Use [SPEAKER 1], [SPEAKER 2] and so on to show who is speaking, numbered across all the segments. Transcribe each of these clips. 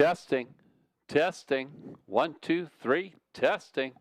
[SPEAKER 1] Testing, testing. 1, 2, 3, testing.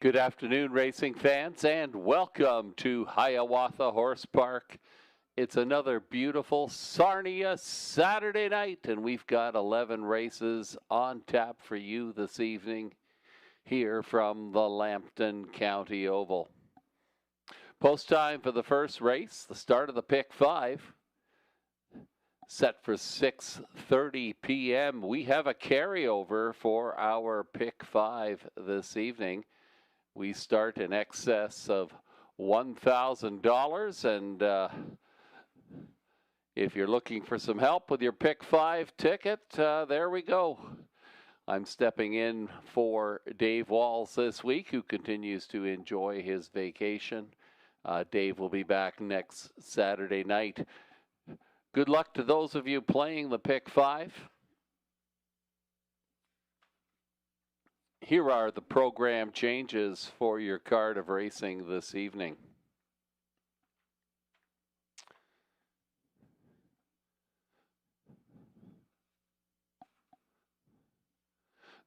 [SPEAKER 1] Good afternoon, racing fans, and welcome to Hiawatha Horse Park. It's another beautiful Sarnia Saturday night, and we've got 11 races on tap for you this evening here from the Lambton County Oval. Post time for the first race, the start of the Pick 5, set for 6:30 p.m. We have a carryover for our Pick 5 this evening. We start in excess of $1,000, and if you're looking for some help with your Pick 5 ticket, there we go. I'm stepping in for Dave Walls this week, who continues to enjoy his vacation. Dave will be back next Saturday night. Good luck to those of you playing the Pick 5. Here are the program changes for your card of racing this evening.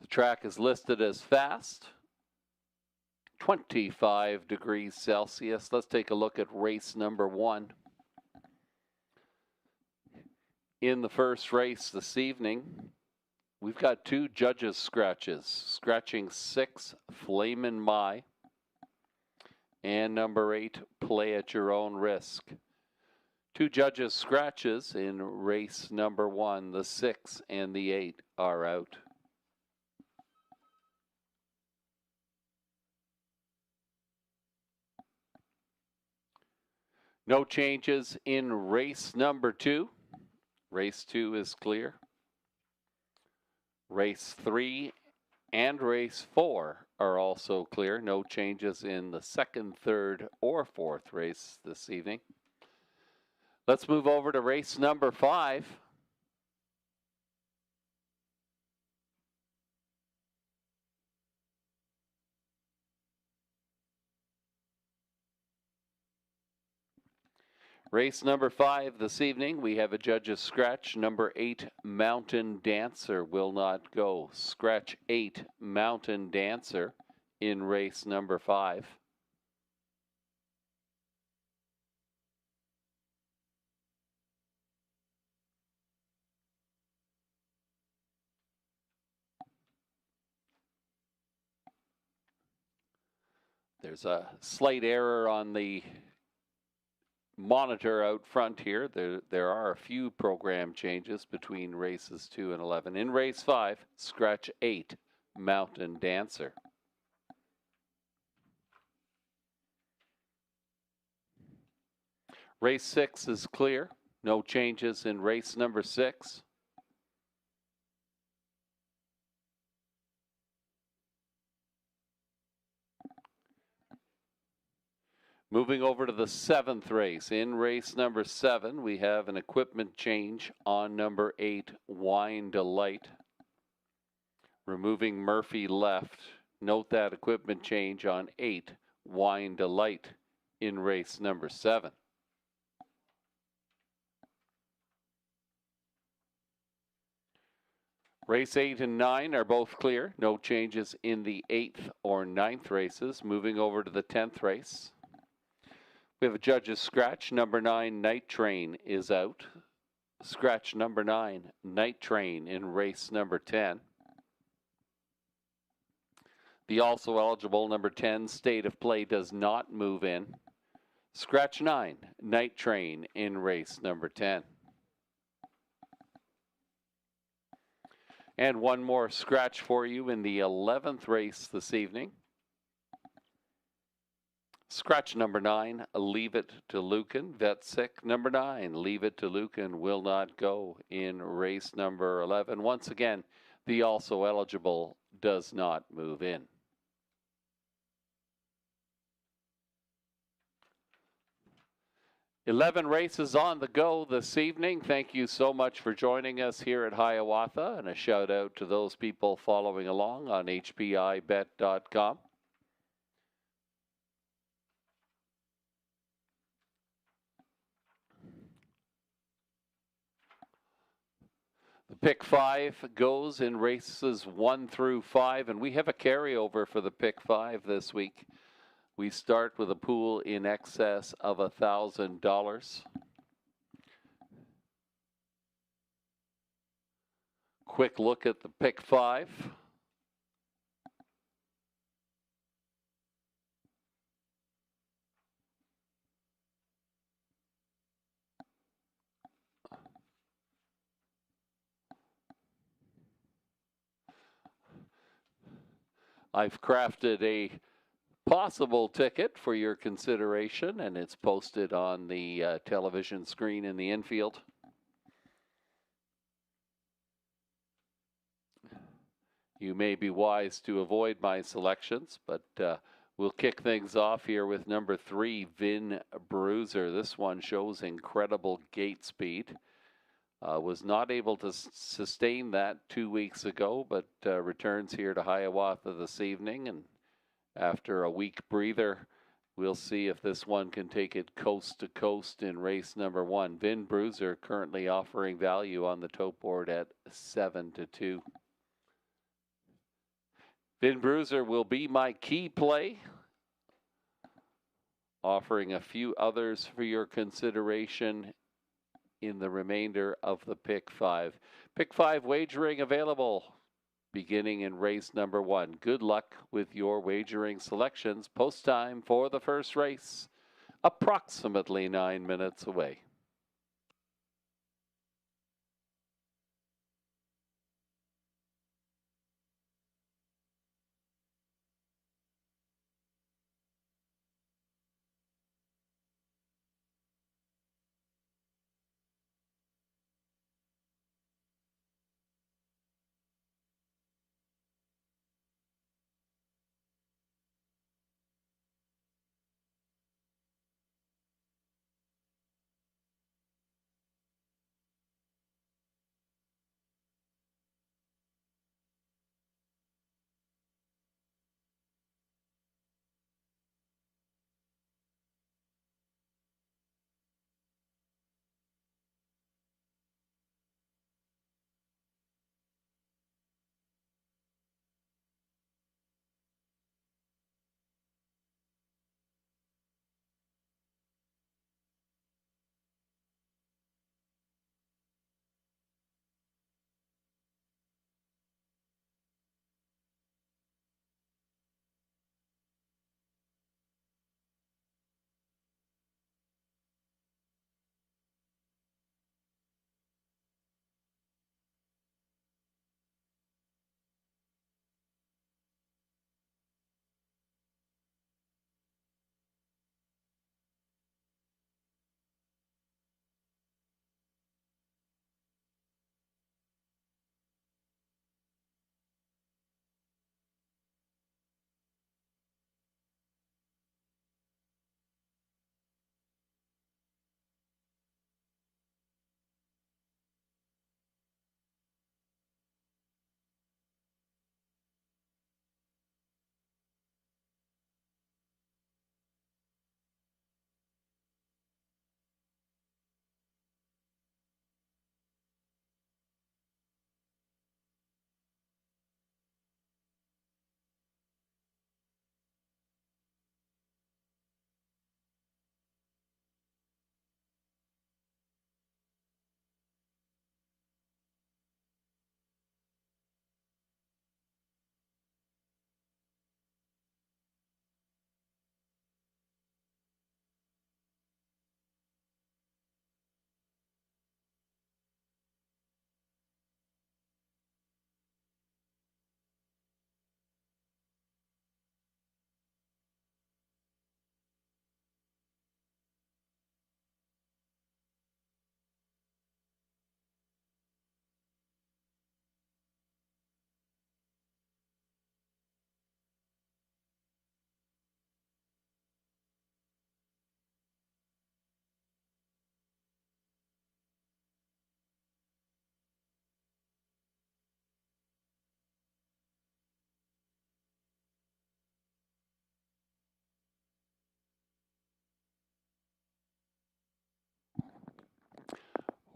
[SPEAKER 1] The track is listed as fast, 25 degrees Celsius. Let's take a look at race number 1. In the first race this evening, we've got 2 judges' scratches. Scratching 6, Flamin' My, and number 8, Play at Your Own Risk. 2 judges' scratches in race number 1. The 6 and the 8 are out. No changes in race number 2. Race 2 is clear. Race 3 and race 4 are also clear. No changes in the second, third, or fourth race this evening. Let's move over to race number 5. Race number 5 this evening, we have a judge's scratch. Number 8, Mountain Dancer, will not go. Scratch 8, Mountain Dancer, in race number 5. There's a slight error on the monitor out front here. There are a few program changes between races 2 and 11. In race 5, scratch 8, Mountain Dancer. Race 6 is clear. No changes in race number 6. Moving over to the 7th race. In race number 7, we have an equipment change on number 8, Wine Delight. Removing Murphy left. Note that equipment change on 8, Wine Delight, in race number 7. Race 8 and 9 are both clear. No changes in the 8th or 9th races. Moving over to the 10th race. We have a judge's scratch. Number 9, Night Train, is out. Scratch number 9, Night Train, in race number 10. The also eligible number 10, State of Play, does not move in. Scratch 9, Night Train, in race number 10. And one more scratch for you in the 11th race this evening. Scratch number 9, Leave It to Lucan. Vet Sick, number 9, Leave It to Lucan, will not go in race number 11. Once again, the also eligible does not move in. "11 races on the go this evening. Thank you so much for joining us here at Hiawatha, and a shout out to those people following along on hpibet.com. The Pick 5 goes in races 1 through 5, and we have a carryover for the Pick 5 this week. We start with a pool in excess of $1,000. Quick look at the Pick 5. I've crafted a possible ticket for your consideration, and it's posted on the television screen in the infield. You may be wise to avoid my selections, but we'll kick things off here with number 3, Vin Bruiser. This one shows incredible gate speed. Was not able to sustain that 2 weeks ago, but returns here to Hiawatha this evening. And after a week breather, we'll see if this one can take it coast to coast in race number 1. Vin Bruiser currently offering value on the tote board at 7-2. Vin Bruiser will be my key play, offering a few others for your consideration in the remainder of the Pick 5. Pick 5 wagering available beginning in race number 1. Good luck with your wagering selections. Post time for the first race, approximately 9 minutes away.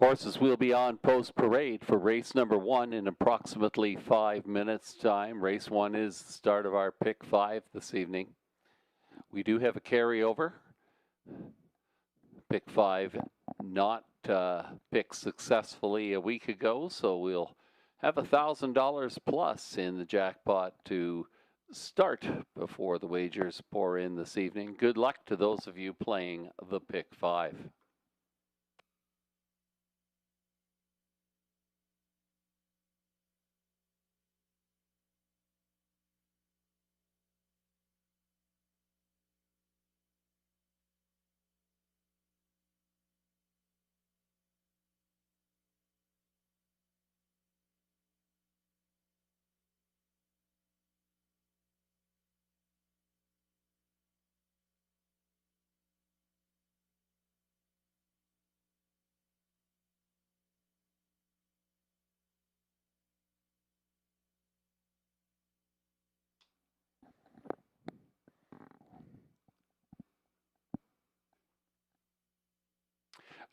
[SPEAKER 1] Horses will be on post parade for race number 1 in approximately 5 minutes' time. Race 1 is the start of our pick 5 this evening. We do have a carryover. Pick 5 not picked successfully a week ago, so we'll have $1,000 plus in the jackpot to start before the wagers pour in this evening. Good luck to those of you playing the pick 5.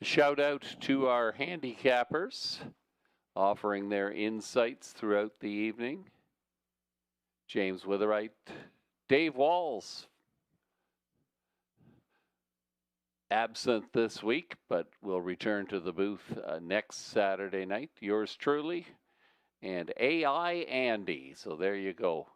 [SPEAKER 1] Shout out to our handicappers offering their insights throughout the evening. James Witherite, Dave Walls, absent this week, but will return to the booth next Saturday night. Yours truly, and AI Andy. So there you go.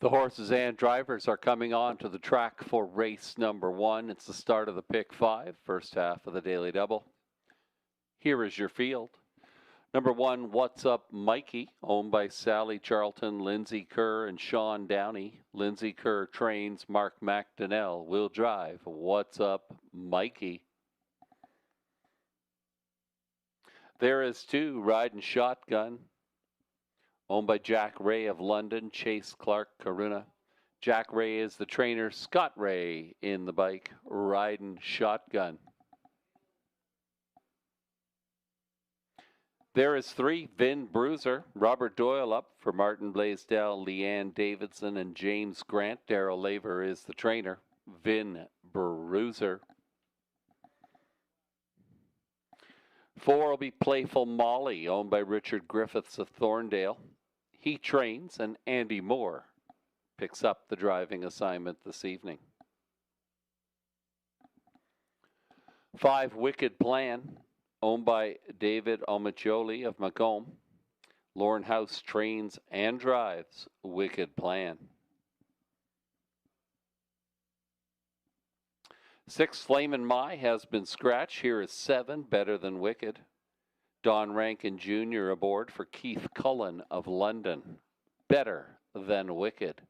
[SPEAKER 1] The horses and drivers are coming on to the track for race number 1. It's the start of the pick 5, first half of the daily double. Here is your field. Number 1, What's Up Mikey, owned by Sally Charlton, Lindsay Kerr, and Sean Downey. Lindsay Kerr trains, Mark McDonnell will drive What's Up Mikey. There is 2, Riding Shotgun, owned by Jack Ray of London, Chase Clark Karuna. Jack Ray is the trainer, Scott Ray in the bike, Riding Shotgun. There is 3, Vin Bruiser, Robert Doyle up for Martin Blaisdell, Leanne Davidson, and James Grant. Darrell Laver is the trainer, Vin Bruiser. 4 will be Playful Molly, owned by Richard Griffiths of Thorndale. He trains, and Andy Moore picks up the driving assignment this evening. 5, Wicked Plan, owned by David Omacholi of Macomb. Lauren House trains and drives Wicked Plan. 6, Flamin' My has been scratched. Here is 7, Better Than Wicked. Don Rankin Jr. aboard for Keith Cullen of London. Better Than Wicked.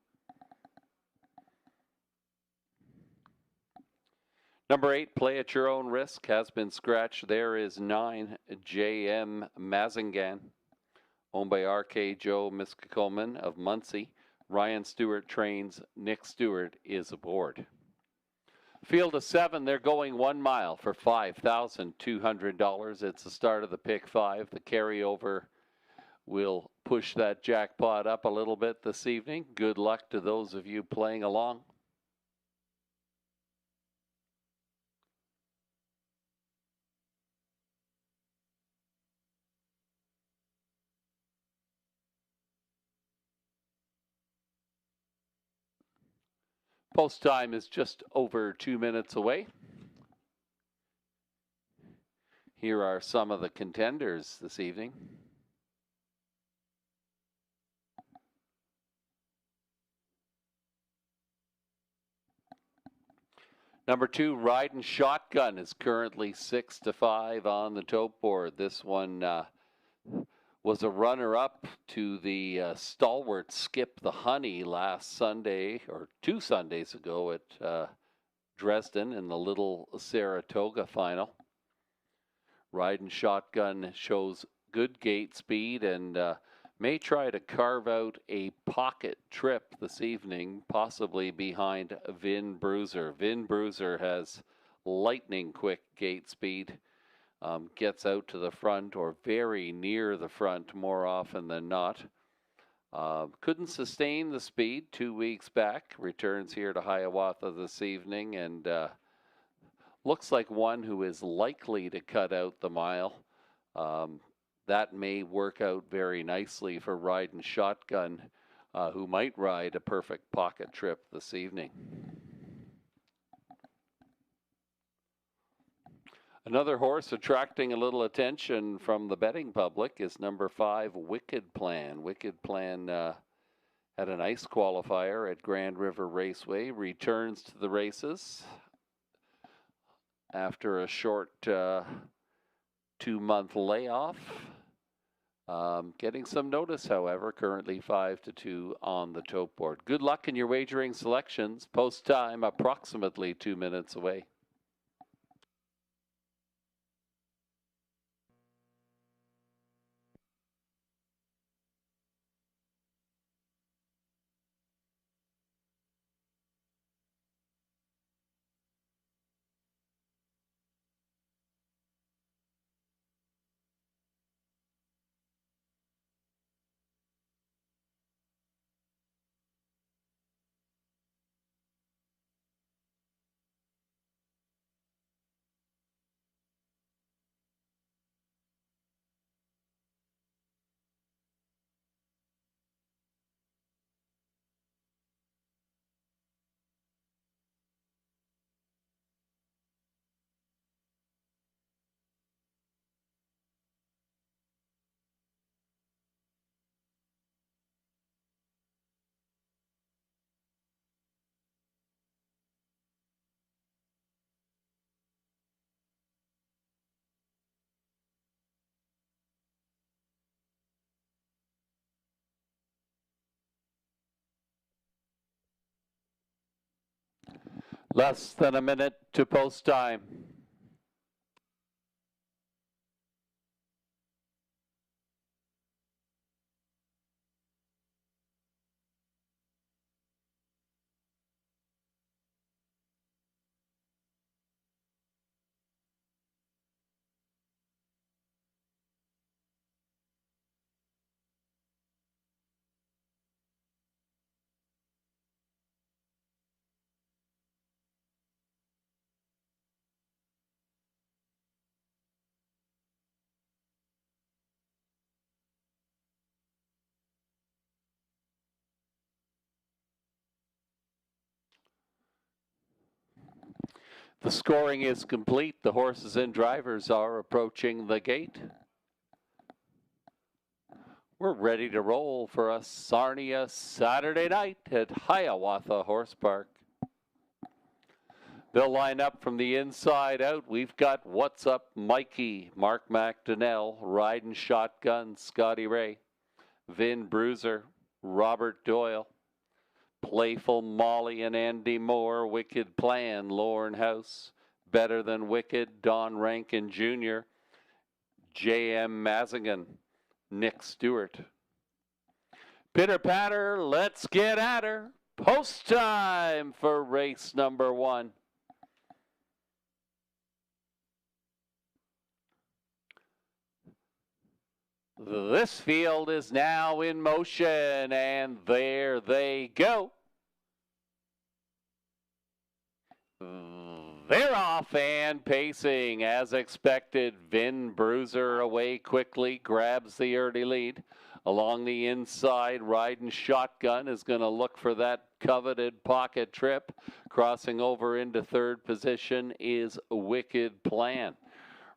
[SPEAKER 1] Number 8, Play at Your Own Risk, has been scratched. There is 9, J.M. Mazingan, owned by R.K. Joe Miskakomen of Muncie. Ryan Stewart trains. Nick Stewart is aboard. Field of 7, they're going 1 mile for $5,200. It's the start of the pick 5. The carryover will push that jackpot up a little bit this evening. Good luck to those of you playing along. Post time is just over 2 minutes away. Here are some of the contenders this evening. Number 2, Riding Shotgun, is currently 6-5 on the tote board. This one was a runner-up to the stalwart Skip the Honey last Sunday, or 2 Sundays ago at Dresden in the Little Saratoga final. Riding Shotgun shows good gate speed and may try to carve out a pocket trip this evening, possibly behind Vin Bruiser. Vin Bruiser has lightning quick gate speed. Gets out to the front or very near the front more often than not. Couldn't sustain the speed 2 weeks back. Returns here to Hiawatha this evening and looks like one who is likely to cut out the mile. That may work out very nicely for Riding Shotgun, who might ride a perfect pocket trip this evening. Another horse attracting a little attention from the betting public is number 5, Wicked Plan. Wicked Plan had a nice qualifier at Grand River Raceway, returns to the races after a short 2-month layoff. Getting some notice, however, currently 5-2 on the tote board. Good luck in your wagering selections. Post time approximately 2 minutes away. Less than a minute to post time. The scoring is complete. The horses and drivers are approaching the gate. We're ready to roll for a Sarnia Saturday night at Hiawatha Horse Park. They'll line up from the inside out. We've got What's Up Mikey, Mark McDonnell, Riding Shotgun, Scotty Ray, Vin Bruiser, Robert Doyle, Playful Molly and Andy Moore, Wicked Plan, Lorne House, Better Than Wicked, Don Rankin Jr., J.M. Mazingan, Nick Stewart. Pitter patter, let's get at her. Post time for race number 1. This field is now in motion, and there they go. They're off and pacing as expected. Vin Bruiser away quickly, grabs the early lead. Along the inside, Riding Shotgun is going to look for that coveted pocket trip. Crossing over into third position is Wicked Plan.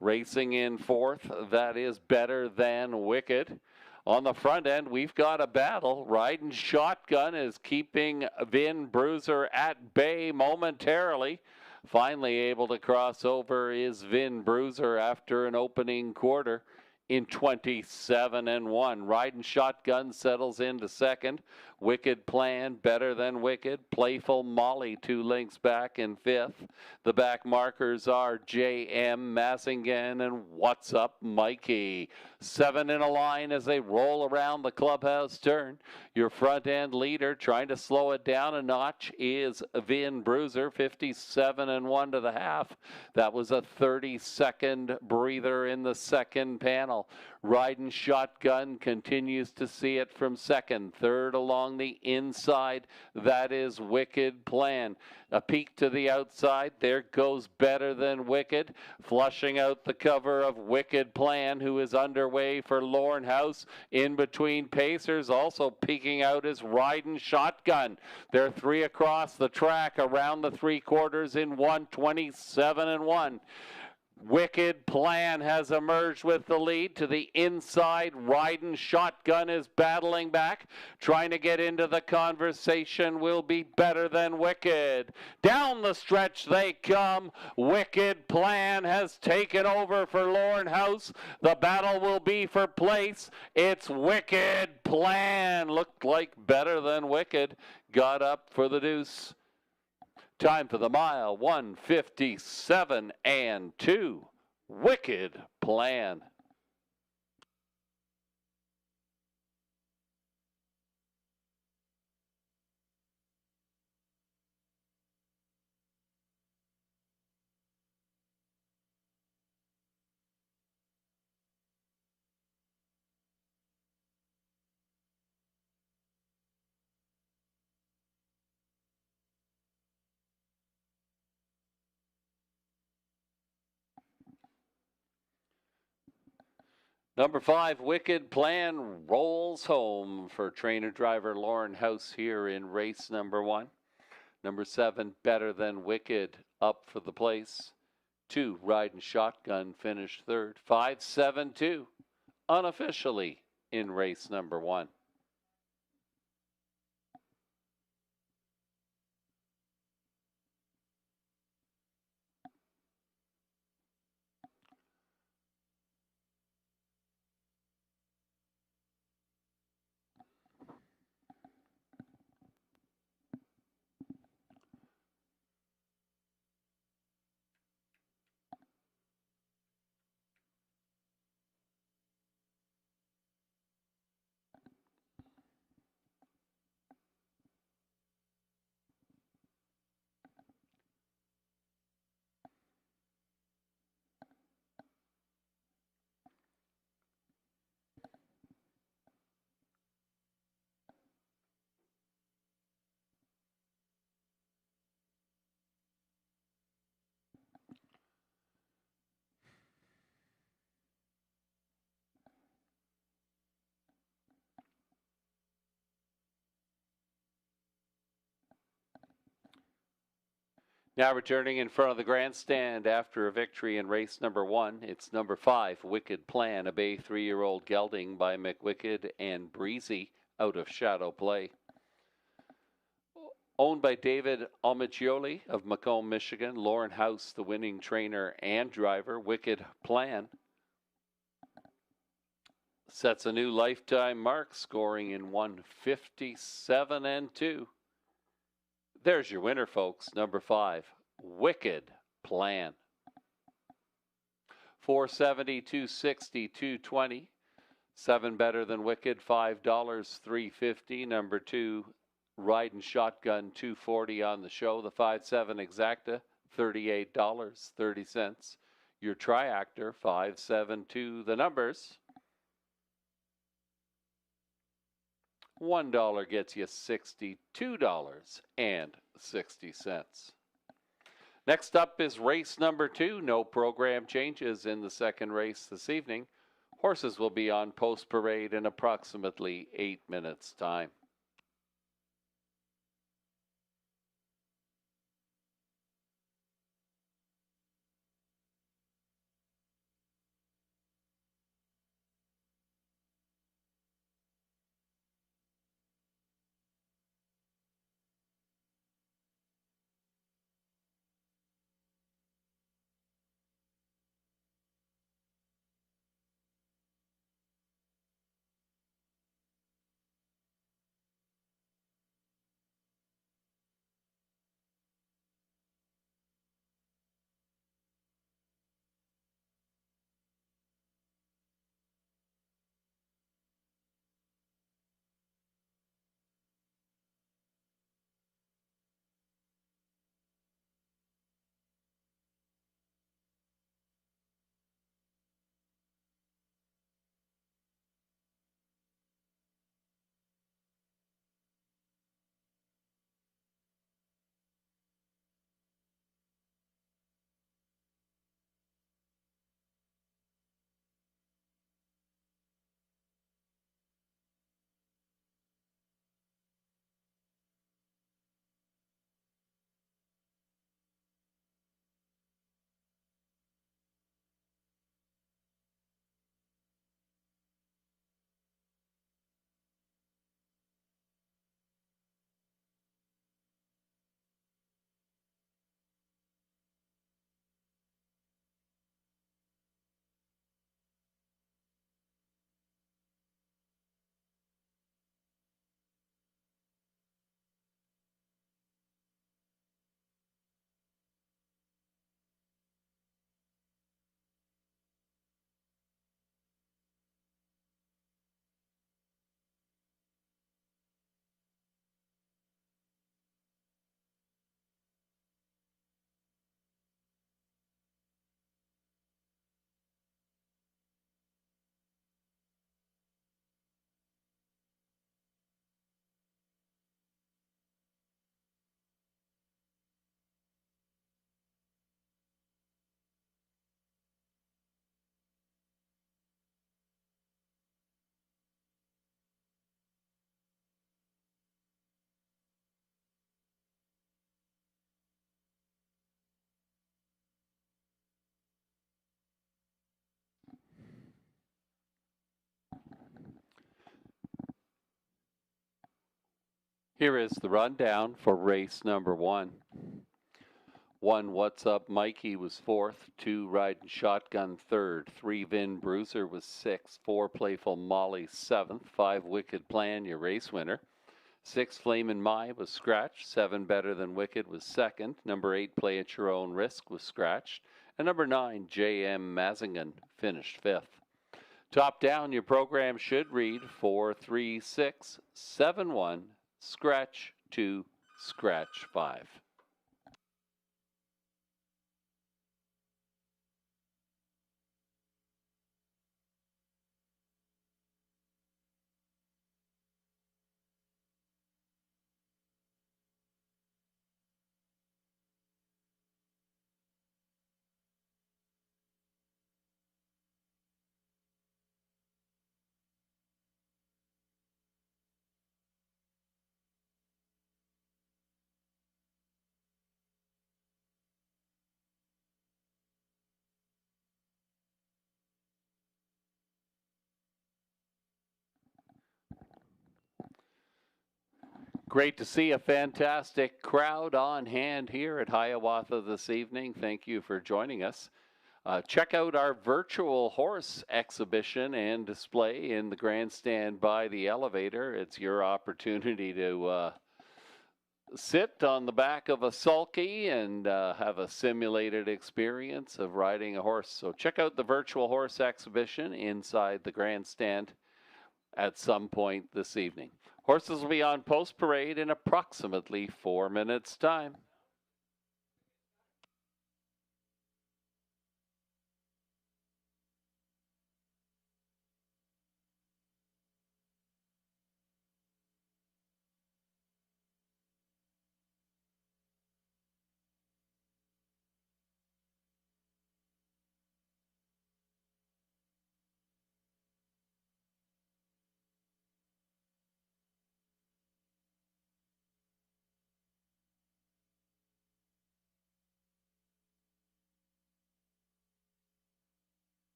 [SPEAKER 1] Racing in fourth, that is Better Than Wicked. On the front end, we've got a battle. Riding Shotgun is keeping Vin Bruiser at bay momentarily. Finally able to cross over is Vin Bruiser after an opening quarter in 27-1. Riding Shotgun settles into second. Wicked Plan, Better Than Wicked. Playful Molly 2 lengths back in fifth. The back markers are J.M. Massingen and What's Up Mikey. 7 in a line as they roll around the clubhouse turn. Your front end leader trying to slow it down a notch is Vin Bruiser, 57-1 to the half. That was a 30-second breather in the second panel. Riding Shotgun continues to see it from second. Third along the inside, that is Wicked Plan. A peek to the outside, there goes Better Than Wicked, flushing out the cover of Wicked Plan, who is underway for Lorne House. In between pacers, also peeking out is Riding Shotgun. They're 3 across the track around the 3/4 in 1:27-1. Wicked Plan has emerged with the lead to the inside. Riding Shotgun is battling back. Trying to get into the conversation will be Better Than Wicked. Down the stretch they come. Wicked Plan has taken over for Lorne House. The battle will be for place. It's Wicked Plan. Looked like Better Than Wicked got up for the deuce. Time for the mile, 1:57-2. Wicked Plan. Number 5, Wicked Plan rolls home for trainer-driver Lorne House here in race number 1. Number 7, Better Than Wicked up for the place. 2, Riding Shotgun finished third. 5-7-2 unofficially in race number 1. Now returning in front of the grandstand after a victory in race number 1, it's number 5, Wicked Plan, a bay 3-year-old gelding by McWicked and Breezy out of Shadow Play. Owned by David Almiccioli of Macomb, Michigan, Lauren House, the winning trainer and driver. Wicked Plan sets a new lifetime mark, scoring in 157 and 2. There's your winner, folks. Number 5, Wicked Plan. 470, 260, 220. 7 better than Wicked, $5, $3.50. Number 2, Riding Shotgun, $2.40 on the show. The 5-7 Exacta, $38.30. Your Triactor, 572. The numbers. $1 gets you $62.60. Next up is race number 2. No program changes in the second race this evening. Horses will be on post parade in approximately 8 minutes' time. Here is the rundown for race number 1. 1, What's Up Mikey was 4th. 2, Riding Shotgun 3rd. 3, Vin Bruiser was 6th. 4, Playful Molly 7th. 5, Wicked Plan, your race winner. 6, Flamin' Mai was scratched. 7, Better Than Wicked was 2nd. Number 8, Play at Your Own Risk was scratched. And number 9, J.M. Mazingan finished 5th. Top down, your program should read 4, 3, 6, 7, 1, scratch 2, scratch 5. Great to see a fantastic crowd on hand here at Hiawatha this evening. Thank you for joining us. Check out our virtual horse exhibition and display in the grandstand by the elevator. It's your opportunity to sit on the back of a sulky and have a simulated experience of riding a horse. So check out the virtual horse exhibition inside the grandstand at some point this evening. Horses will be on post parade in approximately 4 minutes' time.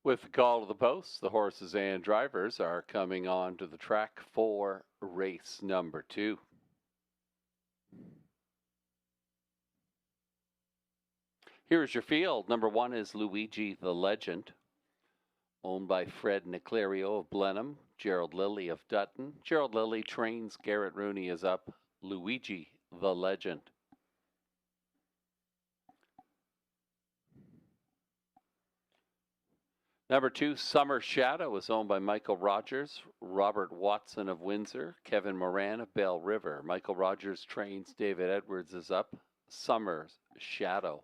[SPEAKER 1] With the call to the post, the horses and drivers are coming on to the track for race number 2. Here's your field. Number 1 is Luigi the Legend, owned by Fred Niclario of Blenheim, Gerald Lilly of Dutton. Gerald Lilly trains. Garrett Rooney is up. Luigi the Legend. Number 2, Summer Shadow, is owned by Michael Rogers, Robert Watson of Windsor, Kevin Moran of Bell River. Michael Rogers trains, David Edwards is up. Summer Shadow.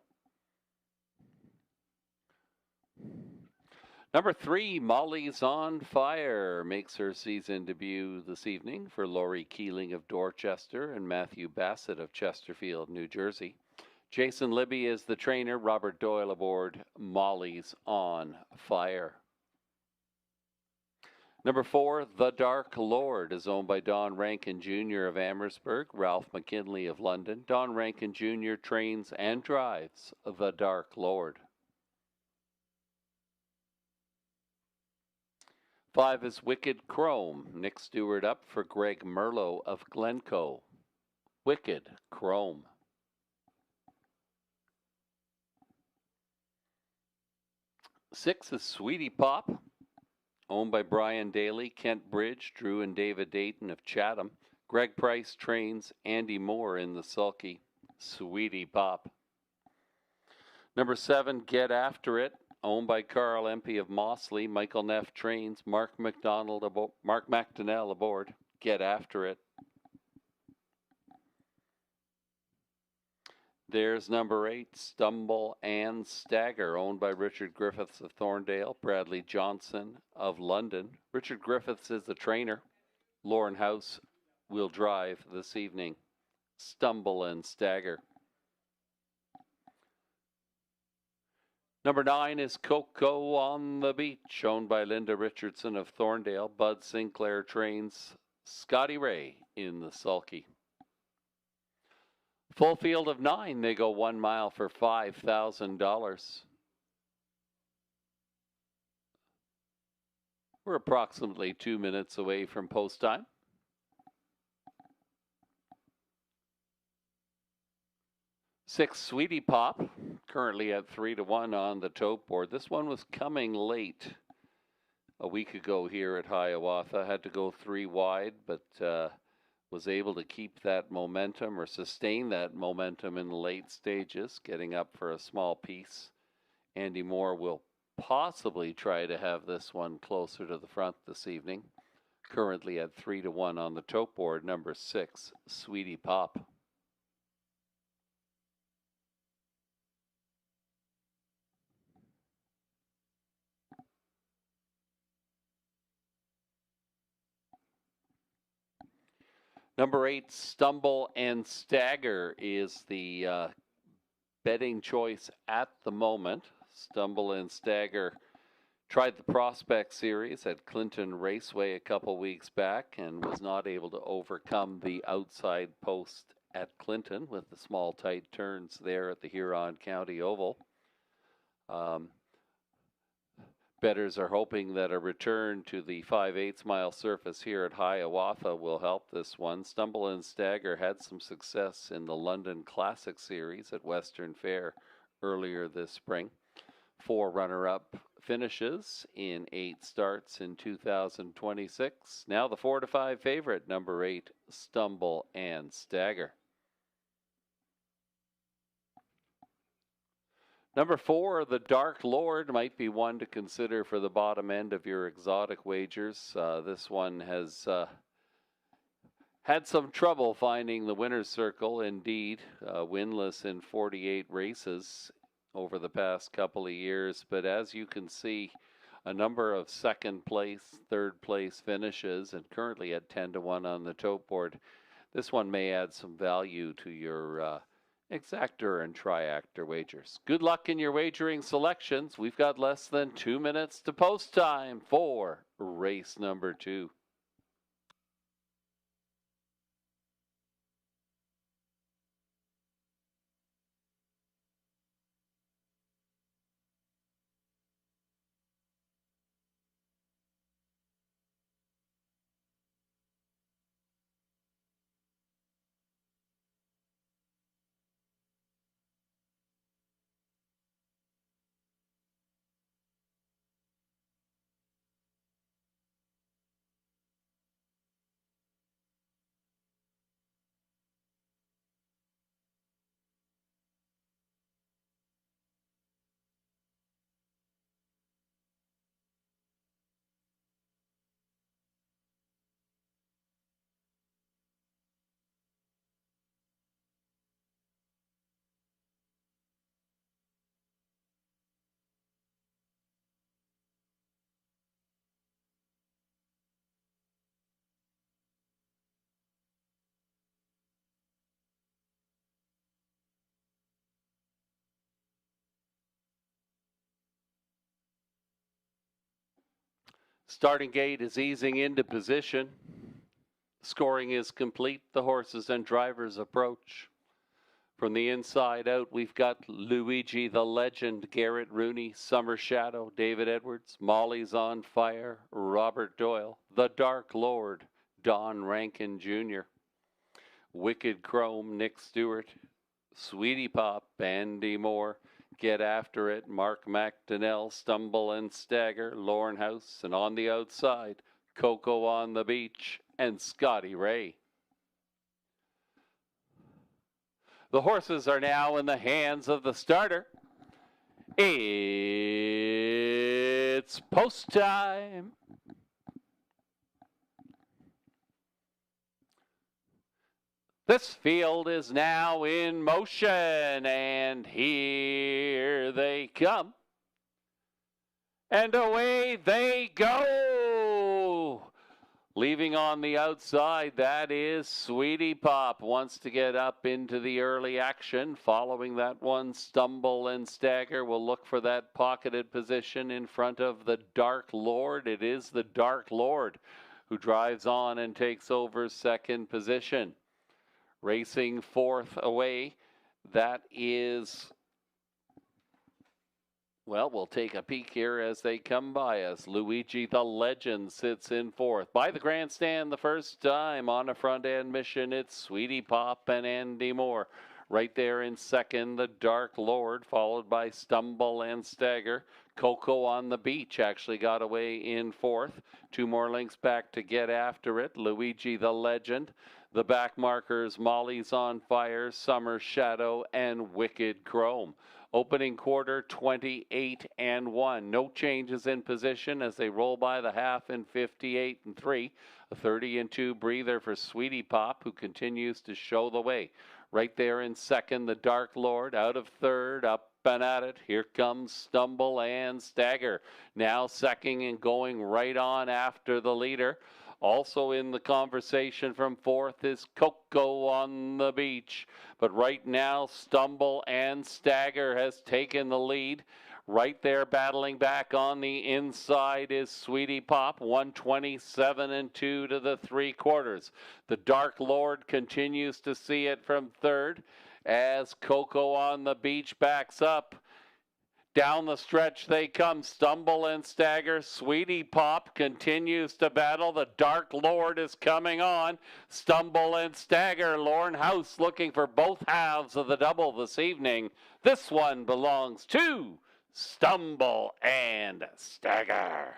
[SPEAKER 1] Number 3, Molly's on Fire, makes her season debut this evening for Laurie Keeling of Dorchester and Matthew Bassett of Chesterfield, New Jersey. Jason Libby is the trainer. Robert Doyle aboard Molly's on Fire. Number 4, The Dark Lord, is owned by Don Rankin Jr. of Amherstburg, Ralph McKinley of London. Don Rankin Jr. trains and drives The Dark Lord. 5 is Wicked Chrome. Nick Stewart up for Greg Merlot of Glencoe. Wicked Chrome. 6 is Sweetie Pop, owned by Brian Daly, Kent Bridge, Drew and David Dayton of Chatham. Greg Price trains Andy Moore in the sulky. Sweetie Pop. Number 7, Get After It, owned by Carl Empey of Mossley. Michael Neff trains. Mark McDonnell aboard. Get After It. There's number 8, Stumble and Stagger, owned by Richard Griffiths of Thorndale, Bradley Johnson of London. Richard Griffiths is the trainer. Lauren House will drive this evening. Stumble and Stagger. Number 9 is Cocoa on the Beach, owned by Linda Richardson of Thorndale. Bud Sinclair trains Scotty Ray in the sulky. Full field of 9, they go 1 mile for $5,000. We're approximately 2 minutes away from post time. Six, Sweetie Pop, currently at 3-1 on the tote board. This one was coming late a week ago here at Hiawatha. Had to go 3 wide, but was able to keep that momentum or sustain that momentum in the late stages, getting up for a small piece. Andy Moore will possibly try to have this one closer to the front this evening. Currently at 3-1 on the tote board, number 6, Sweetie Pop. Number 8, Stumble and Stagger, is the betting choice at the moment. Stumble and Stagger tried the Prospect Series at Clinton Raceway a couple weeks back and was not able to overcome the outside post at Clinton with the small tight turns there at the Huron County Oval. Bettors are hoping that a return to the 5/8 mile surface here at Hiawatha will help this one. Stumble and Stagger had some success in the London Classic Series at Western Fair earlier this spring. 4 runner-up finishes in 8 starts in 2026. Now the 4-5 favorite, number 8, Stumble and Stagger. Number 4, The Dark Lord, might be one to consider for the bottom end of your exotic wagers. This one has had some trouble finding the winner's circle, indeed. Winless in 48 races over the past couple of years. But as you can see, a number of second place, third place finishes, and currently at 10-1 on the tote board. This one may add some value to your exactor and triactor wagers. Good luck in your wagering selections. We've got less than 2 minutes to post time for race number 2. Starting gate is easing into position. Scoring is complete. The horses and drivers approach. From the inside out, we've got Luigi the Legend, Garrett Rooney, Summer Shadow, David Edwards, Molly's on Fire, Robert Doyle, The Dark Lord, Don Rankin Jr., Wicked Chrome, Nick Stewart, Sweetie Pop, Andy Moore, Get After It, Mark McDonnell, Stumble and Stagger, Lauren House, and on the outside, Coco on the Beach, and Scotty Ray. The horses are now in the hands of the starter. It's post time. This field is now in motion, and here they come. And away they go. Leaving on the outside, that is Sweetie Pop. Wants to get up into the early action. Following that one, Stumble and Stagger will look for that pocketed position in front of the Dark Lord. It is the Dark Lord who drives on and takes over second position. Racing fourth away, that is... Well, we'll take a peek here as they come by us. Luigi the Legend sits in fourth. By the grandstand the first time on a front-end mission, it's Sweetie Pop and Andy Moore. Right there in second, the Dark Lord, followed by Stumble and Stagger. Coco on the Beach actually got away in fourth. Two more links back to Get After It. Luigi the Legend. The back markers, Molly's on Fire, Summer Shadow, and Wicked Chrome. Opening quarter, 28-1. No changes in position as they roll by the half in 58-3. A 30-2 breather for Sweetie Pop, who continues to show the way. Right there in second, the Dark Lord. Out of third, up and at it. Here comes Stumble and Stagger. Now second and going right on after the leader. Also in the conversation from fourth is Coco on the Beach. But right now, Stumble and Stagger has taken the lead. Right there battling back on the inside is Sweetie Pop, 127-2 to the 3/4. The Dark Lord continues to see it from third as Coco on the Beach backs up. Down the stretch they come, Stumble and Stagger. Sweetie Pop continues to battle. The Dark Lord is coming on. Stumble and Stagger. Lauren House looking for both halves of the double this evening. This one belongs to Stumble and Stagger.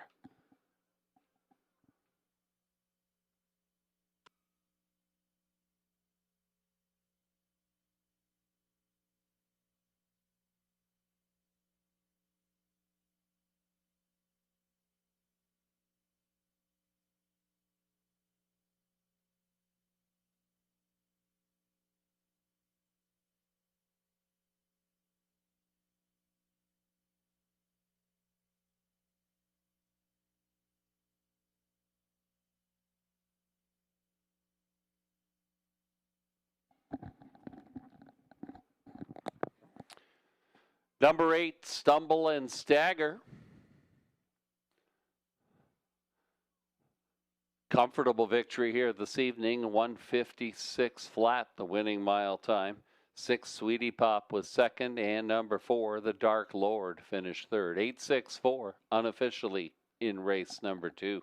[SPEAKER 1] Number 8, Stumble and Stagger. Comfortable victory here this evening, 156 flat, the winning mile time. 6, Sweetie Pop was second, and number 4, the Dark Lord, finished third. 8-6-4, unofficially in race number 2.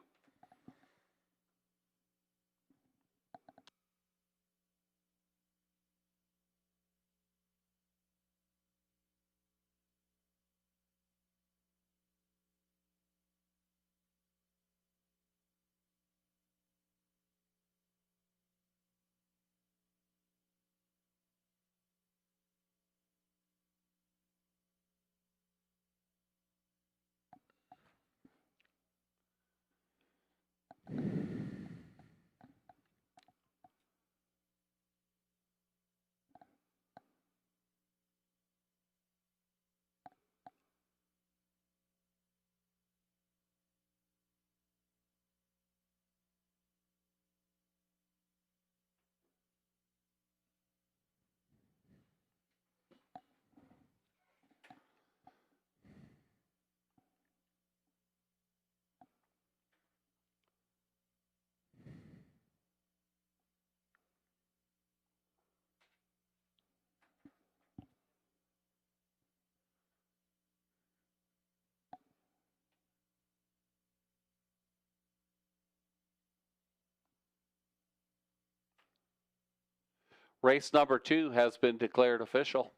[SPEAKER 1] Race number 2 has been declared official.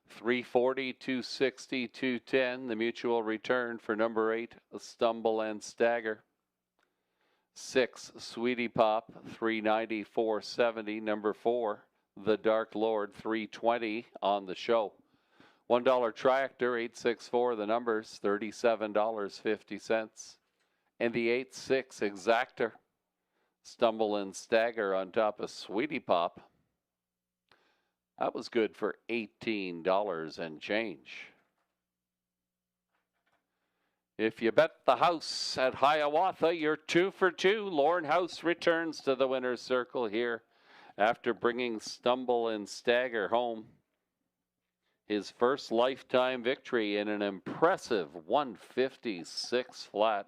[SPEAKER 1] 340, 260, 210, the mutual return for number 8, Stumble and Stagger. 6, Sweetie Pop, 390, 470, number 4, The Dark Lord, 320 on the show. $1 Tractor, 864, the numbers, $37.50. And the 8-6 Exactor, Stumble and Stagger on top of Sweetie Pop. That was good for $18 and change. If you bet the house at Hiawatha, you're 2 for 2. Lorne House returns to the winner's circle here after bringing Stumble and Stagger home. His first lifetime victory in an impressive 156 flat.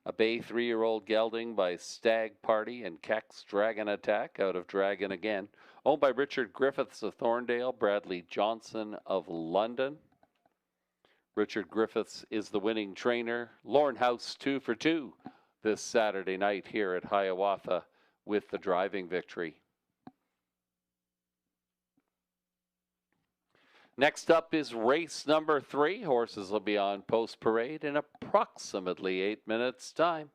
[SPEAKER 1] A Bay 3-year-old gelding by Stag Party and Keck's Dragon Attack out of Dragon Again. Owned by Richard Griffiths of Thorndale, Bradley Johnson of London. Richard Griffiths is the winning trainer. Lorne House 2 for 2 this Saturday night here at Hiawatha with the driving victory. Next up is race number 3. Horses will be on post parade in approximately 8 minutes' time.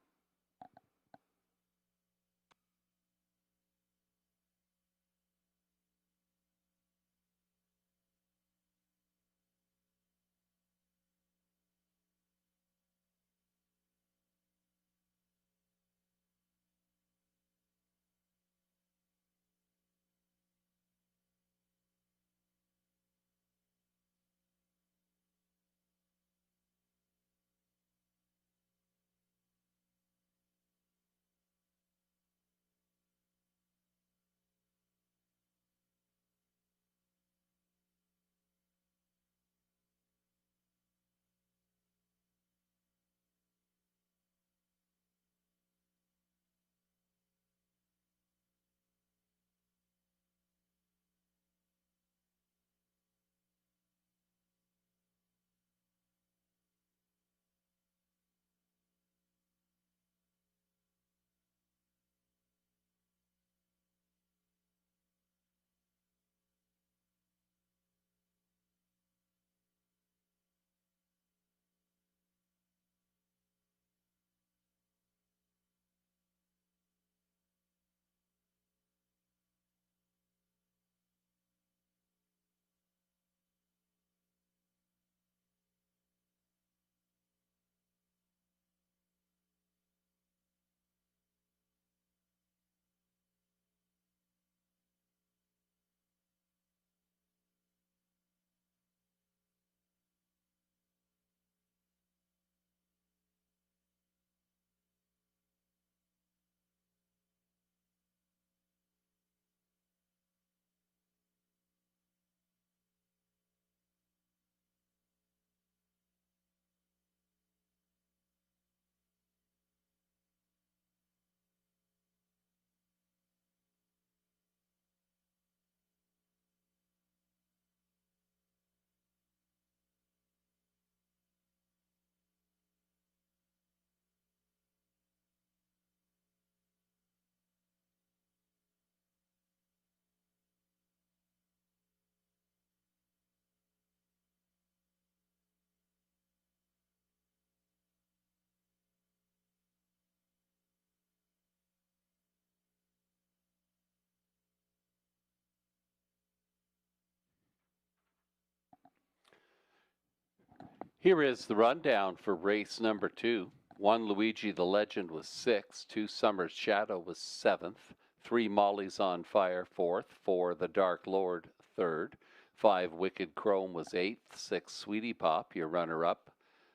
[SPEAKER 1] Here is the rundown for race number 2. 1 Luigi the Legend was 6, 2 Summer's Shadow was 7th, 3 Molly's on Fire 4th, 4 The Dark Lord 3rd, 5 Wicked Chrome was 8th, 6 Sweetie Pop, your runner-up,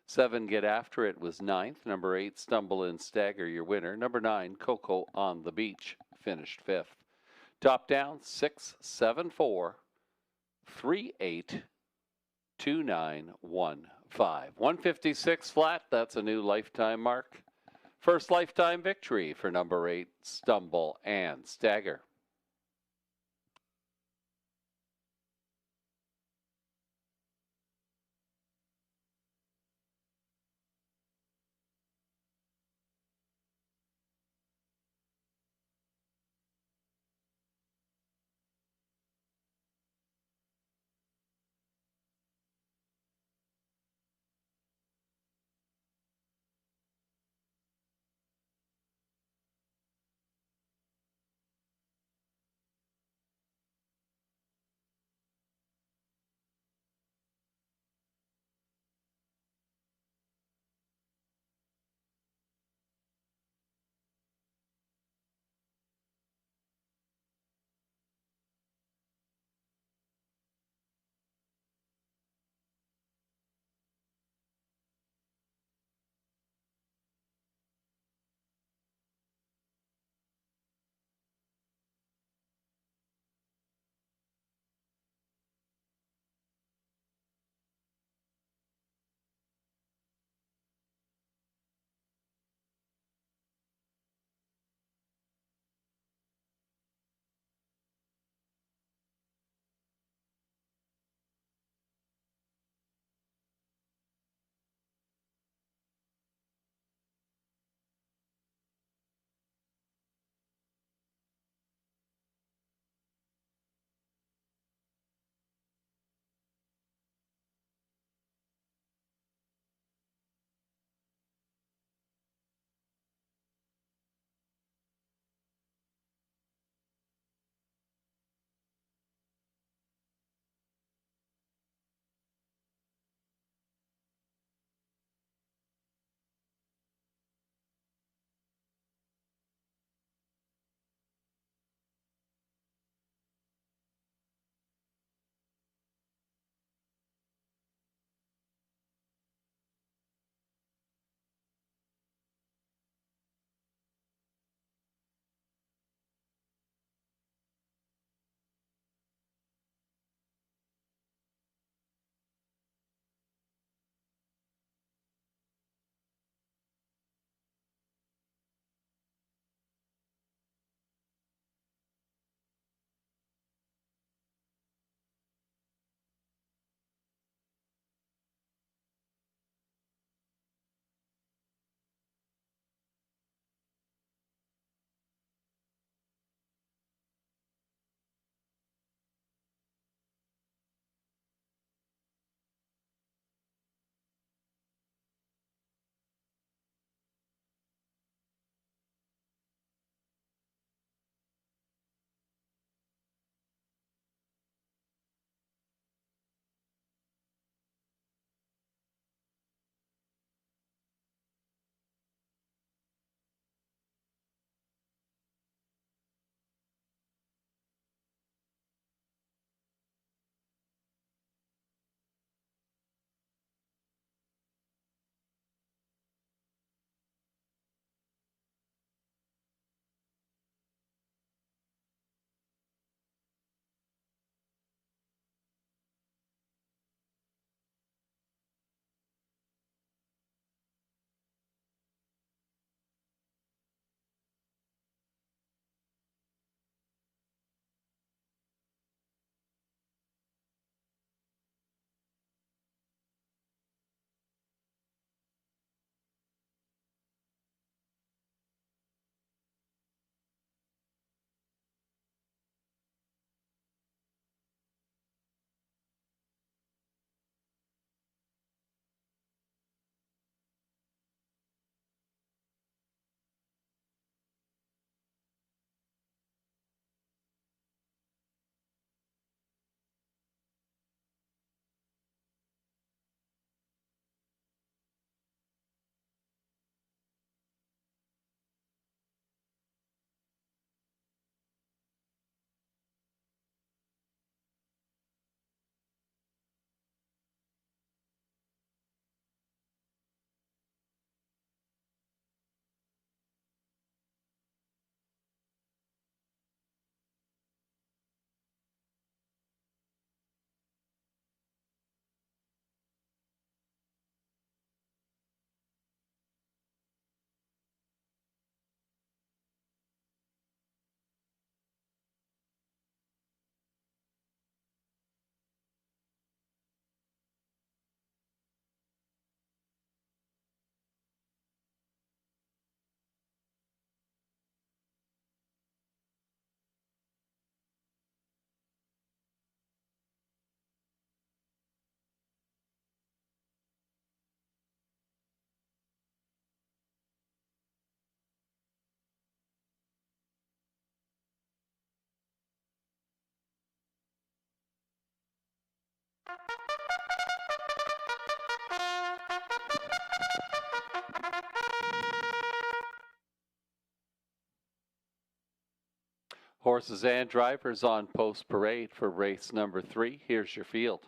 [SPEAKER 1] 7 Get After It was 9th, number 8 Stumble and Stagger, your winner, number 9 Coco on the Beach finished 5th. Top down 6, 7, 4, 3, 8, 2, 9, 1, 5. 156 flat, that's a new lifetime mark. First lifetime victory for number 8, Stumble and Stagger. Horses and drivers on post parade for race number 3. Here's your field.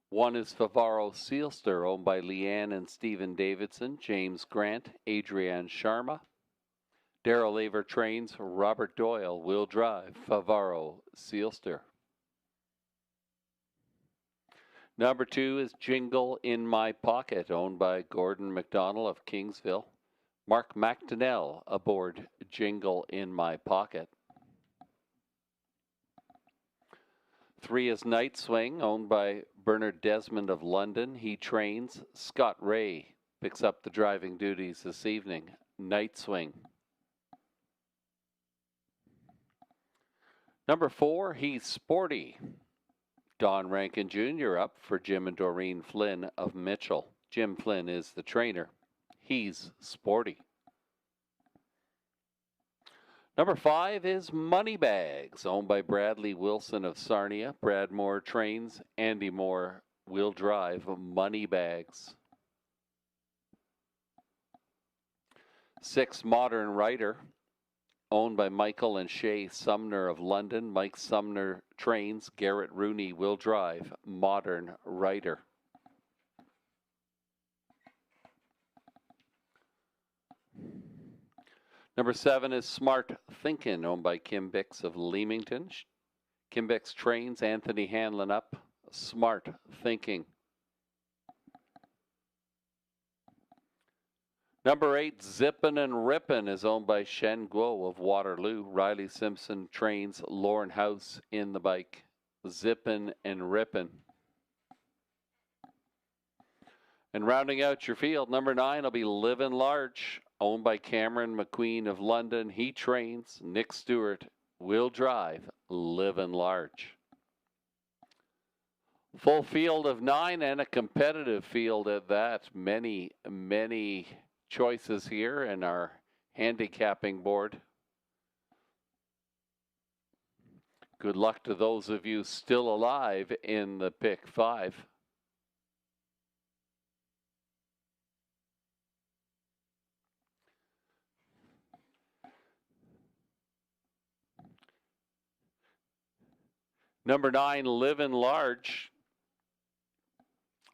[SPEAKER 1] 1 is Favaro Sealster, owned by Leanne and Stephen Davidson, James Grant, Adrienne Sharma. Darrell Aver trains, Robert Doyle will drive, Favaro Sealster. Number 2 is Jingle in My Pocket, owned by Gordon McDonald of Kingsville. Mark McDonnell aboard Jingle in My Pocket. 3 is Night Swing, owned by Bernard Desmond of London. He trains. Scott Ray picks up the driving duties this evening. Night Swing. Number 4, He's Sporty. Don Rankin Jr. up for Jim and Doreen Flynn of Mitchell. Jim Flynn is the trainer. He's Sporty. Number 5 is Moneybags, owned by Bradley Wilson of Sarnia. Brad Moore trains. Andy Moore will drive Moneybags. 6, Modern Rider, owned by Michael and Shay Sumner of London. Mike Sumner trains. Garrett Rooney will drive Modern Rider. Number 7 is Smart Thinkin', owned by Kim Bix of Leamington. Kim Bix trains. Anthony Hanlon up. Smart Thinking. Number 8, Zippin' and Rippin', is owned by Shen Guo of Waterloo. Riley Simpson trains. Lauren House in the bike. Zippin' and Rippin'. And rounding out your field, number 9 will be Livin' Large, owned by Cameron McQueen of London. He trains. Nick Stewart will drive Livin' Large. Full field of 9 and a competitive field at that. Many, many choices here in our handicapping board. Good luck to those of you still alive in the pick 5. Number 9, Livin' Large,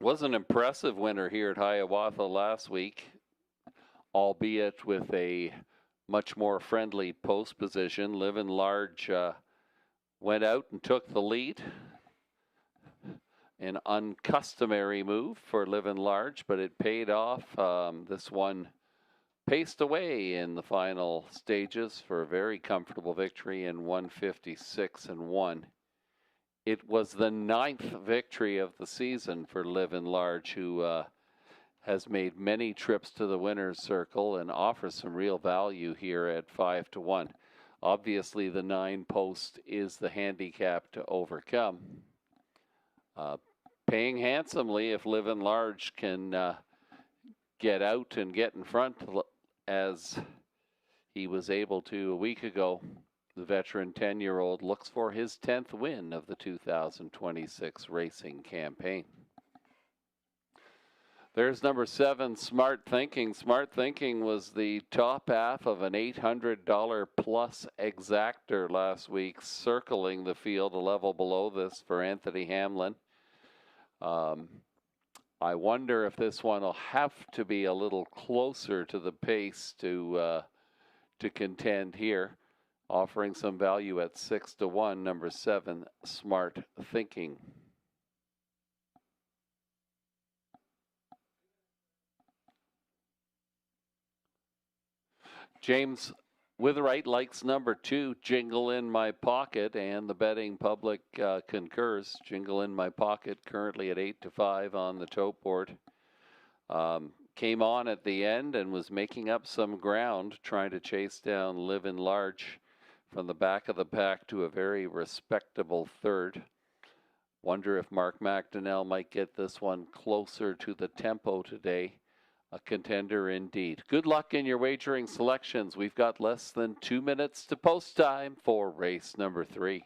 [SPEAKER 1] was an impressive winner here at Hiawatha last week, albeit with a much more friendly post position. Livin' Large went out and took the lead. An uncustomary move for Livin' Large, but it paid off. This one paced away in the final stages for a very comfortable victory in 156-1. It was the 9th victory of the season for Livin' Large, who has made many trips to the winner's circle and offers some real value here at 5-1. Obviously, the 9 post is the handicap to overcome. Paying handsomely if Livin' Large can get out and get in front, as he was able to a week ago. The veteran 10-year-old looks for his 10th win of the 2026 racing campaign. There's number 7, Smart Thinking. Smart Thinking was the top half of an $800 plus exactor last week, circling the field a level below this for Anthony Hamlin. I wonder if this one will have to be a little closer to the pace to contend here. Offering some value at 6-1, number 7, Smart Thinking. James Witherite likes number 2, Jingle in My Pocket, and the betting public concurs. Jingle in My Pocket currently at 8-5 on the tote board. Came on at the end and was making up some ground, trying to chase down Livin' Large from the back of the pack to a very respectable 3rd. Wonder if Mark McDonnell might get this one closer to the tempo today. A contender indeed. Good luck in your wagering selections. We've got less than 2 minutes to post time for race number 3.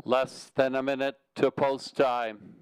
[SPEAKER 1] Less than a minute to post time.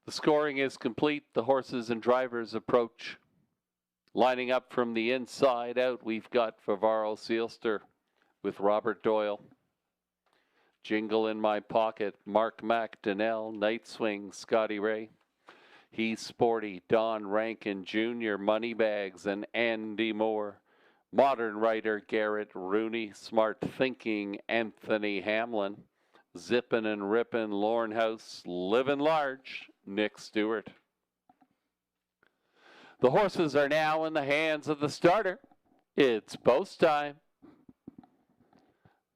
[SPEAKER 1] The scoring is complete. The horses and drivers approach. Lining up from the inside out, we've got Favaro Sealster with Robert Doyle. Jingle in My Pocket, Mark McDonnell, Night Swing, Scotty Ray. He's Sporty, Don Rankin Jr., Moneybags, and Andy Moore. Modern Writer, Garrett Rooney. Smart Thinking, Anthony Hamlin. Zippin' and Rippin', Lorne House. Livin' Large, Nick Stewart. The horses are now in the hands of the starter. It's post time.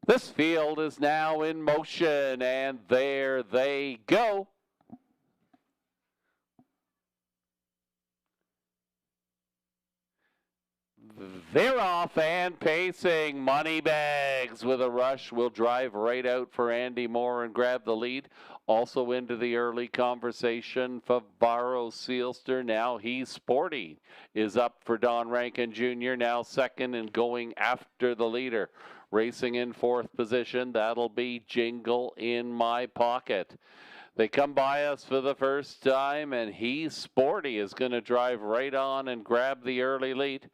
[SPEAKER 1] This field is now in motion, and there they go. They're off and pacing. Moneybags with a rush will drive right out for Andy Moore and grab the lead. Also into the early conversation, Favaro Sealster. Now He's Sporty is up for Don Rankin Jr. Now second and going after the leader. Racing in fourth position, that'll be Jingle in My Pocket. They come by us for the first time, and He's Sporty is going to drive right on and grab the early lead.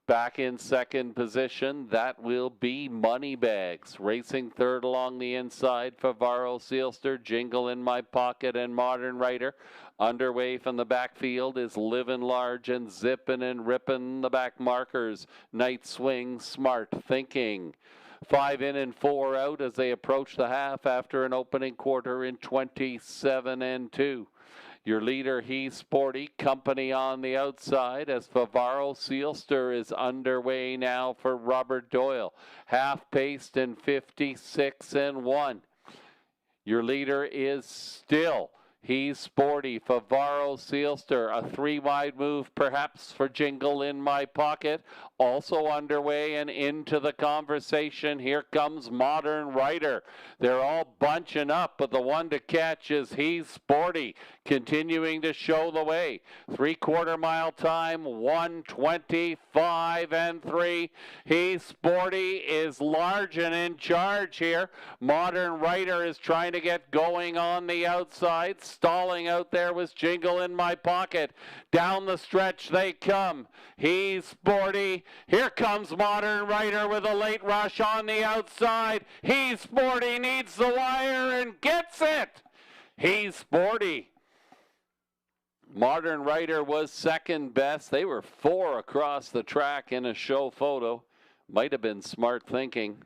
[SPEAKER 1] Back in second position, that will be Moneybags. Racing third along the inside, Favaro Sealster, Jingle in My Pocket, and Modern Writer. Underway from the backfield is Livin' Large and Zippin' and Rippin'. The back markers, Night Swing, Smart Thinking. 5 in and 4 out as they approach the half after an opening quarter in 27 and 2. Your leader, He's Sporty, company on the outside as Favaro Sealster is underway now for Robert Doyle. Half-paced in 56 and 1. Your leader is still He's Sporty, Favaro Sealster. A 3-wide move perhaps for Jingle in My Pocket. Also underway and into the conversation. Here comes Modern Writer. They're all bunching up, but the one to catch is He's Sporty, continuing to show the way. 3/4 mile time, 1:25 and 3. He's Sporty is large and in charge here. Modern Writer is trying to get going on the outside. Stalling out there was Jingle in My Pocket. Down the stretch they come. He's Sporty. Here comes Modern Writer with a late rush on the outside. He's Sporty needs the wire and gets it. He's Sporty. Modern Writer was second best. They were 4 across the track in a show photo. Might have been Smart Thinking.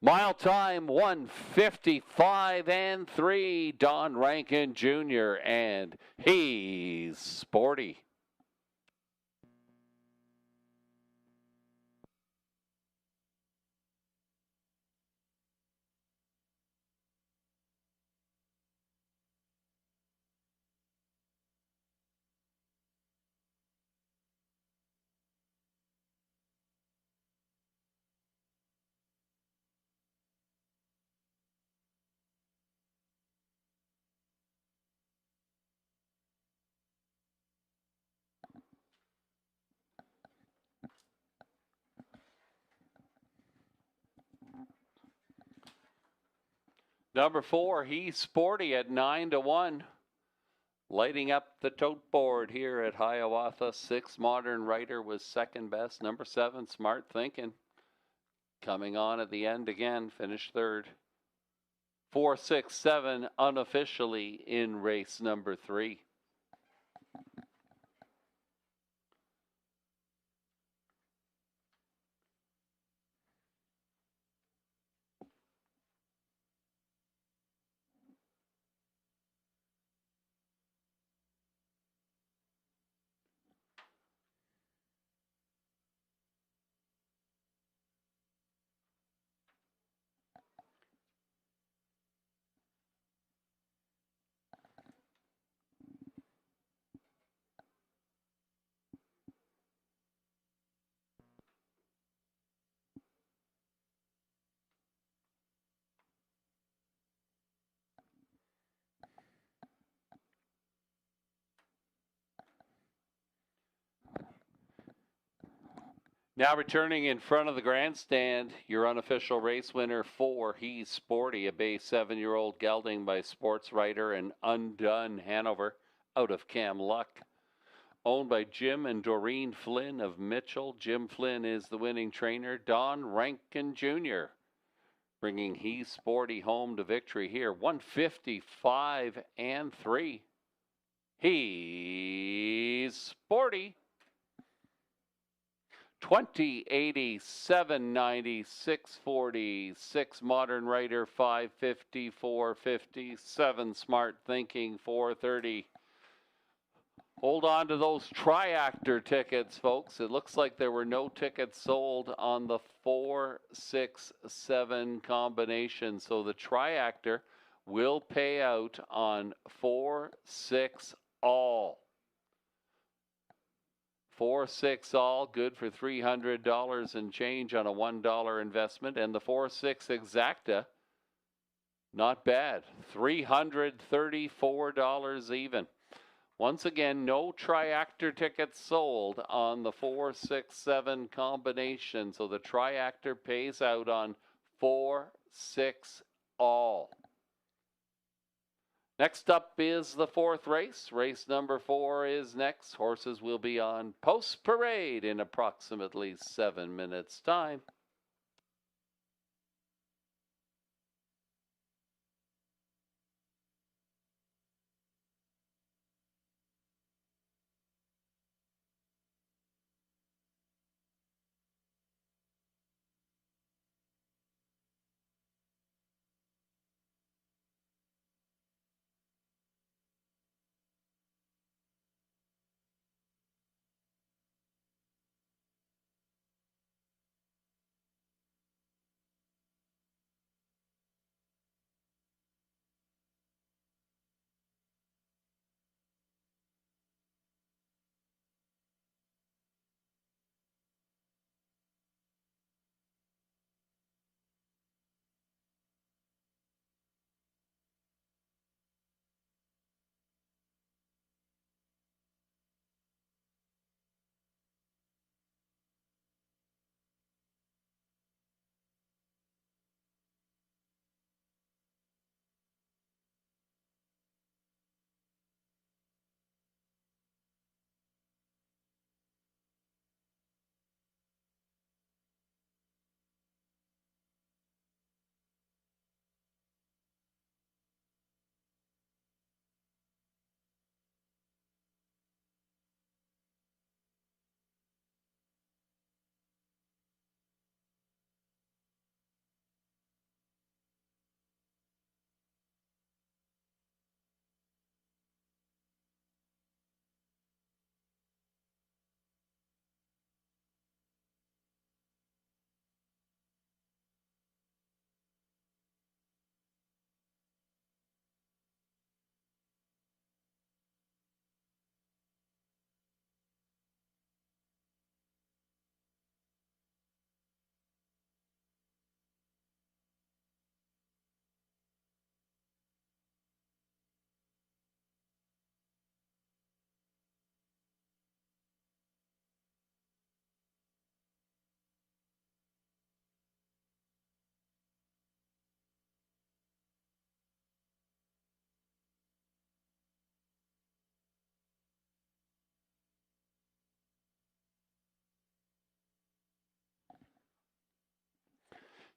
[SPEAKER 1] Mile time, 1:55 and 3. Don Rankin Jr. and He's Sporty. Number 4, He's Sporty at 9-1. Lighting up the tote board here at Hiawatha. 6, Modern Writer was second best. Number 7, Smart Thinking. Coming on at the end again, finished third. 4, 6, 7 unofficially in race number 3. Now returning in front of the grandstand, your unofficial race winner for He's Sporty, a Bay 7-year-old gelding by sports writer and Undone Hanover out of Cam Luck. Owned by Jim and Doreen Flynn of Mitchell. Jim Flynn is the winning trainer. Don Rankin Jr. bringing He's Sporty home to victory here. 155 and 3. He's Sporty. 20, 80, 790, 640, 6 Modern Writer, 550, 450, 7 Smart Thinking, 430. Hold on to those Triactor tickets, folks. It looks like there were no tickets sold on the 4, 6, 7 combination. So the Triactor will pay out on 4, 6 all. 4, 6 all, good for $300 and change on a $1 investment. And the 4, 6 exacta, not bad, $334 even. Once again, no Triactor tickets sold on the 4, 6, 7 combination. So the Triactor pays out on 4, 6 all. Next up is the 4th race. Race number 4 is next. Horses will be on Post Parade in approximately 7 minutes' time.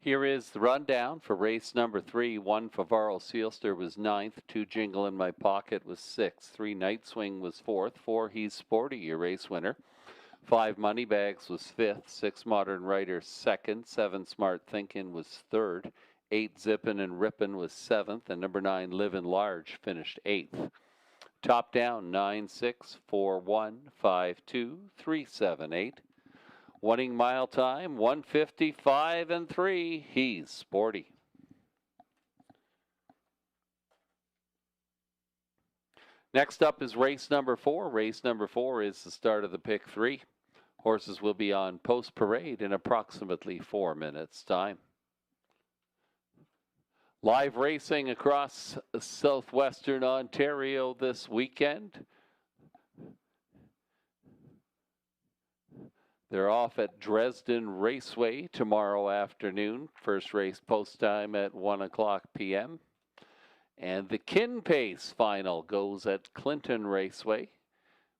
[SPEAKER 1] Here is the rundown for race number 3. 1 Favaro Sealster was 9th. 2 Jingle in My Pocket was 6th. 3 Night Swing was 4th. 4 He's Sporty, your race winner. 5 Moneybags was 5th. 6 Modern Writer 2nd. 7 Smart Thinkin' was 3rd. 8 Zippin' and Rippin' was 7th. And number 9 Livin' Large finished 8th. Top down 9, 6, 4, 1, 5, 2, 3, 7, 8. Winning mile time, 155 and 3. He's Sporty. Next up is race number 4. Race number 4 is the start of the pick 3. Horses will be on Post Parade in approximately 4 minutes' time. Live racing across southwestern Ontario this weekend. They're off at Dresden Raceway tomorrow afternoon. First race post time at 1 o'clock p.m. And the Kin Pace final goes at Clinton Raceway.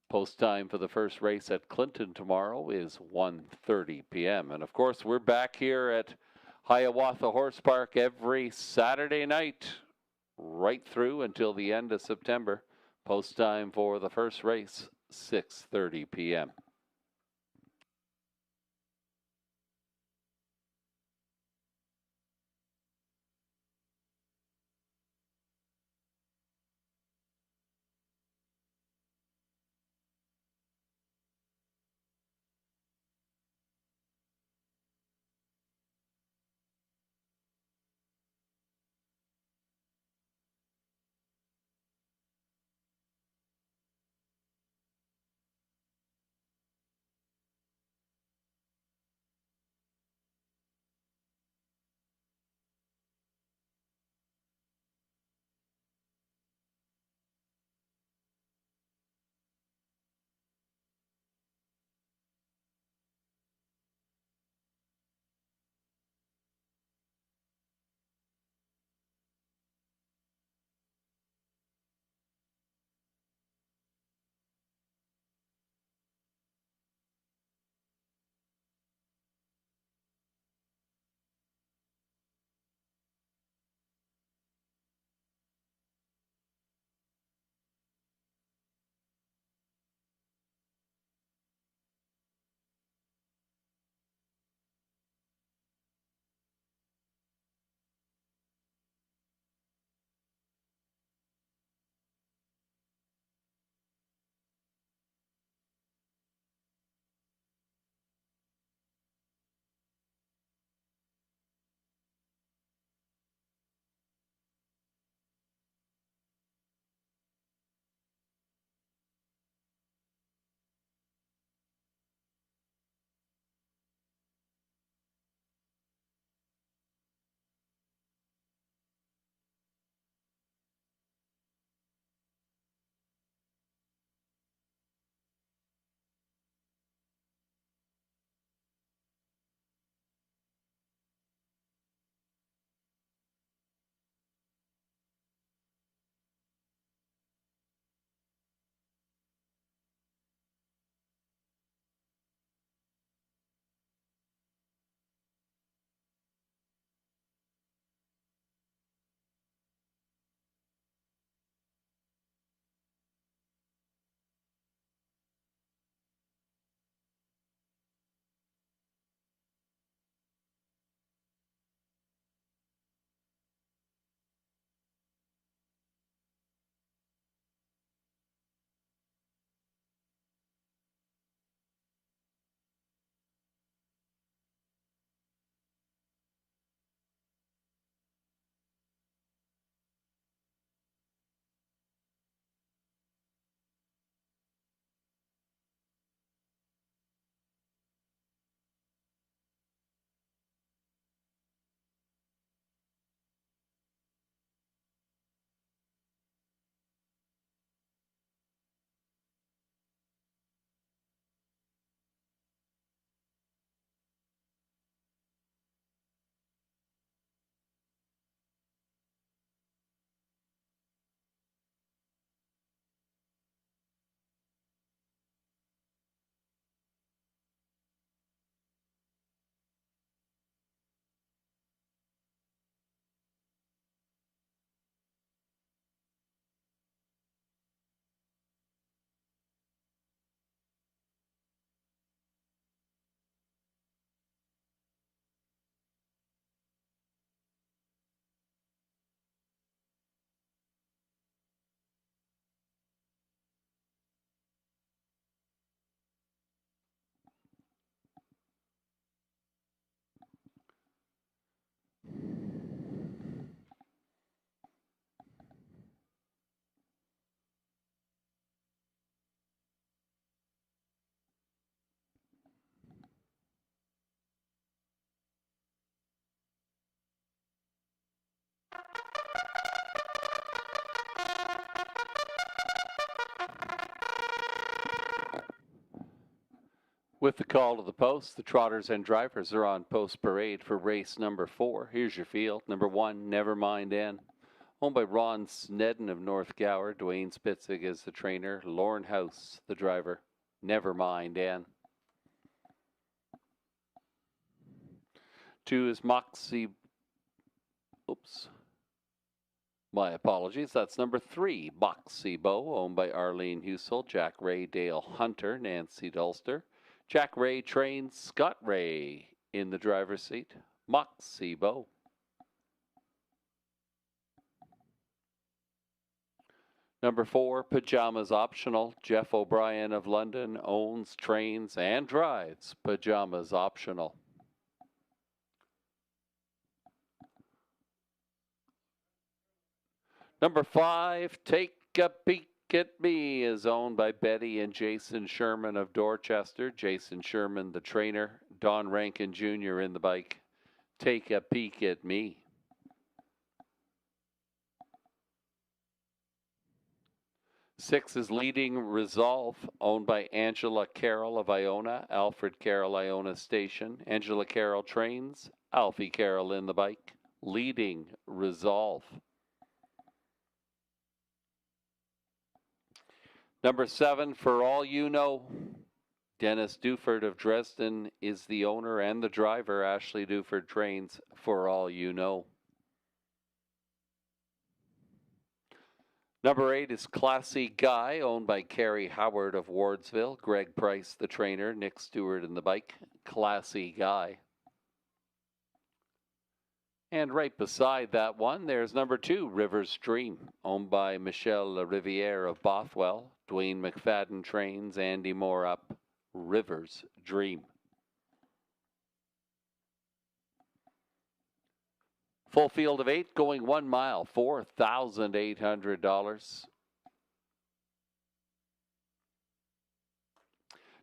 [SPEAKER 1] Post time for the first race at Clinton tomorrow is 1:30 p.m. And of course, we're back here at Hiawatha Horse Park every Saturday night, right through until the end of September. Post time for the first race, 6:30 p.m. With the call to the post, the trotters and drivers are on post parade for race number 4. Here's your field. Number 1, Never Mind Ann. Owned by Ron Snedden of North Gower. Dwayne Spitzig is the trainer. Lauren House, the driver. Never Mind Ann. 2 is Moxie. Oops. My apologies. That's number 3, Moxie Bow, owned by Arlene Husel, Jack Ray, Dale Hunter, Nancy Dulster. Jack Ray trains Scott Ray in the driver's seat. Moxie Bow. Number 4, Pajamas Optional. Jeff O'Brien of London owns, trains, and drives Pajamas Optional. Number 5, Take a Peek at Me, is owned by Betty and Jason Sherman of Dorchester. Jason Sherman, the trainer. Don Rankin Jr. in the bike. Take a Peek at Me. 6 is Leading Resolve, owned by Angela Carroll of Iona, Alfred Carroll, Iona Station. Angela Carroll trains, Alfie Carroll in the bike. Leading Resolve. Number 7, For All You Know. Dennis Duford of Dresden is the owner and the driver. Ashley Duford trains For All You Know. Number 8 is Classy Guy, owned by Carrie Howard of Wardsville. Greg Price, the trainer. Nick Stewart in the bike. Classy Guy. And right beside that one, there's number 2, Rivers Dream, owned by Michelle Riviere of Bothwell. Dwayne McFadden trains, Andy Moore up. Rivers Dream. Full field of 8, going 1 mile, $4,800.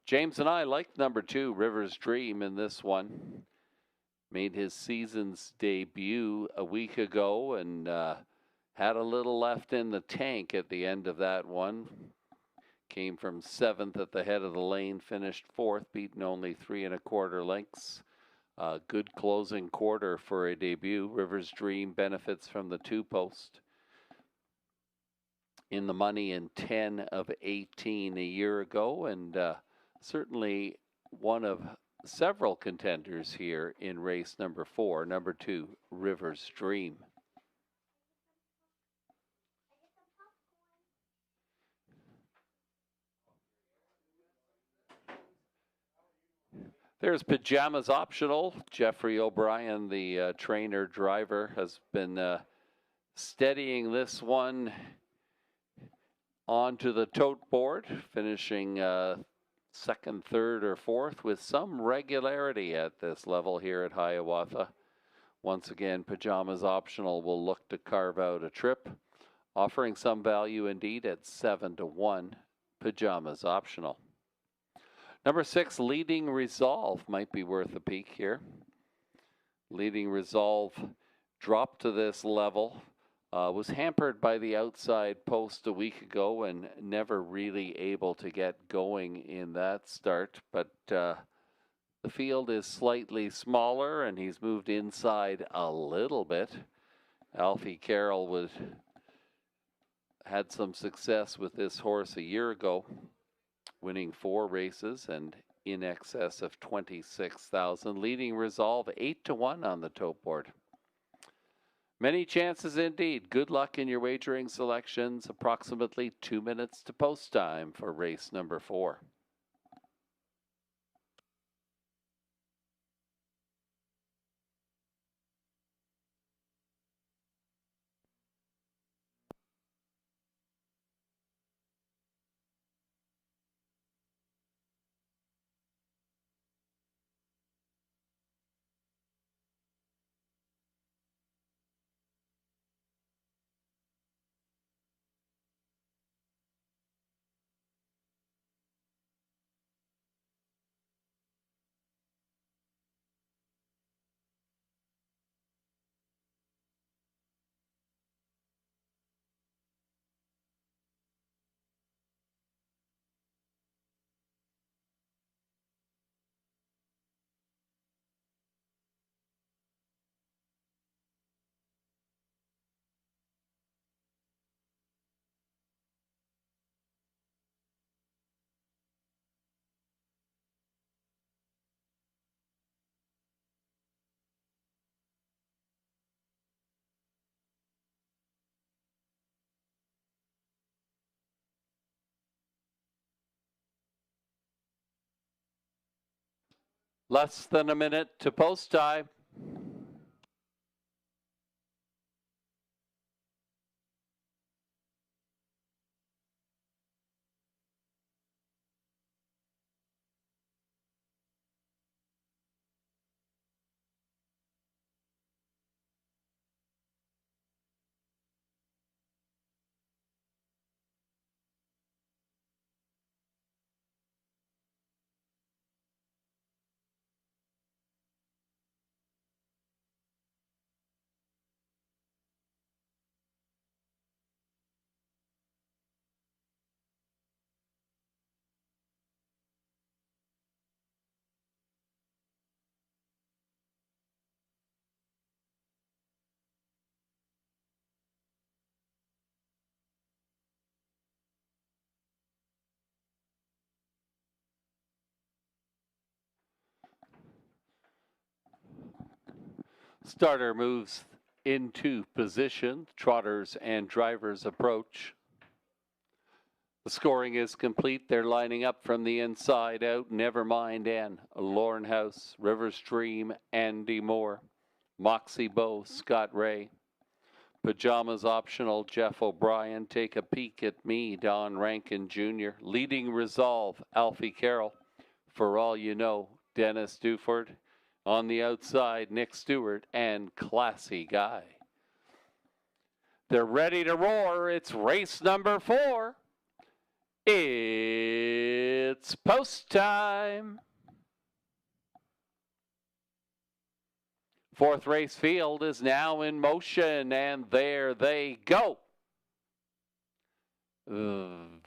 [SPEAKER 1] James and I liked number 2, Rivers Dream, in this one. Made his season's debut a week ago and had a little left in the tank at the end of that one. Came from 7th at the head of the lane, finished 4th, beaten only 3 1/4 lengths. Good closing quarter for a debut. Rivers Dream benefits from the 2-post. In the money in 10 of 18 a year ago, and certainly one of several contenders here in race number 4, number 2, Rivers Dream. There's Pajamas Optional. Jeffrey O'Brien, the trainer driver, has been steadying this one onto the tote board, finishing 2nd, 3rd, or 4th with some regularity at this level here at Hiawatha. Once again, Pajamas Optional will look to carve out a trip, offering some value indeed at 7 to 1. Pajamas Optional. Number 6, Leading Resolve, might be worth a peek here. Leading Resolve dropped to this level. Was hampered by the outside post a week ago and never really able to get going in that start. But the field is slightly smaller and he's moved inside a little bit. Alfie Carroll had some success with this horse a year ago, winning 4 races and in excess of 26,000. Leading Resolve 8 to 1 on the tote board. Many chances indeed. Good luck in your wagering selections. Approximately 2 minutes to post time for race number 4. Less than a minute to post time. Starter moves into position. Trotters and drivers approach. The scoring is complete. They're lining up from the inside out. Nevermind N, Lauren House, Rivers Dream, Andy Moore, Moxie Bow, Scott Ray. Pajamas optional, Jeff O'Brien. Take a peek at me, Don Rankin Jr. Leading Resolve, Alfie Carroll. For All You Know, Dennis Duford. On the outside, Nick Stewart and Classy Guy. They're ready to roar. It's race number 4. It's post time. 4th race field is now in motion, and there they go.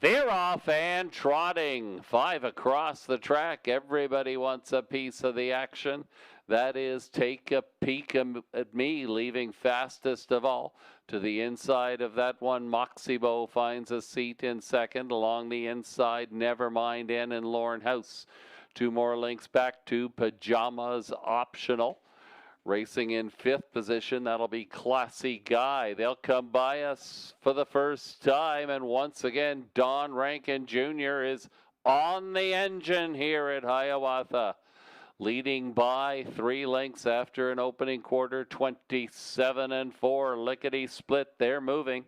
[SPEAKER 1] They're off and trotting. 5 across the track. Everybody wants a piece of the action. That is Take a Peek at Me, leaving fastest of all. To the inside of that one, Moxie Bow finds a seat in second. Along the inside, Nevermind N and Lauren House. 2 more links back to Pajamas Optional. Racing in 5th position, that'll be Classy Guy. They'll come by us for the first time, and once again, Don Rankin Jr. is on the engine here at Hiawatha. Leading by 3 lengths after an opening quarter, 27-4, lickety split. They're moving.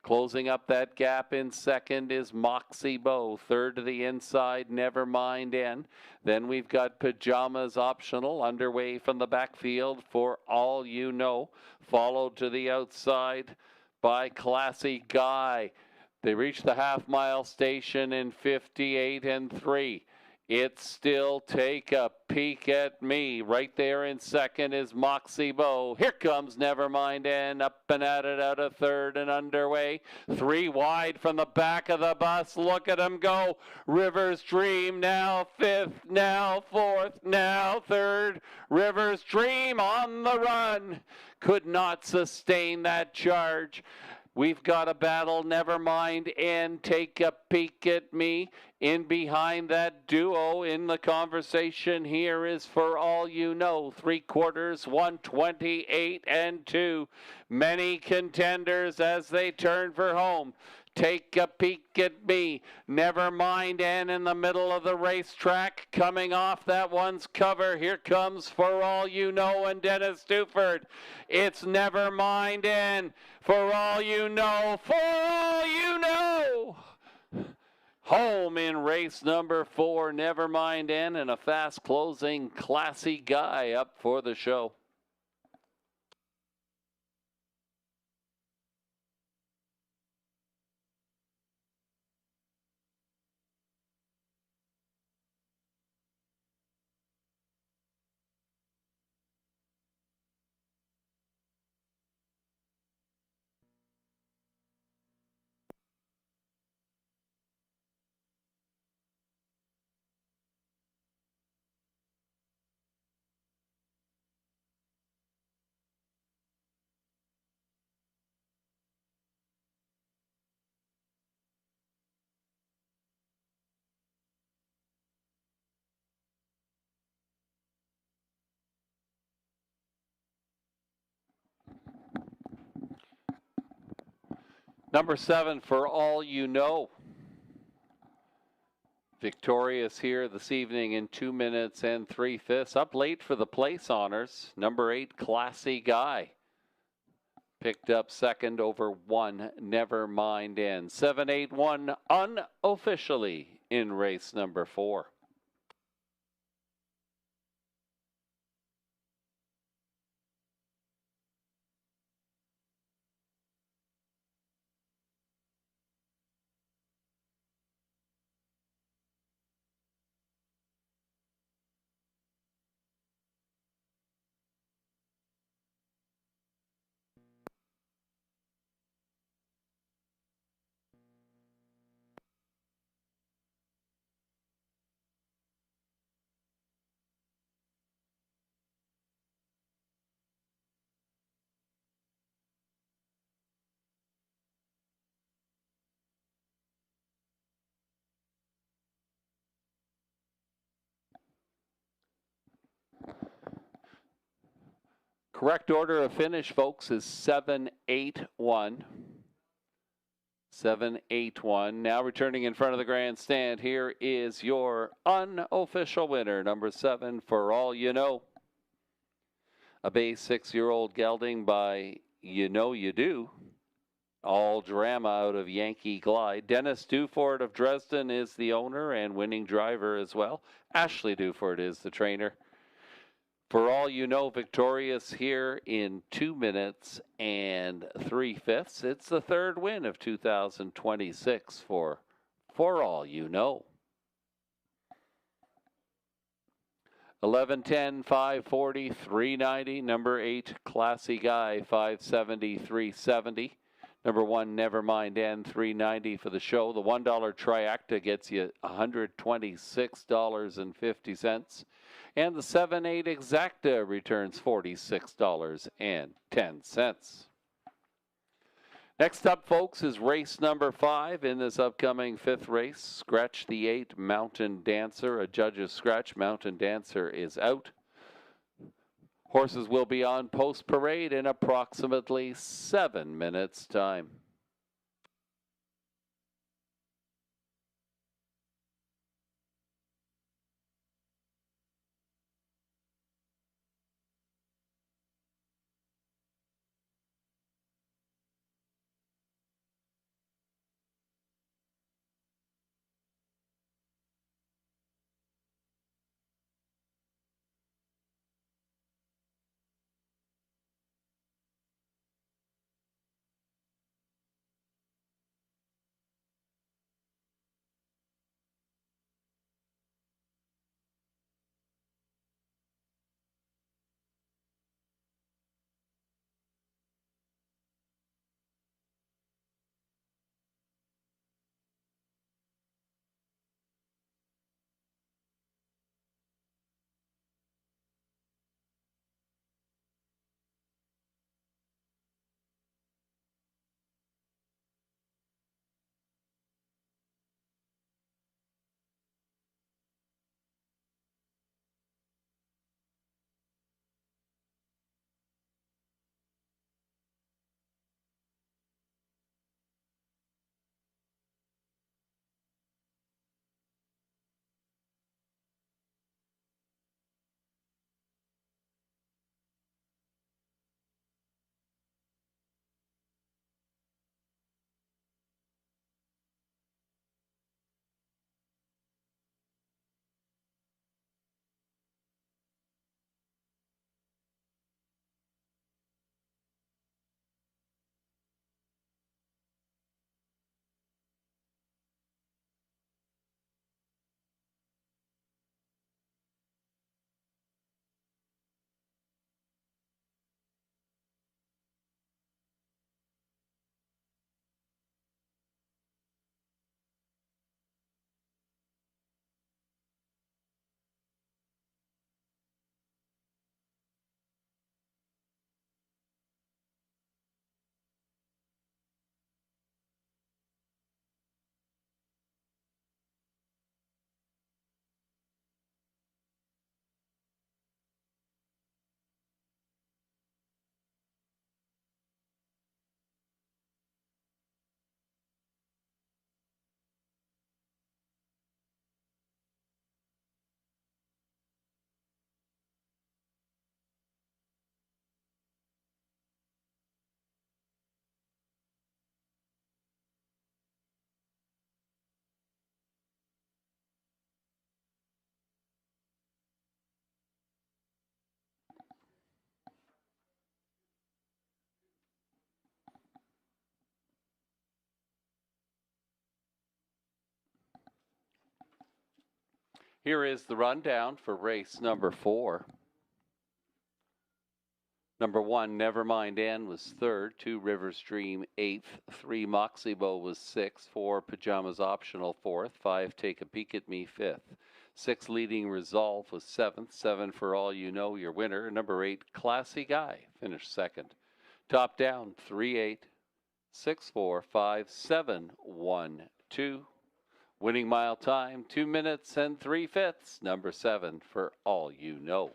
[SPEAKER 1] Closing up that gap in second is Moxie Bow. Third to the inside, Nevermind N. Then we've got Pajamas Optional underway from the backfield, For All You Know. Followed to the outside by Classy Guy. They reach the half-mile station in 58-3. It's still Take a Peek at Me. Right there in second is Moxie Bow. Here comes Nevermind N, up and at it out of third and underway. 3 wide from the back of the bus. Look at him go. Rivers Dream now 5th, now 4th, now 3rd. Rivers Dream on the run. Could not sustain that charge. We've got a battle, Nevermind N, Take a Peek at Me. In behind that duo in the conversation here is For All You Know. 3/4, 128-2. Many contenders as they turn for home. Take a Peek at Me. Nevermind N in the middle of the racetrack. Coming off that one's cover. Here comes For All You Know and Dennis Duford. It's Nevermind N. For All You Know. For All You Know. Home in race number 4, Nevermind N, and a fast closing Classy Guy up for the show. Number 7, For All You Know. Victorious here this evening in 2 minutes and 3/5. Up late for the place honors. Number 8, Classy Guy. Picked up second over 1, Never Mind End. 7-8-1 unofficially in race number 4. Correct order of finish, folks, is 7-8-1. 7-8-1. Now returning in front of the grandstand, here is your unofficial winner, number 7, For All You Know. A base 6-year-old gelding by You Know You Do. All drama out of Yankee Glide. Dennis Dufort of Dresden is the owner and winning driver as well. Ashley Dufort is the trainer. For All You Know, victorious here in 2 minutes and 3/5. It's the third win of 2026 for All You Know. 11-10, 540, 390. Number 8, Classy Guy, 570, 370. Number 1, Never Mind End, 390 for the show. The $1 Triacta gets you $126.50. And the 7-8 Exacta returns $46.10. Next up, folks, is race number 5 in this upcoming 5th race. Scratch the 8, Mountain Dancer. A judge's scratch. Mountain Dancer is out. Horses will be on post parade in approximately 7 minutes' time. Here is the rundown for race number 4. Number 1, Nevermind Ann was 3rd, 2, Rivers Dream 8th, 3, Moxie Bow was 6th, 4, Pajamas Optional 4th, 5, Take a Peek at Me 5th, 6, Leading Resolve was 7th, 7, For All You Know, your winner. Number 8, Classy Guy finished 2nd. Top down 3-8, 6-4, 5-7, 1-2. Winning mile time 2 minutes and 3/5. Number 7, For All You Know.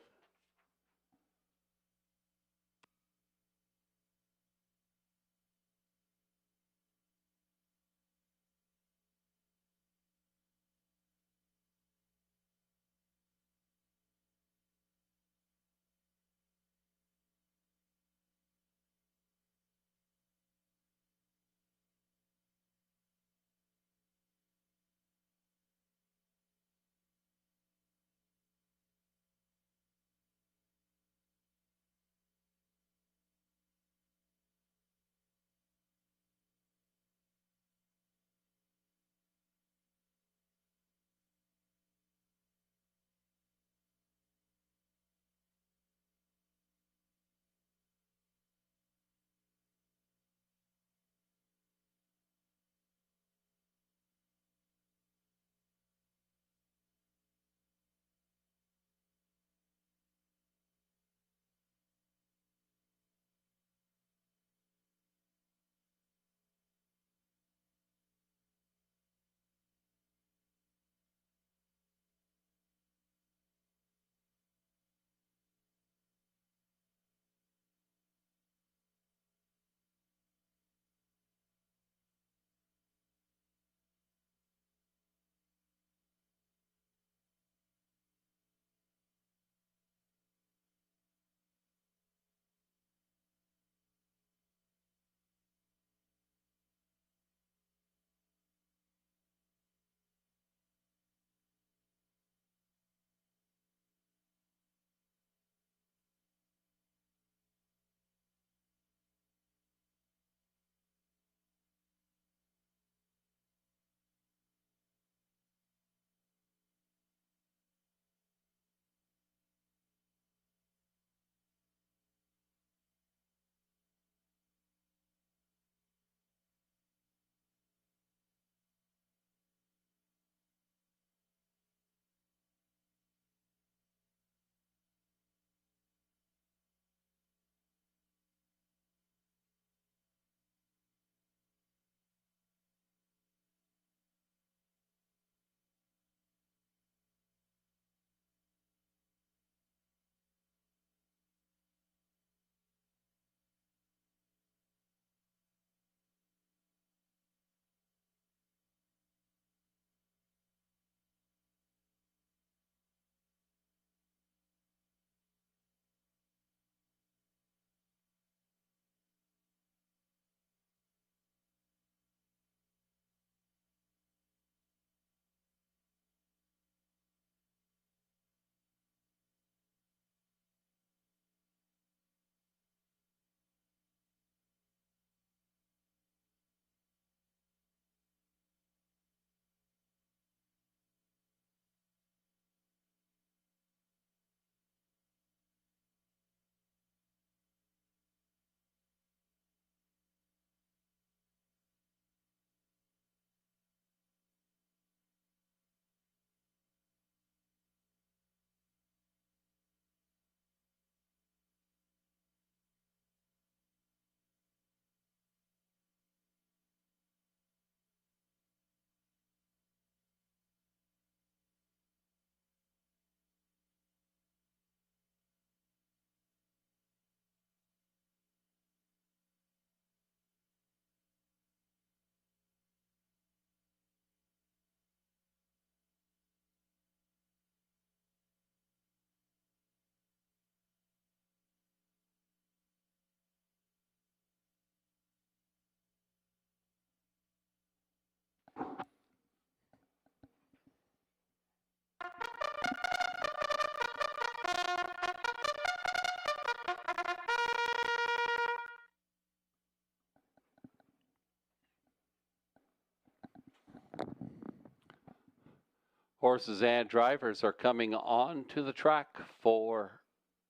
[SPEAKER 1] Horses and drivers are coming on to the track for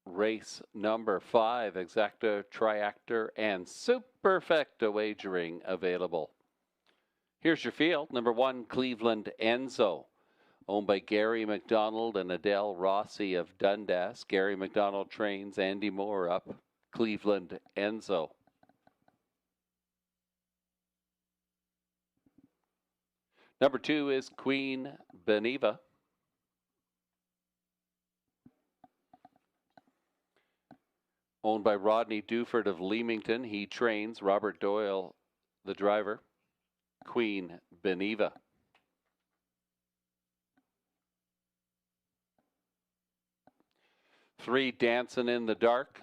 [SPEAKER 1] race number 5. Exacta, Triactor, and Superfecta wagering available. Here's your field. Number 1, Cleveland Enzo, owned by Gary McDonald and Adele Rossi of Dundas. Gary McDonald trains Andy Moore up. Cleveland Enzo. Number 2 is Queen Beneva, owned by Rodney Duford of Leamington. He trains Robert Doyle, the driver. Queen Beneva. Three, Dancin' in the Dark.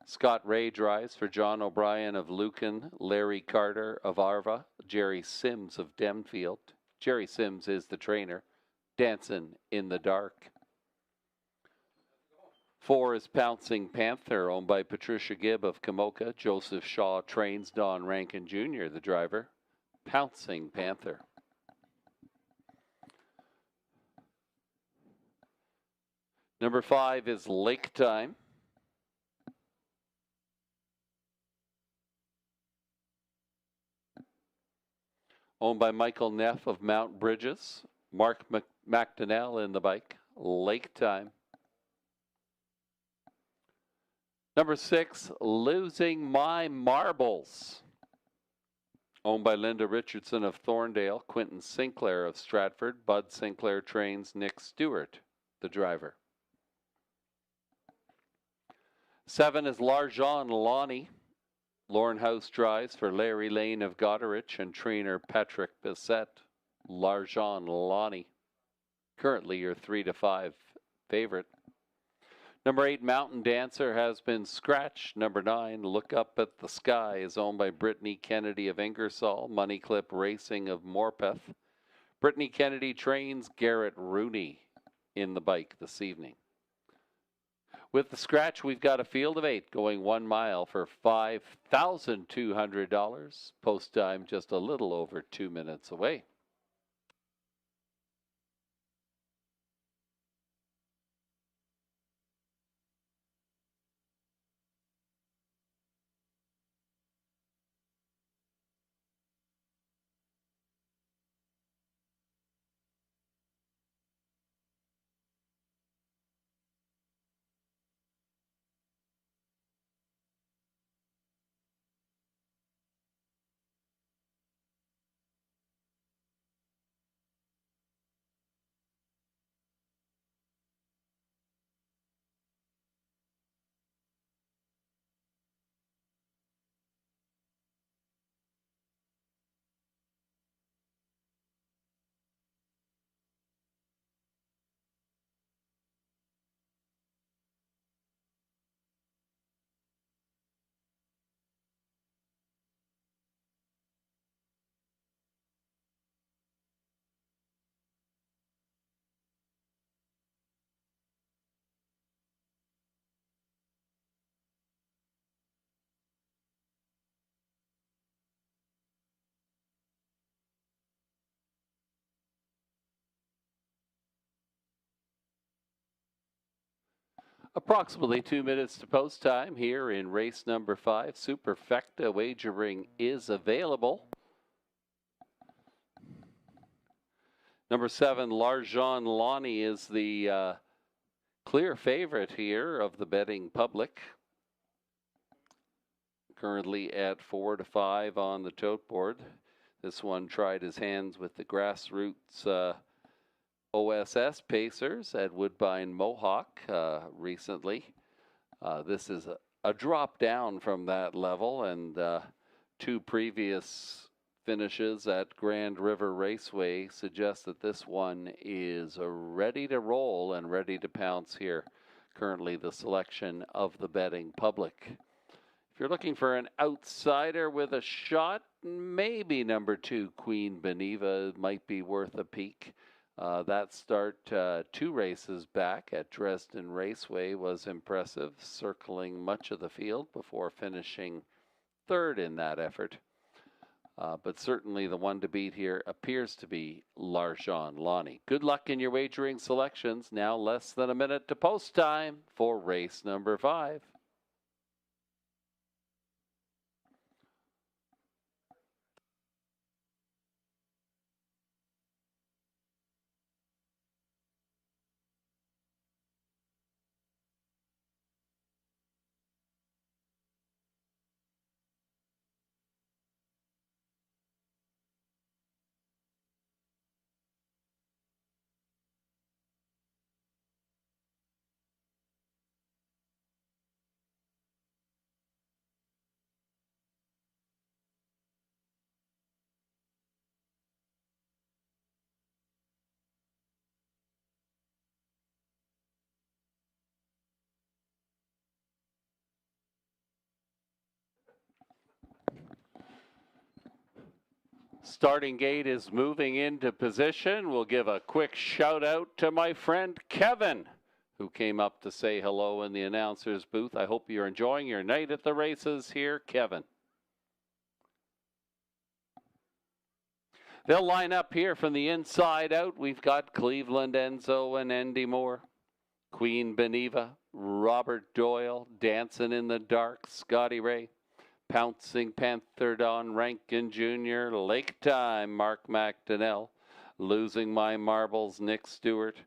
[SPEAKER 1] Scott Ray drives for John O'Brien of Lucan, Larry Carter of Arva, Jerry Sims of Denfield. Jerry Sims is the trainer. Dancin' in the Dark. 4 is Pouncing Panther, owned by Patricia Gibb of Kamoka. Joseph Shaw trains Don Rankin Jr., the driver. Pouncing Panther. Number 5 is Lake Time. Owned by Michael Neff of Mount Bridges. Mark McDonnell in the bike. Lake Time. Number 6, Losing My Marbles. Owned by Linda Richardson of Thorndale. Quentin Sinclair of Stratford. Bud Sinclair trains Nick Stewart, the driver. 7 is Larjon Lonnie. Lauren House drives for Larry Lane of Goderich and trainer Patrick Bissett. Larjon Lonnie. Currently your 3-5 favorite. Number 8, Mountain Dancer, has been scratched. Number 9, Look Up at the Sky, is owned by Brittany Kennedy of Ingersoll. Money Clip Racing of Morpeth. Brittany Kennedy trains Garrett Rooney in the bike this evening. With the scratch, we've got a field of 8 going 1 mile for $5,200. Post time just a little over 2 minutes away. Approximately 2 minutes to post time here in race number 5. Superfecta wagering is available. Number 7, Larjon Lonnie, is the clear favorite here of the betting public. Currently at 4-5 on the tote board. This one tried his hands with the grassroots OSS Pacers at Woodbine Mohawk recently. This is a drop down from that level, and 2 previous finishes at Grand River Raceway suggest that this one is ready to roll and ready to pounce here. Currently the selection of the betting public. If you're looking for an outsider with a shot, maybe number 2, Queen Beneva, might be worth a peek. That start 2 races back at Dresden Raceway was impressive, circling much of the field before finishing 3rd in that effort. But certainly the one to beat here appears to be Larjon Lonnie. Good luck in your wagering selections. Now less than a minute to post time for race number 5. Starting gate is moving into position. We'll give a quick shout out to my friend Kevin, who came up to say hello in the announcer's booth. I hope you're enjoying your night at the races here, Kevin. They'll line up here from the inside out. We've got Cleveland Enzo and Andy Moore, Queen Beneva, Robert Doyle, Dancing in the Dark, Scotty Ray, Pouncing Panther, Don Rankin Jr., Lake Time, Mark McDonnell, Losing My Marbles, Nick Stewart,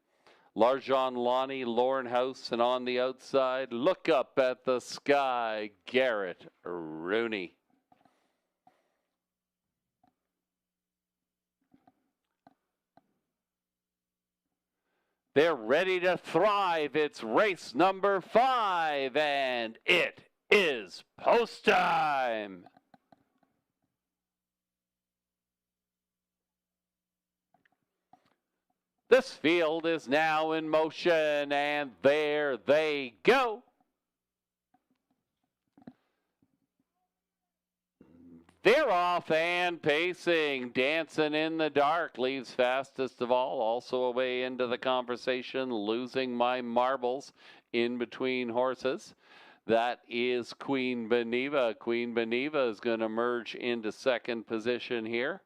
[SPEAKER 1] Larjon Lonnie, Lauren House, and on the outside, Look Up at the Sky, Garrett Rooney. They're ready to thrive. It's race number 5, and it is post time. This field is now in motion, and there they go. They're off and pacing. Dancing in the Dark leaves fastest of all. Also away into the conversation, Losing My Marbles in between horses. That is Queen Beneva. Queen Beneva is going to merge into second position here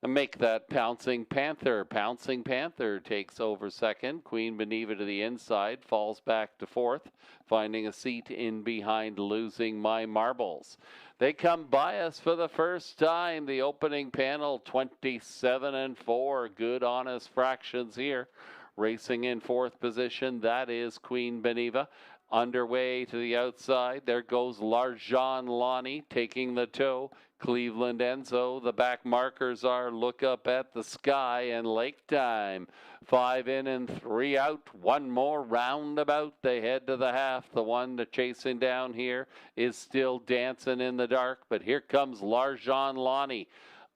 [SPEAKER 1] and make that Pouncing Panther. Pouncing Panther takes over second. Queen Beneva to the inside, falls back to fourth, finding a seat in behind Losing My Marbles. They come by us for the first time. The opening panel, 27-4. Good, honest fractions here. Racing in fourth position, that is Queen Beneva. Underway to the outside, there goes Larjon Lonnie taking the toe. Cleveland Enzo, the back markers are Look Up at the Sky and Lake Time. 5 in and 3 out. One more roundabout. They head to the half. The one to chasing down here is still Dancing in the Dark, but here comes Larjon Lonnie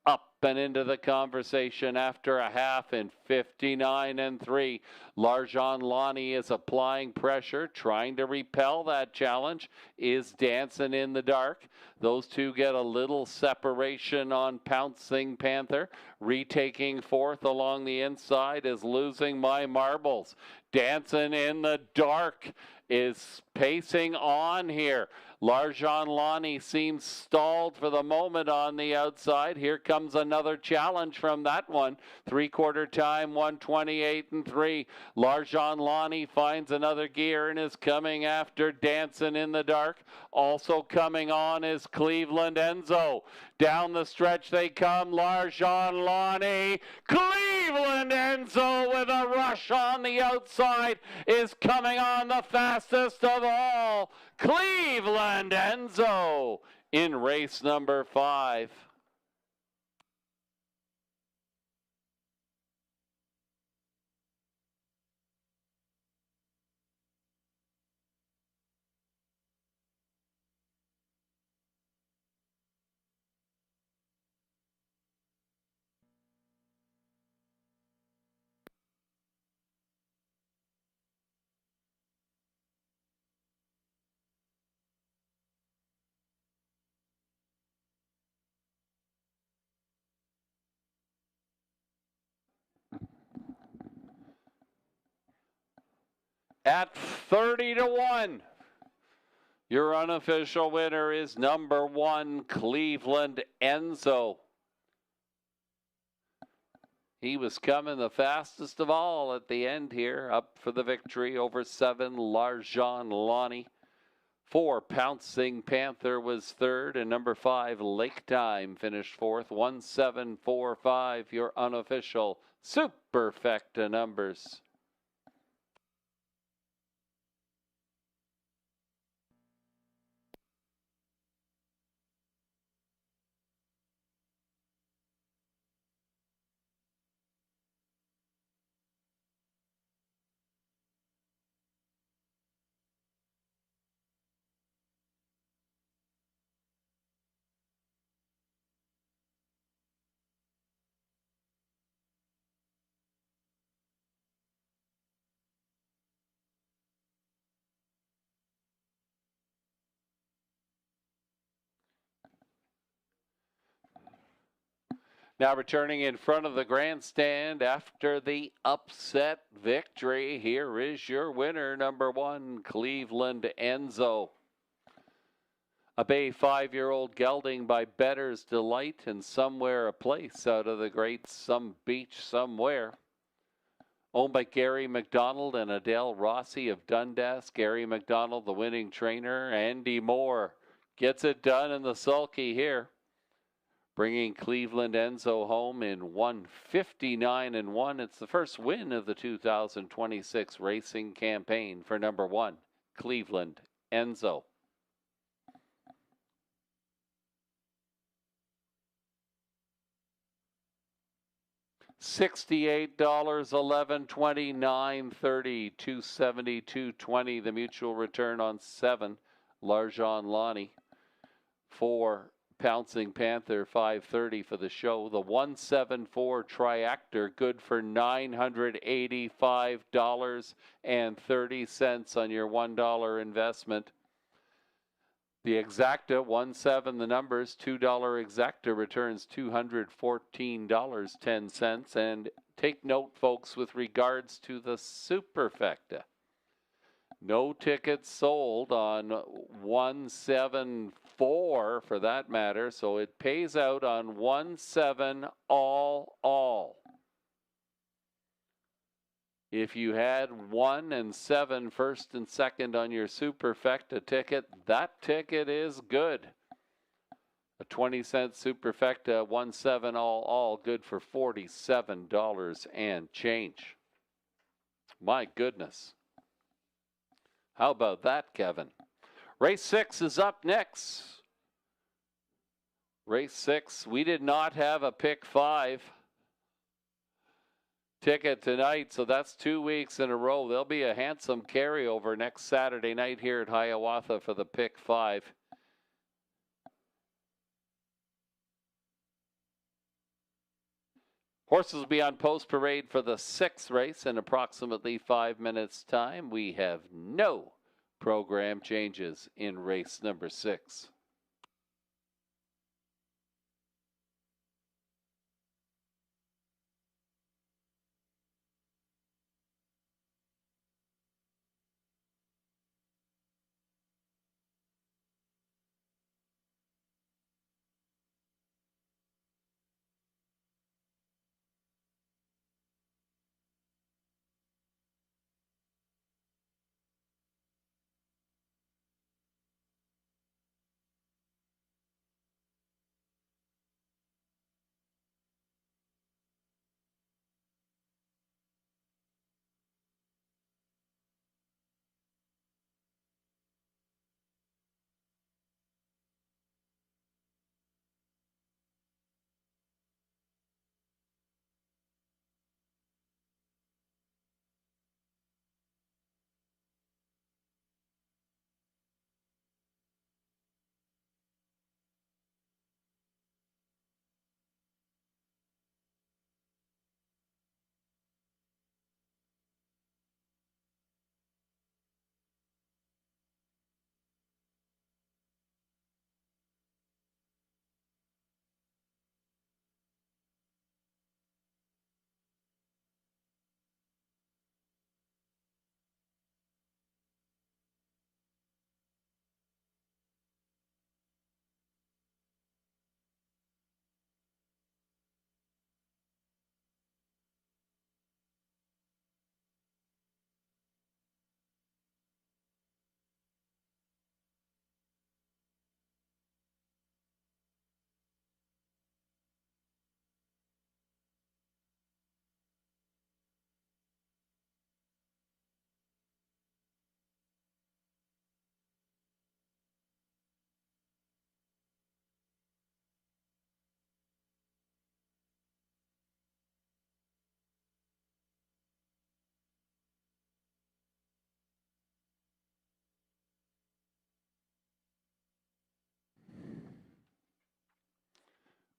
[SPEAKER 1] up and into the conversation after a half in 59-3. Larjon Lonnie is applying pressure, trying to repel that challenge, is Dancing in the Dark. Those two get a little separation on Pouncing Panther. Retaking fourth along the inside is Losing My Marbles. Dancing in the Dark is pacing on here. Larjon Lonnie seems stalled for the moment on the outside. Here comes another challenge from that one. 3/4 time, 128-3. Larjon Lonnie finds another gear and is coming after Dancing in the Dark. Also coming on is Cleveland Enzo. Down the stretch they come, Larjon Lonnie. Cleveland Enzo with a rush on the outside is coming on the fastest of all. Cleveland Enzo in race number 5. At 30-1, your unofficial winner is number 1, Cleveland Enzo. He was coming the fastest of all at the end here, up for the victory over 7, Larjan Lonnie. 4, Pouncing Panther was third, and number 5, Lake Time finished fourth. 1745, your unofficial superfecta numbers. Now returning in front of the grandstand after the upset victory, here is your winner, number 1, Cleveland Enzo. A Bay 5-year-old gelding by Better's Delight, and Somewhere a Place out of the great Some Beach Somewhere. Owned by Gary McDonald and Adele Rossi of Dundas. Gary McDonald, the winning trainer. Andy Moore gets it done in the sulky here, bringing Cleveland Enzo home in 159-1. It's the first win of the 2026 racing campaign for number 1, Cleveland Enzo. $68, $11, $29, $30, $270, $220. The mutual return on 7, Larjan Lonnie. 4, Pouncing Panther, $5.30 for the show. The 174 Triactor, good for $985.30 on your $1 investment. The Exacta, 1-7, the numbers, $2 Exacta returns $214.10. And take note, folks, with regards to the Superfecta. No tickets sold on 174 for that matter, so it pays out on 1-7 all. If you had 1 and 7 first and second on your Superfecta ticket, that ticket is good. A 20-cent Superfecta, 1-7 all, good for $47 and change. My goodness. How about that, Kevin? Race 6 is up next. Race 6, we did not have a pick 5 ticket tonight, so that's 2 weeks in a row. There'll be a handsome carryover next Saturday night here at Hiawatha for the pick 5. Horses will be on post parade for the 6th race in approximately 5 minutes' time. We have no program changes in race number 6.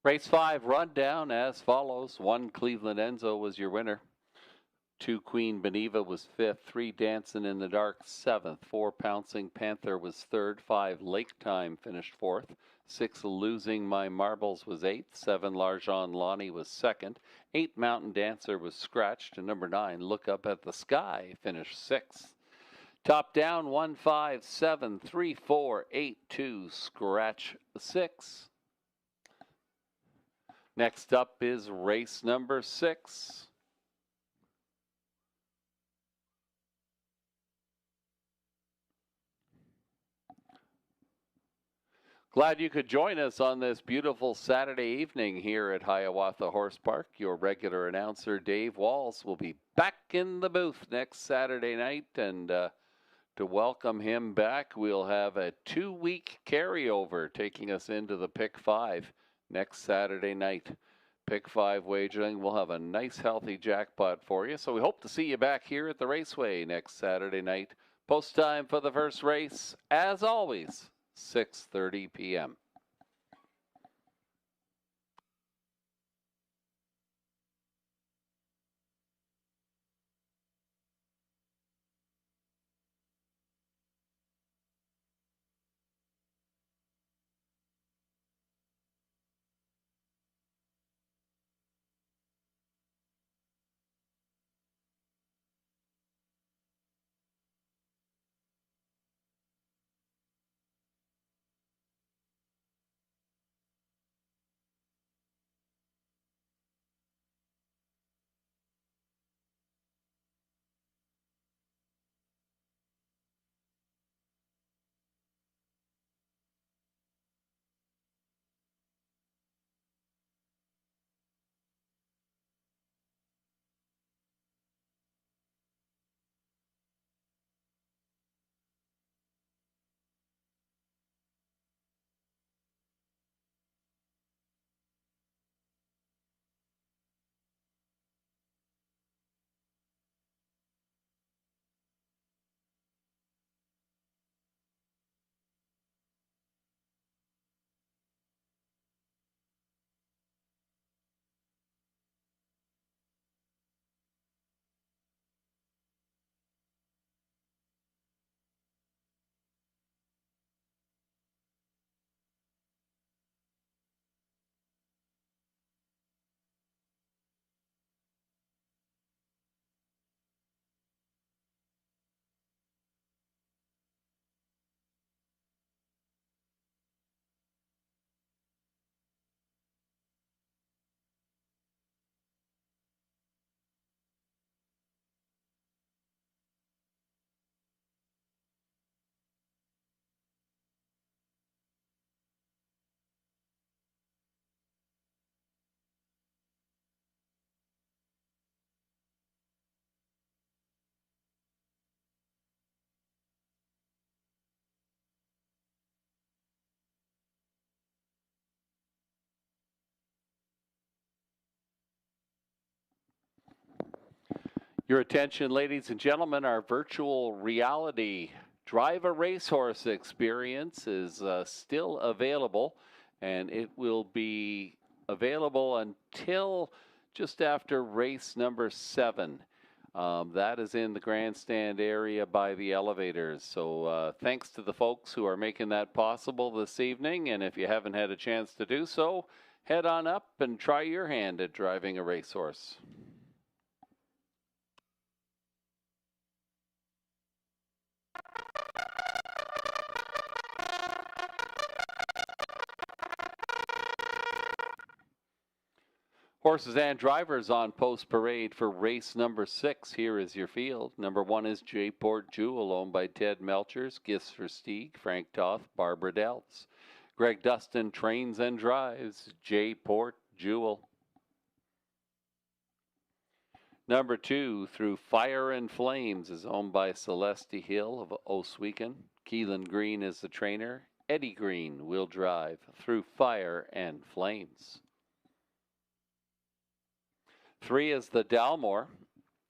[SPEAKER 1] Race 5 rundown as follows. 1 Cleveland Enzo was your winner. 2 Queen Beneva was 5th. 3 Dancing in the Dark 7th. 4 Pouncing Panther was 3rd. 5 Lake Time finished 4th. 6 Losing My Marbles was 8th. 7 L'argent Lonnie was 2nd. 8 Mountain Dancer was scratched. And number 9 Look Up at the Sky finished 6th. Top down 1 5 7 3 4 8 2 scratch 6. Next up is race number 6. Glad you could join us on this beautiful Saturday evening here at Hiawatha Horse Park. Your regular announcer, Dave Walls, will be back in the booth next Saturday night. And to welcome him back, we'll have a 2-week carryover taking us into the Pick 5 next Saturday night. Pick 5 wagering. We'll have a nice, healthy jackpot for you. So we hope to see you back here at the Raceway next Saturday night. Post time for the first race, as always, 6:30 p.m. Your attention, ladies and gentlemen, our virtual reality Drive a Racehorse experience is still available, and it will be available until just after race number 7. That is in the grandstand area by the elevators. So thanks to the folks who are making that possible this evening, and if you haven't had a chance to do so, head on up and try your hand at driving a racehorse. Horses and drivers on post parade for race number 6. Here is your field. Number 1 is J-Port Jewel, owned by Ted Melchers. Gifts for Stieg, Frank Toth, Barbara Delts. Greg Dustin trains and drives J-Port Jewel. Number 2, Through Fire and Flames, is owned by Celeste Hill of Oswego. Keelan Green is the trainer. Eddie Green will drive Through Fire and Flames. 3 is the Dalmore,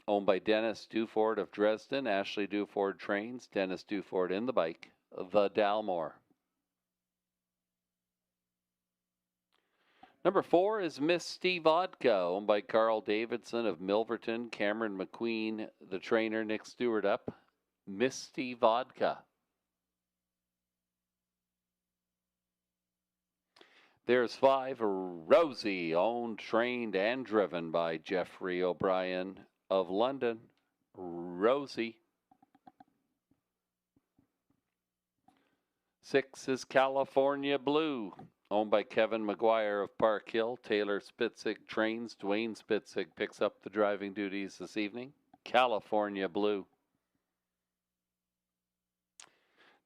[SPEAKER 1] owned by Dennis Duford of Dresden. Ashley Duford trains. Dennis Duford in the bike. The Dalmore. Number 4 is Misty Vodka, owned by Carl Davidson of Milverton. Cameron McQueen, the trainer. Nick Stewart up. Misty Vodka. There's 5, Rosie, owned, trained, and driven by Jeffrey O'Brien of London. Rosie. 6 is California Blue, owned by Kevin McGuire of Park Hill. Taylor Spitzig trains. Dwayne Spitzig picks up the driving duties this evening. California Blue.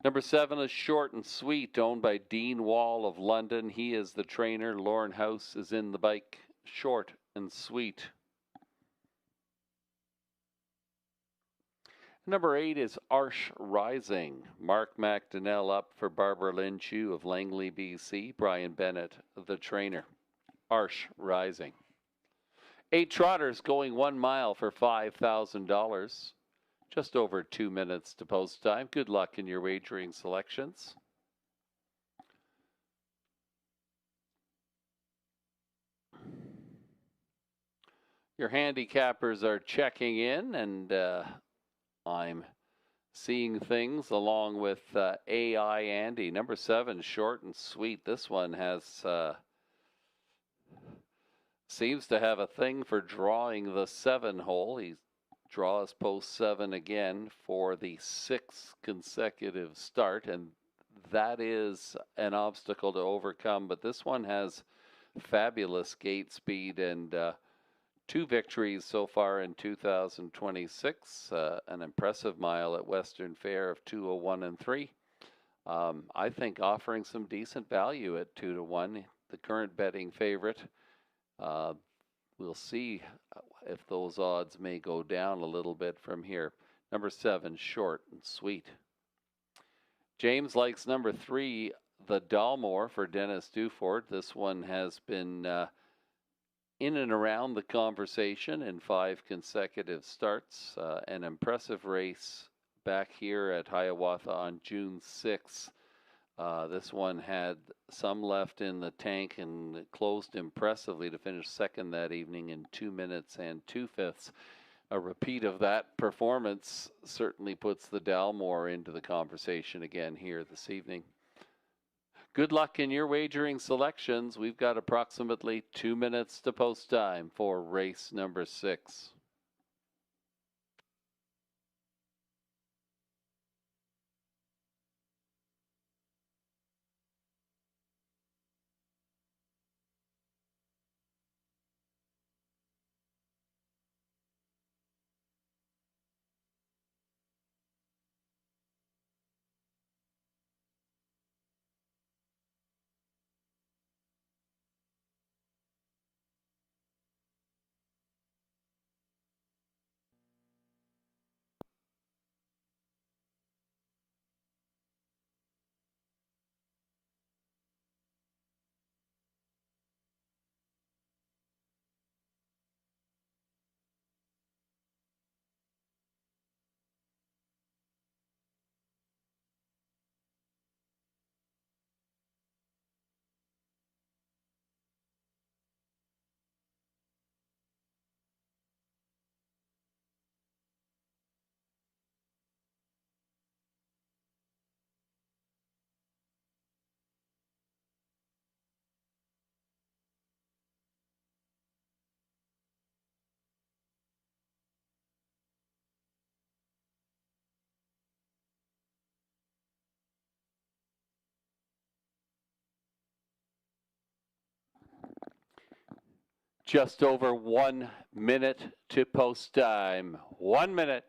[SPEAKER 1] Number 7 is Short and Sweet, owned by Dean Wall of London. He is the trainer. Lauren House is in the bike. Short and Sweet. Number 8 is Arsh Rising. Mark McDonnell up for Barbara Lynn Chu of Langley, BC. Brian Bennett, the trainer. Arsh Rising. 8 trotters going 1 mile for $5,000. Just over 2 minutes to post time. Good luck in your wagering selections. Your handicappers are checking in, and I'm seeing things along with AI Andy. Number 7, Short and Sweet. This one has seems to have a thing for drawing the 7 hole. He draws post 7 again for the 6th consecutive start, and that is an obstacle to overcome. But this one has fabulous gate speed and 2 victories so far in 2026. An impressive mile at Western Fair of 2:01 and 3. I think offering some decent value at 2-1, the current betting favorite. We'll see if those odds may go down a little bit from here. Number 7, Short and Sweet. James likes number 3, the Dalmore for Dennis Dufort. This one has been in and around the conversation in 5 consecutive starts. An impressive race back here at Hiawatha on June 6th. This one had some left in the tank and closed impressively to finish second that evening in 2 minutes and 2/5. A repeat of that performance certainly puts the Dalmore into the conversation again here this evening. Good luck in your wagering selections. We've got approximately 2 minutes to post time for race number 6. Just over 1 minute to post time. 1 minute.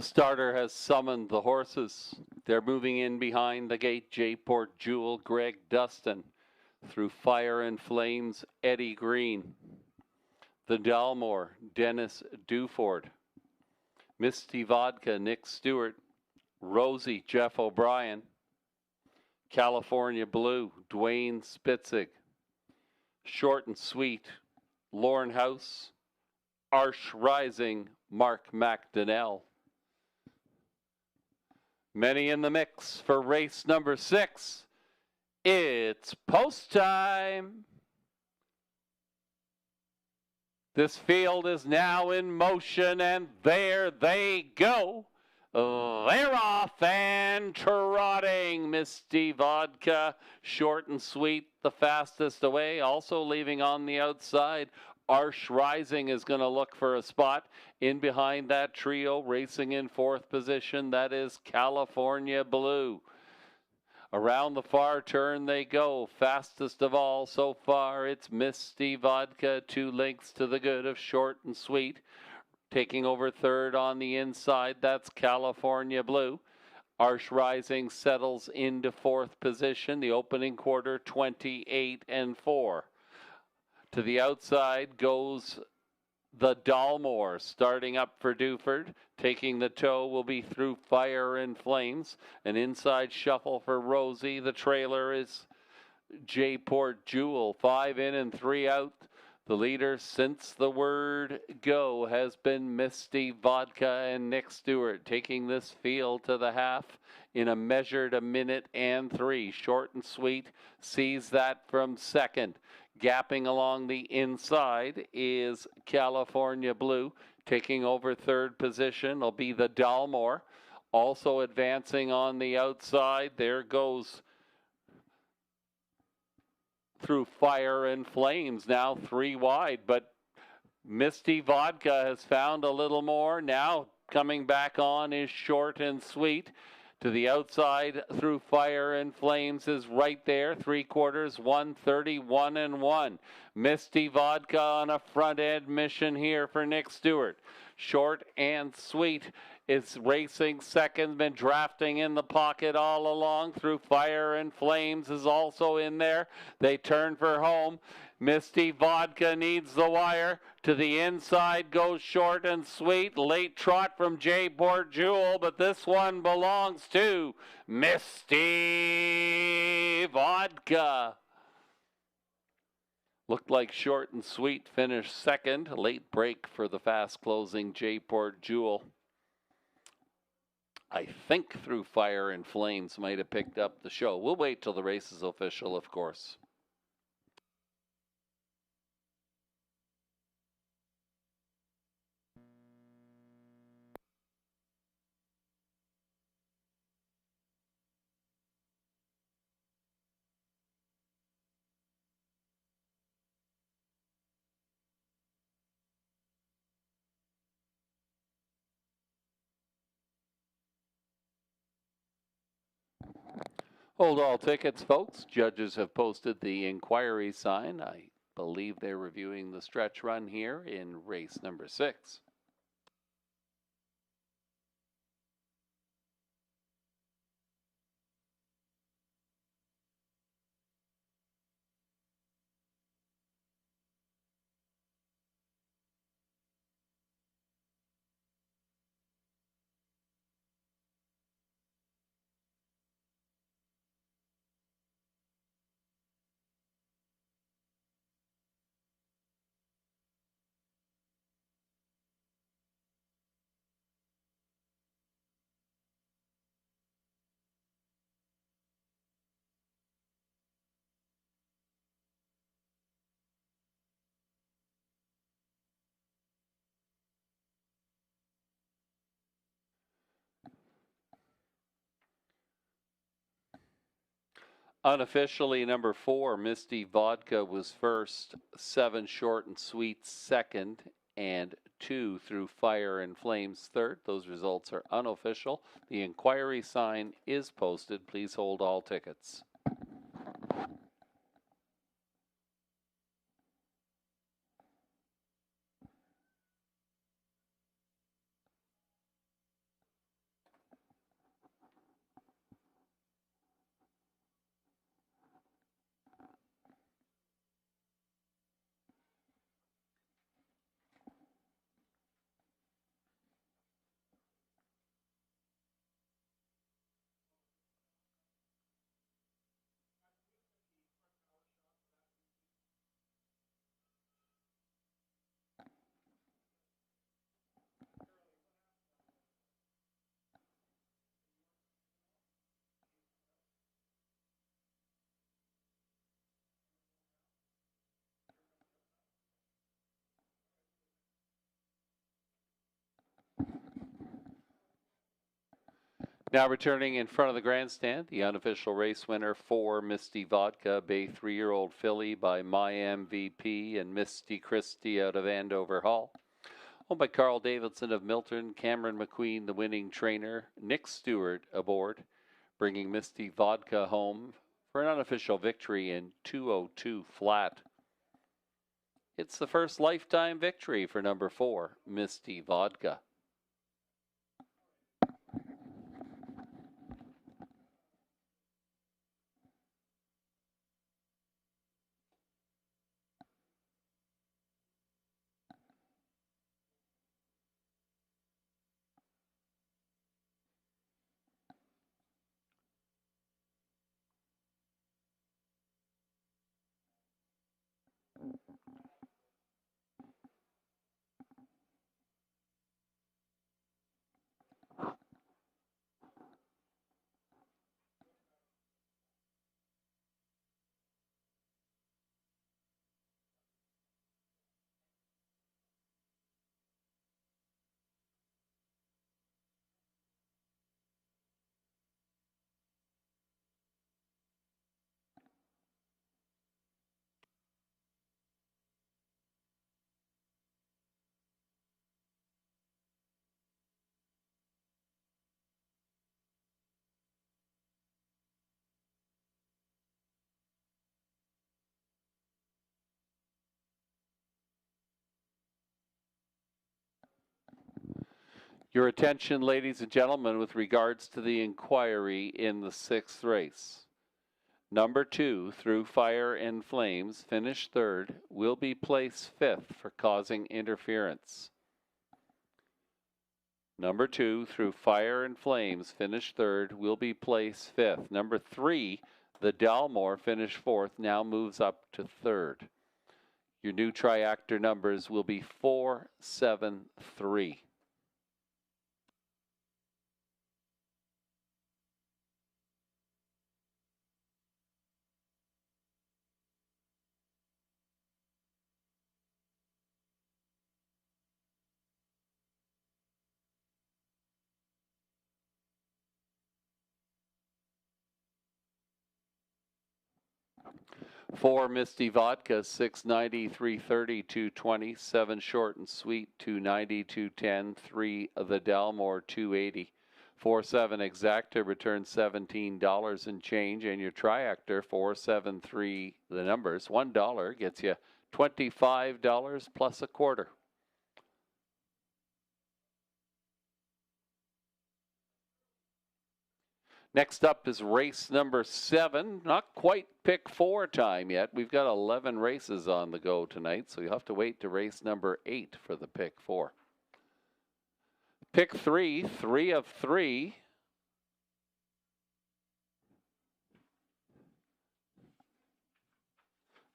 [SPEAKER 1] The starter has summoned the horses. They're moving in behind the gate. J-Port Jewel, Greg Dustin. Through Fire and Flames, Eddie Green. The Dalmore, Dennis Duford. Misty Vodka, Nick Stewart. Rosie, Jeff O'Brien. California Blue, Dwayne Spitzig. Short and Sweet, Lauren House. Arsh Rising, Mark McDonnell. Many in the mix for race number 6. It's post time. This field is now in motion, and there they go. They're off and trotting. Misty Vodka, Short and Sweet, the fastest away. Also leaving on the outside, Arsh Rising is going to look for a spot in behind that trio. Racing in 4th position, that is California Blue. Around the far turn they go. Fastest of all so far, it's Misty Vodka, 2 lengths to the good of Short and Sweet. Taking over 3rd on the inside, that's California Blue. Arsh Rising settles into 4th position. The opening quarter, 28 and 4. To the outside goes the Dalmore, starting up for Duford. Taking the toe will be Through Fire and Flames. An inside shuffle for Rosie. The trailer is J-Port Jewel. 5 in and 3 out. The leader since the word go has been Misty Vodka and Nick Stewart, taking this field to the half in a measured 1 minute and 3. Short and Sweet sees that from 2nd. Gapping along the inside is California Blue. Taking over 3rd position will be the Dalmore. Also advancing on the outside, there goes Through Fire and Flames, now 3 wide, but Misty Vodka has found a little more. Now coming back on is Short and Sweet. To the outside, Through Fire and Flames is right there. 3/4, 1:31 and 1. Misty Vodka on a front end mission here for Nick Stewart. Short and Sweet is racing 2nd, been drafting in the pocket all along. Through Fire and Flames is also in there. They turn for home. Misty Vodka needs the wire. To the inside goes Short and Sweet. Late trot from J-Port Jewel, but this one belongs to Misty Vodka. Looked like Short and Sweet finished 2nd. Late break for the fast closing J-Port Jewel. I think Through Fire and Flames might have picked up the show. We'll wait till the race is official, of course. Hold all tickets, folks. Judges have posted the inquiry sign. I believe they're reviewing the stretch run here in race number 6. Unofficially, number 4, Misty Vodka was first, 7 Short and Sweet 2nd, and 2 Through Fire and Flames 3rd. Those results are unofficial. The inquiry sign is posted. Please hold all tickets. Now returning in front of the grandstand, the unofficial race winner for Misty Vodka, Bay 3-year-old filly by My MVP and Misty Christie out of Andover Hall. Owned by Carl Davidson of Milton, Cameron McQueen, the winning trainer, Nick Stewart aboard, bringing Misty Vodka home for an unofficial victory in 2:02 flat. It's the first lifetime victory for number 4, Misty Vodka. Your attention, ladies and gentlemen, with regards to the inquiry in the 6th race. Number 2, Through Fire and Flames, finished 3rd, will be placed 5th for causing interference. Number 2, Through Fire and Flames, finished 3rd, will be placed 5th. Number 3, the Dalmore, finished 4th, now moves up to 3rd. Your new triactor numbers will be 4, 7, 3. For Misty Vodka, 690, 330, 220, 7 short and sweet, 290, 210, 3 the Dalmore, 280. 4-7 exacta returns $17 and change, and your triactor 473 the numbers $1 gets you $25 plus a quarter. Next up is race number 7. Not quite pick 4 time yet. We've got 11 races on the go tonight, so you'll have to wait to race number 8 for the pick 4. Pick 3, 3 of 3.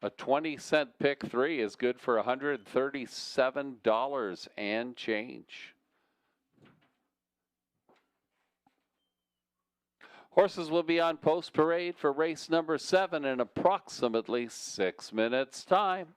[SPEAKER 1] A 20-cent pick 3 is good for $137 and change. Horses will be on post parade for race number 7 in approximately 6 minutes' time.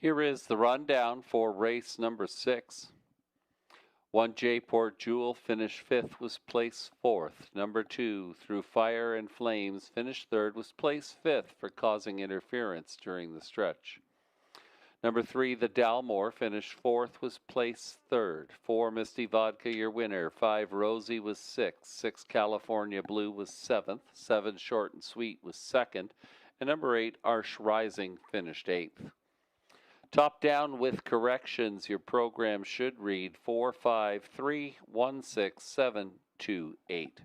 [SPEAKER 1] Here is the rundown for race number 6. 1 J-Port Jewel finished 5th, was placed 4th. Number 2 Through Fire and Flames finished 3rd, was placed 5th for causing interference during the stretch. Number 3 The Dalmore finished 4th, was placed 3rd. 4 Misty Vodka your winner. 5 Rosie was 6th. 6 California Blue was 7th. 7 Short and Sweet was 2nd. And number 8 Arsh Rising finished 8th. Top down with corrections, your program should read 4, 5, 3, 1, 6, 7, 2, 8.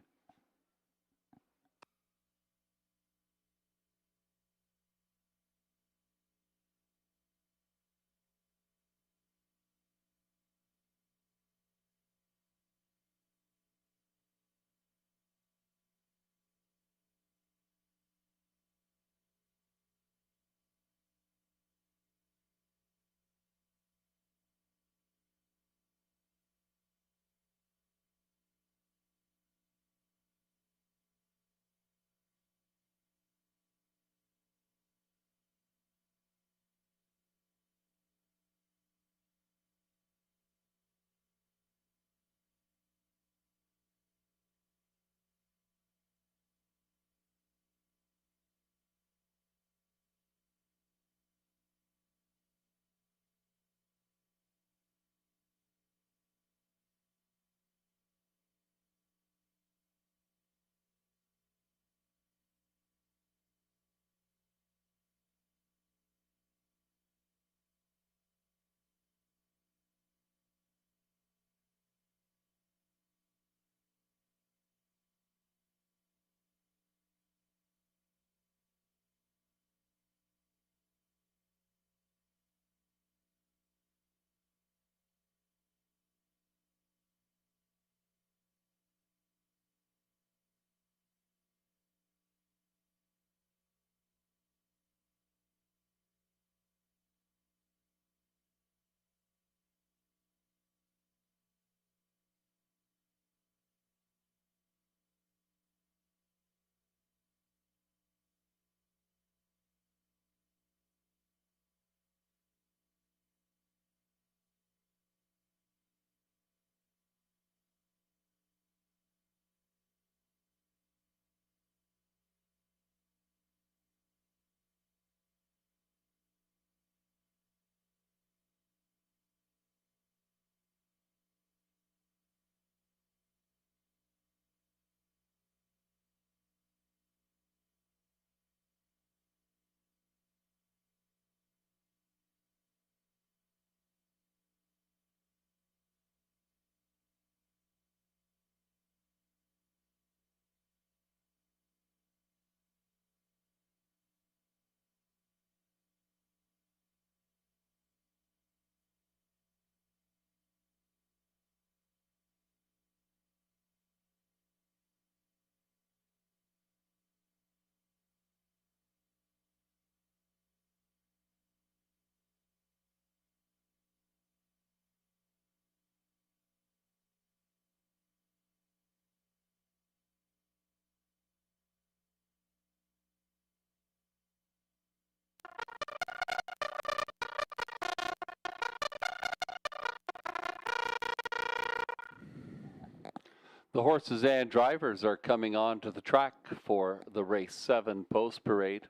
[SPEAKER 1] The horses and drivers are coming on to the track for the race 7 post parade.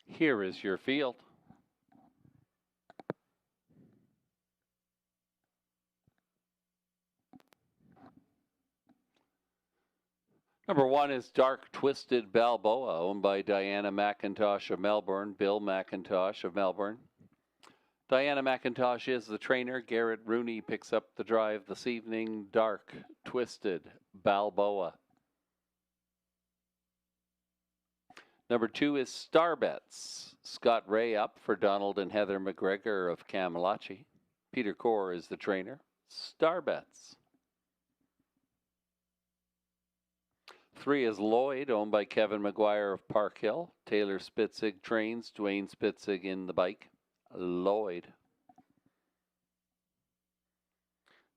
[SPEAKER 1] Here is your field. Number 1 is Dark Twisted Balboa, owned by Diana McIntosh of Melbourne, Bill McIntosh of Melbourne. Diana McIntosh is the trainer. Garrett Rooney picks up the drive this evening. Dark Twisted Balboa. Number 2 is Starbets. Scott Ray up for Donald and Heather McGregor of Camalachi. Peter Core is the trainer. Starbets. 3 is Lloyd, owned by Kevin McGuire of Park Hill. Taylor Spitzig trains. Dwayne Spitzig in the bike. Lloyd.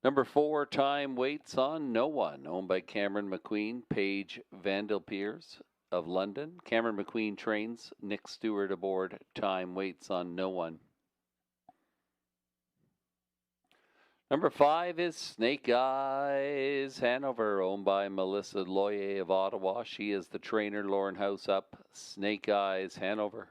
[SPEAKER 1] Number 4, Time Waits on No One, owned by Cameron McQueen, Paige Vandelpiers. of London. Cameron McQueen trains. Nick Stewart aboard. Time waits on no one. Number 5 is Snake Eyes Hanover, owned by Melissa Loyer of Ottawa. She is the trainer. Lauren House up. Snake Eyes Hanover.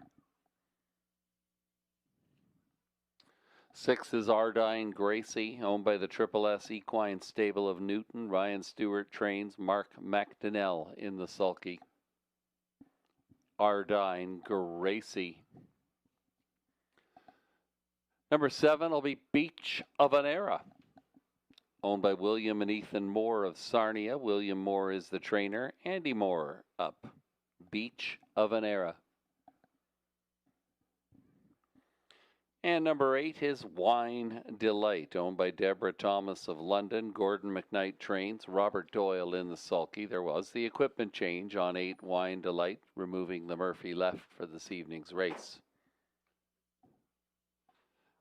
[SPEAKER 1] 6 is Ardine Gracie, owned by the Triple S Equine Stable of Newton. Ryan Stewart trains. Mark McDonnell in the sulky. Ardine Gracie. Number 7 will be Beach of an Era, owned by William and Ethan Moore of Sarnia. William Moore is the trainer. Andy Moore up. Beach of an Era. And number 8 is Wine Delight, owned by Deborah Thomas of London. Gordon McKnight trains. Robert Doyle in the sulky. There was the equipment change on 8 Wine Delight, removing the Murphy left for this evening's race.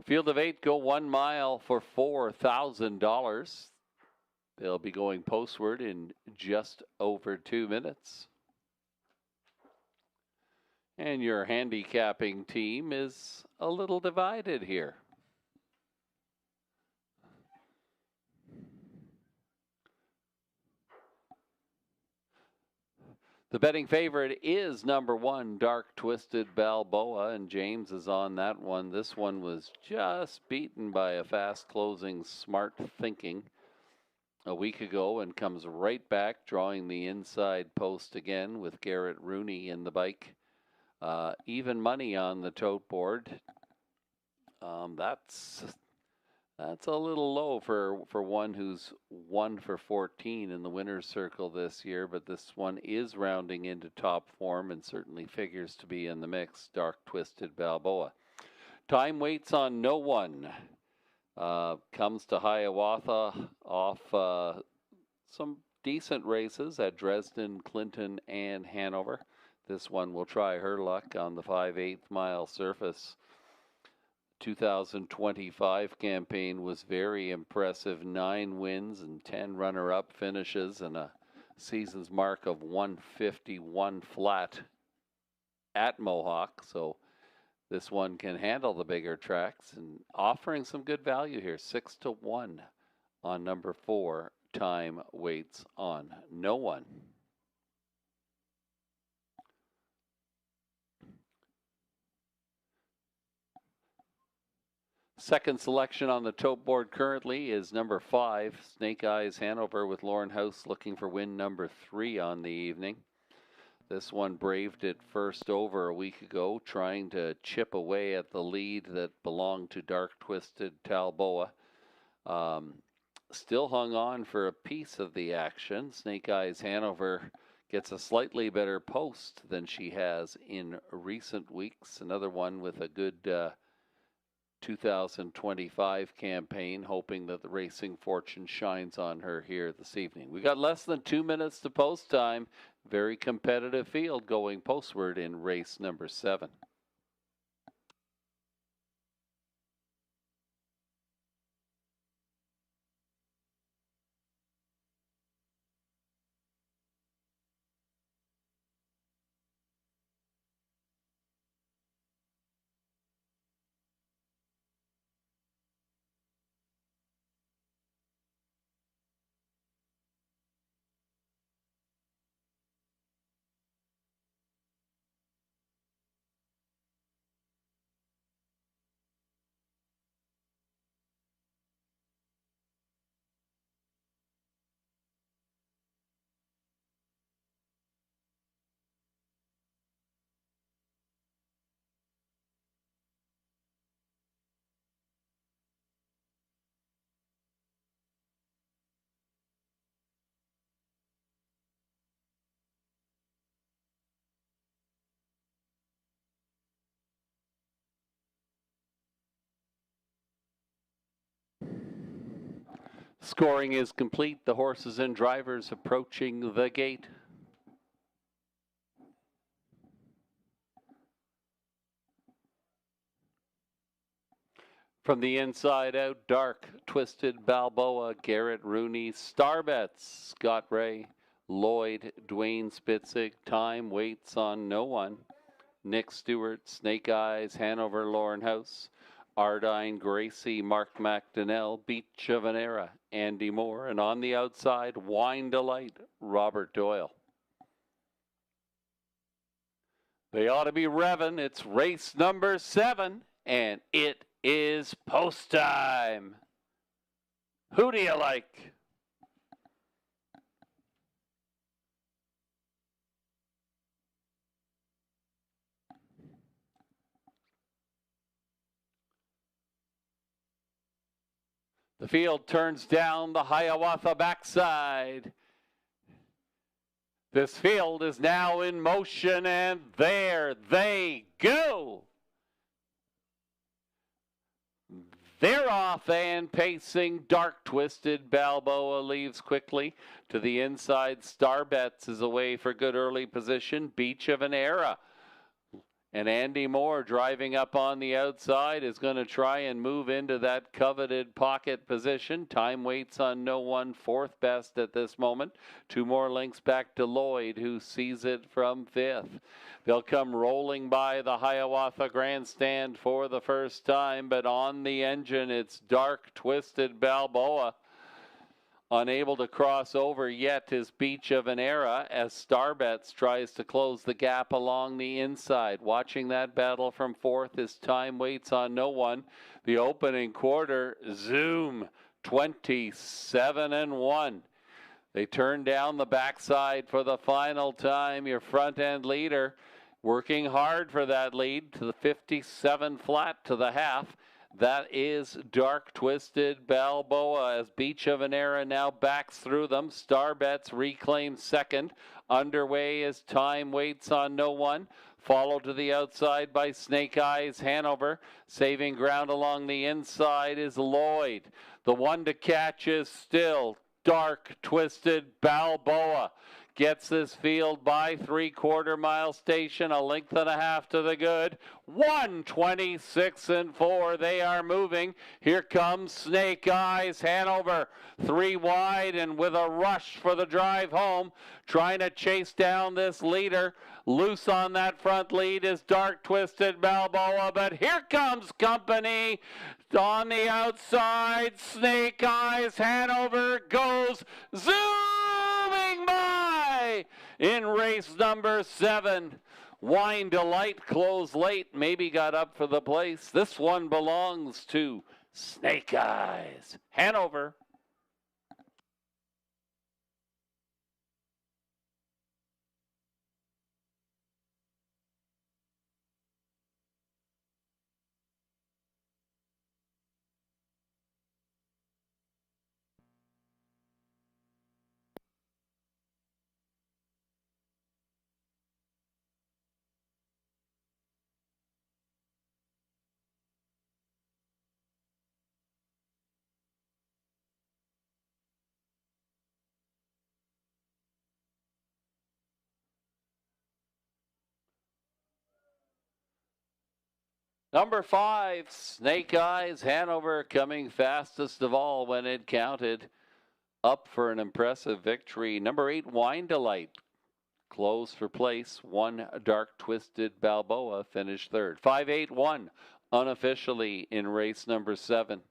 [SPEAKER 1] Field of 8 go 1 mile for $4,000. They'll be going postward in just over 2 minutes. And your handicapping team is a little divided here. The betting favorite is number 1, Dark Twisted Balboa, and James is on that one. This one was just beaten by a fast-closing Smart Thinking a week ago and comes right back, drawing the inside post again with Garrett Rooney in the bike. Even money on the tote board. That's a little low for one who's 1 for 14 in the winner's circle this year, but this one is rounding into top form and certainly figures to be in the mix. Dark Twisted Balboa. Time waits on no one. Comes to Hiawatha off some decent races at Dresden, Clinton, and Hanover. This one will try her luck on the 5/8 mile surface. 2025 campaign was very impressive. 9 wins and 10 runner-up finishes and a season's mark of 151 flat at Mohawk. So this one can handle the bigger tracks and offering some good value here. 6-1 on number 4. Time waits on no one. Second selection on the tote board currently is number 5, Snake Eyes Hanover, with Lauren House looking for win number 3 on the evening. This one braved it first over a week ago, trying to chip away at the lead that belonged to Dark Twisted Balboa. Still hung on for a piece of the action. Snake Eyes Hanover gets a slightly better post than she has in recent weeks. Another one with a good 2025 campaign, hoping that the racing fortune shines on her here this evening. We got less than 2 minutes to post time. Very competitive field going postward in race number 7. Scoring is complete. The horses and drivers approaching the gate. From the inside out, Dark Twisted Balboa, Garrett Rooney, Starbets, Scott Ray, Lloyd, Dwayne Spitzig, Time Waits on No One. Nick Stewart, Snake Eyes, Hanover, Lauren House. Ardine, Gracie, Mark McDonnell, Beach of an Era, Andy Moore. And on the outside, Wine Delight, Robert Doyle. They ought to be revving. It's race number 7, and it is post time. Who do you like? The field turns down the Hiawatha backside. This field is now in motion, and there they go. They're off and pacing. Dark Twisted Balboa leaves quickly. To the inside, Starbets is away for good early position. Beach of an Era. And Andy Moore driving up on the outside is going to try and move into that coveted pocket position. Time Waits on No One, 4th best at this moment. 2 more links back to Lloyd, who sees it from 5th. They'll come rolling by the Hiawatha Grandstand for the first time, but on the engine it's Dark Twisted Balboa. Unable to cross over yet is Beach of an Era as Starbets tries to close the gap along the inside. Watching that battle from 4th as Time Waits on No One. The opening quarter, zoom, 27-1. They turn down the backside for the final time. Your front end leader working hard for that lead to the 57 flat to the half. That is Dark Twisted Balboa as Beach of an Era now backs through them. Starbets reclaims 2nd. Underway as Time Waits on No One. Followed to the outside by Snake Eyes Hanover. Saving ground along the inside is Lloyd. The one to catch is still Dark Twisted Balboa. Gets this field by 3/4 mile station, a length and a half to the good. 1:26-4. They are moving. Here comes Snake Eyes Hanover. 3 wide and with a rush for the drive home. Trying to chase down this leader. Loose on that front lead is Dark Twisted Balboa, but here comes company. On the outside, Snake Eyes Hanover goes zooming by in race number 7. Wine Delight closed late, maybe got up for the place. This one belongs to Snake Eyes Hanover. Number 5, Snake Eyes Hanover, coming fastest of all when it counted. Up for an impressive victory. Number 8, Wine Delight, close for place. 1, Dark Twisted Balboa finished 3rd. 5-8-1 unofficially in race number 7.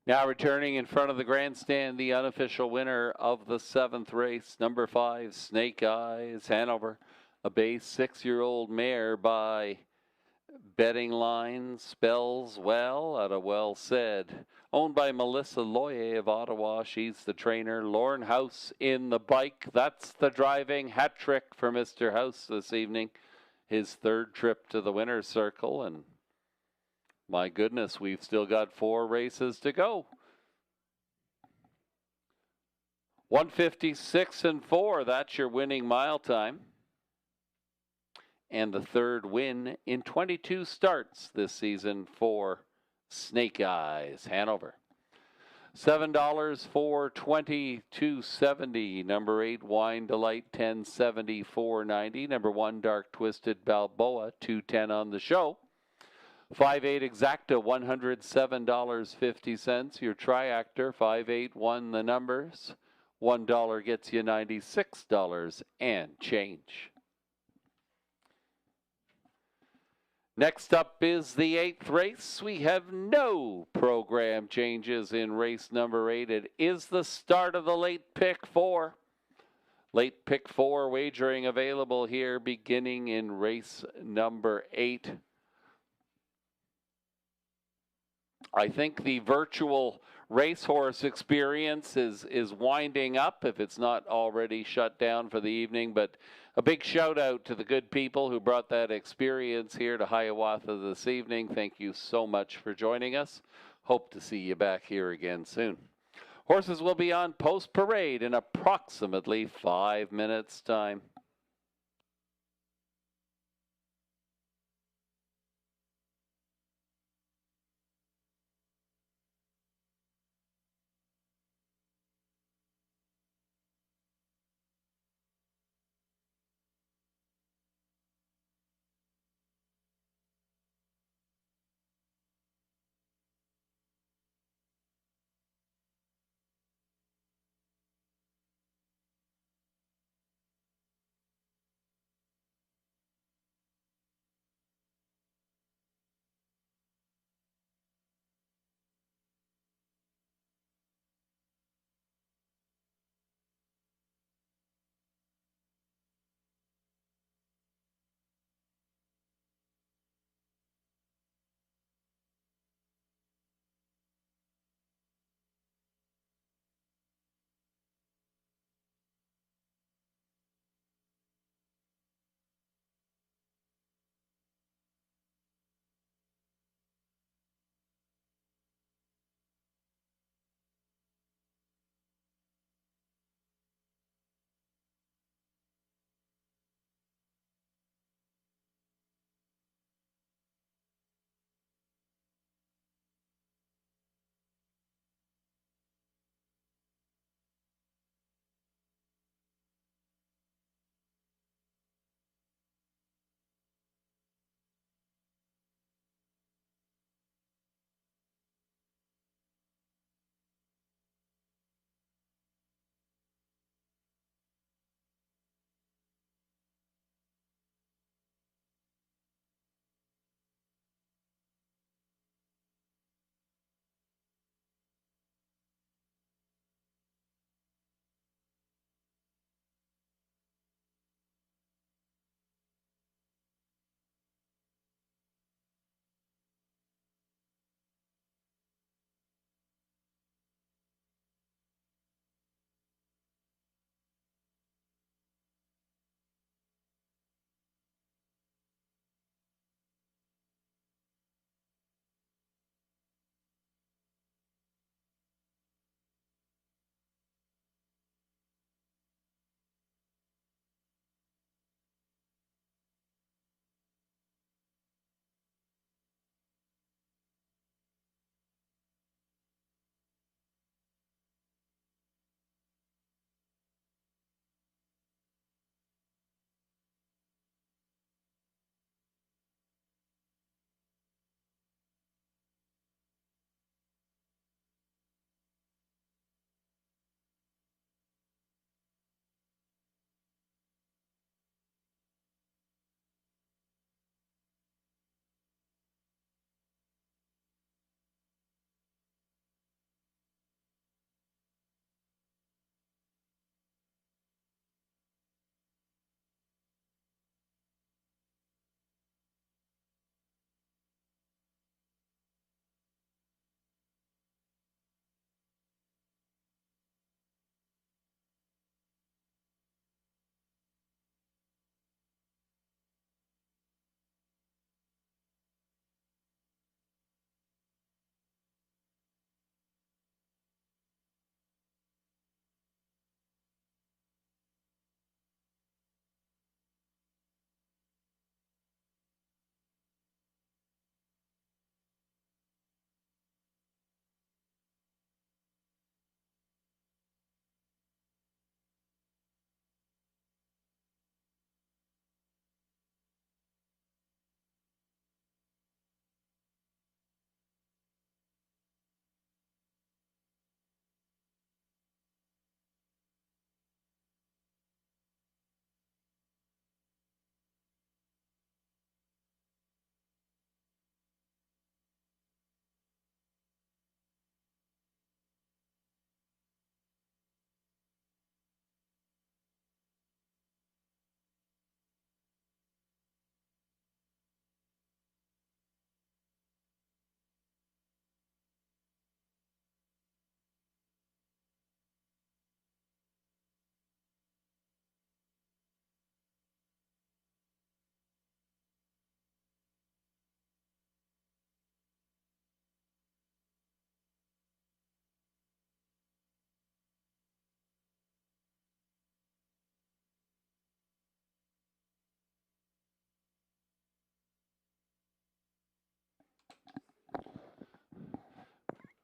[SPEAKER 1] Now returning in front of the grandstand, the unofficial winner of the 7th race, number 5, Snake Eyes, Hanover, a base 6-year-old mare by Betting Line Spells Well out of Well Said. Owned by Melissa Loyer of Ottawa. She's the trainer. Lorne House in the bike. That's the driving hat trick for Mr. House this evening. His 3rd trip to the winner's circle, and my goodness, we've still got 4 races to go. 156 and 4, that's your winning mile time. And the 3rd win in 22 starts this season for Snake Eyes, Hanover. $7 for 22.70. Number 8, Wine Delight, 10.70, 4.90. Number 1, Dark Twisted Balboa, 2.10 on the show. 5.8 Exacta, $107.50. Your Triactor, 5.8 won the numbers. $1 gets you $96 and change. Next up is the 8th race. We have no program changes in race number 8. It is the start of the late pick 4. Late pick 4 wagering available here beginning in race number 8. I think the virtual racehorse experience is winding up, if it's not already shut down for the evening. But a big shout out to the good people who brought that experience here to Hiawatha this evening. Thank you so much for joining us. Hope to see you back here again soon. Horses will be on post parade in approximately 5 minutes' time.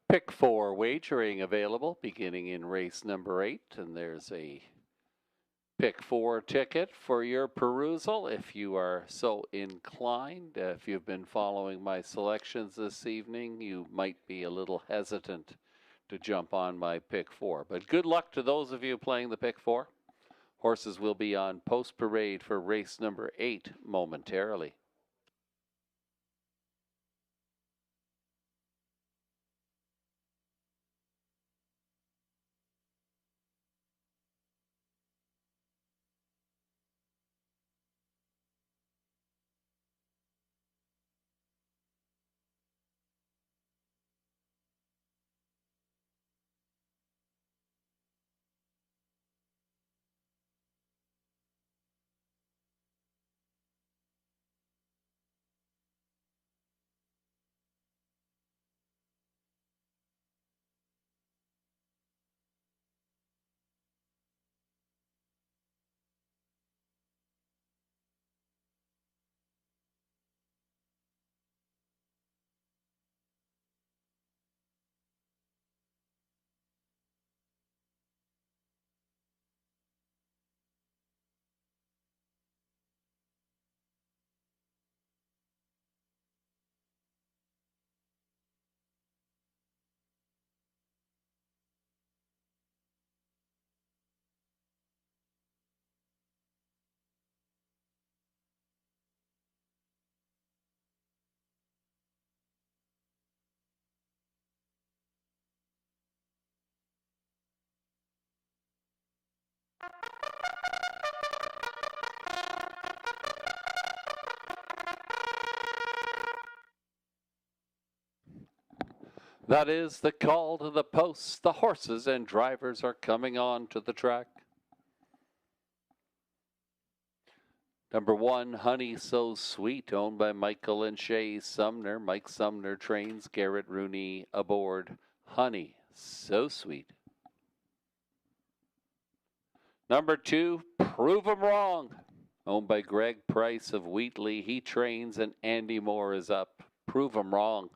[SPEAKER 1] Pick 4 wagering available beginning in race number 8, and there's a Pick 4 ticket for your perusal if you are so inclined. If you've been following my selections this evening, you might be a little hesitant to jump on my Pick 4. But good luck to those of you playing the Pick 4. Horses will be on post parade for race number 8 momentarily. That is the call to the posts. The horses and drivers are coming on to the track. Number 1, Honey So Sweet, owned by Michael and Shay Sumner. Mike Sumner trains Garrett Rooney aboard. Honey So Sweet. Number 2, Prove 'Em Wrong, owned by Greg Price of Wheatley. He trains and Andy Moore is up. Prove 'Em Wrong.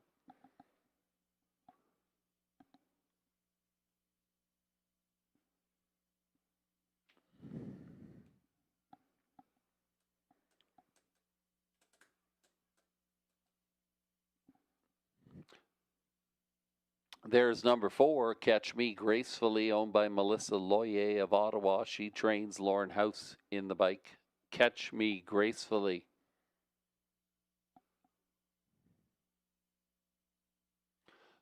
[SPEAKER 1] There's number 4, Catch Me Gracefully, owned by Melissa Loyer of Ottawa. She trains Lauren House in the bike. Catch Me Gracefully.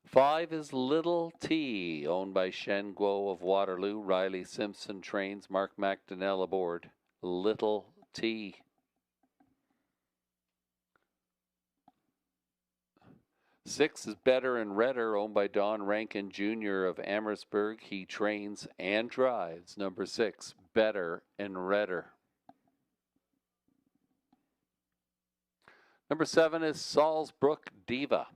[SPEAKER 1] Five is Little T, owned by Shen Guo of Waterloo. Riley Simpson trains Mark McDonnell aboard. Little T. 6 is Better and Redder, owned by Don Rankin Jr. of Amherstburg. He trains and drives. Number 6, Better and Redder. Number 7 is Salisbrook Diva,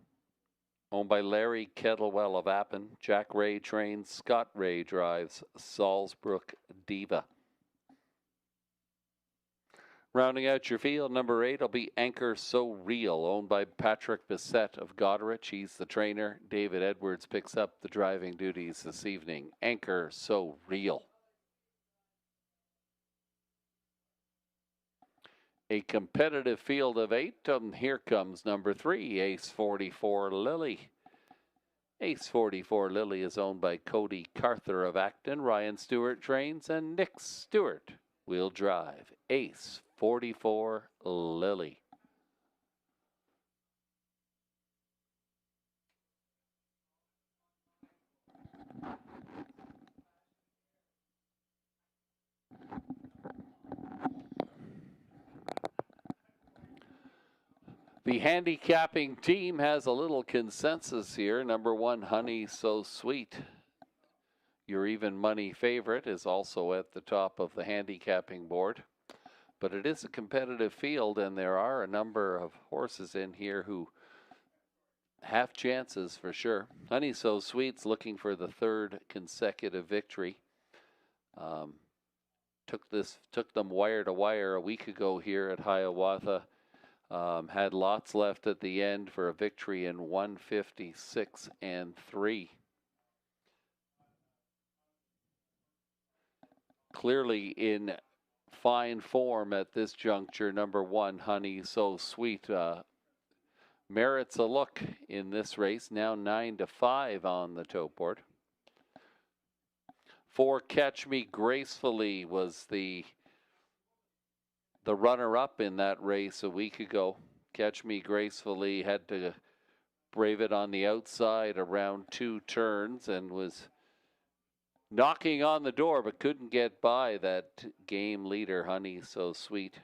[SPEAKER 1] owned by Larry Kettlewell of Appin. Jack Ray trains, Scott Ray drives. Salisbrook Diva. Rounding out your field, number 8 will be Anchor So Real, owned by Patrick Bissett of Goderich. He's the trainer. David Edwards picks up the driving duties this evening. Anchor So Real. A competitive field of 8, and here comes number 3, Ace 44 Lily. Ace 44 Lily is owned by Cody Carther of Acton. Ryan Stewart trains, and Nick Stewart will drive. Ace 44 Lily. The handicapping team has a little consensus here. Number 1, Honey So Sweet, your even money favorite, is also at the top of the handicapping board. But it is a competitive field, and there are a number of horses in here who have chances for sure. Honey So Sweet's looking for the 3rd consecutive victory. Took them wire to wire a week ago here at Hiawatha. Had lots left at the end for a victory in 156 and 3. Clearly in fine form at this juncture, number 1, Honey So Sweet, merits a look in this race. Now 9-5 on the tote board. 4, Catch Me Gracefully was the runner-up in that race a week ago. Catch Me Gracefully had to brave it on the outside around 2 turns and was knocking on the door, but couldn't get by that game leader, Honey So Sweet.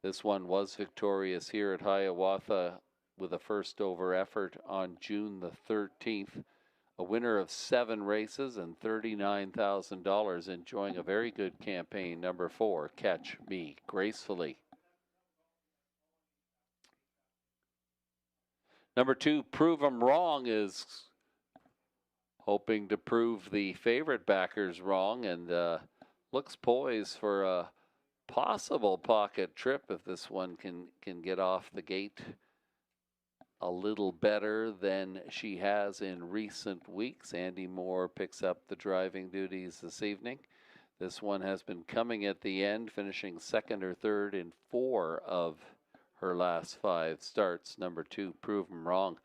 [SPEAKER 1] This one was victorious here at Hiawatha with a first over effort on June the 13th. A winner of 7 races and $39,000, enjoying a very good campaign. Number 4, Catch Me Gracefully. Number 2, Prove 'Em Wrong, is hoping to prove the favorite backers wrong, and looks poised for a possible pocket trip if this one can get off the gate a little better than she has in recent weeks. Andy Moore picks up the driving duties this evening. This one has been coming at the end, finishing 2nd or 3rd in 4 of her last 5 starts. Number 2, Prove 'Em Wrong.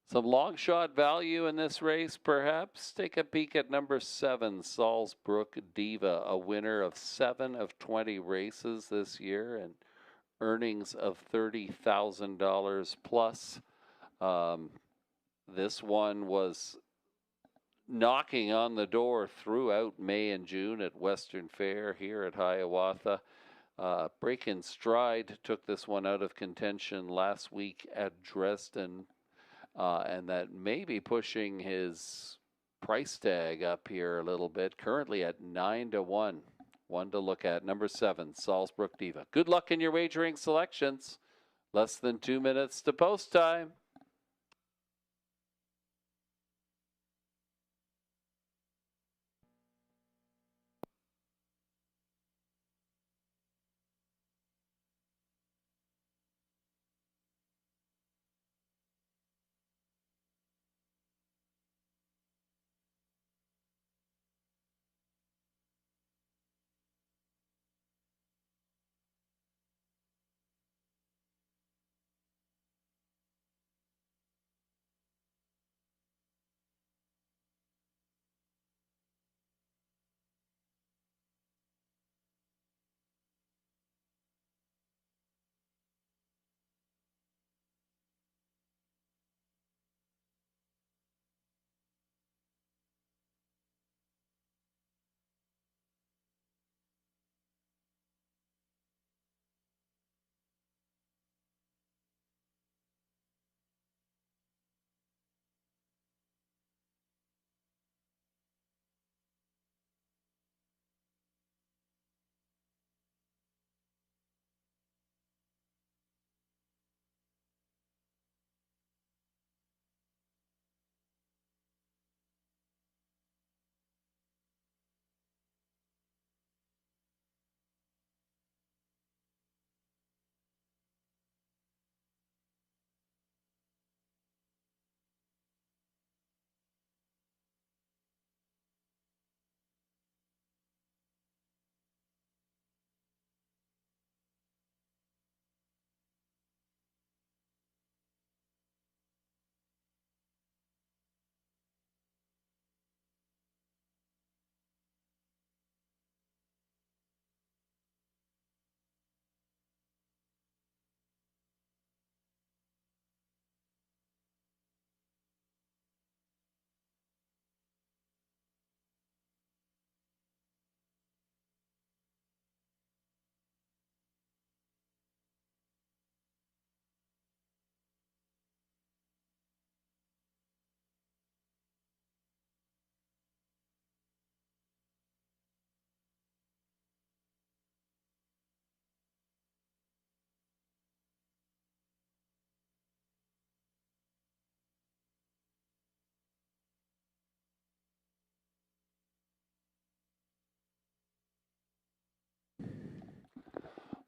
[SPEAKER 1] Some long shot value in this race, perhaps. Take a peek at number 7, Salzbrook Diva, a winner of 7 of 20 races this year and earnings of $30,000 plus. This one was knocking on the door throughout May and June at Western Fair here at Hiawatha. Break in Stride took this one out of contention last week at Dresden. And that may be pushing his price tag up here a little bit. Currently at 9-1. One to look at. Number 7, Salzbrook Diva. Good luck in your wagering selections. Less than 2 minutes to post time.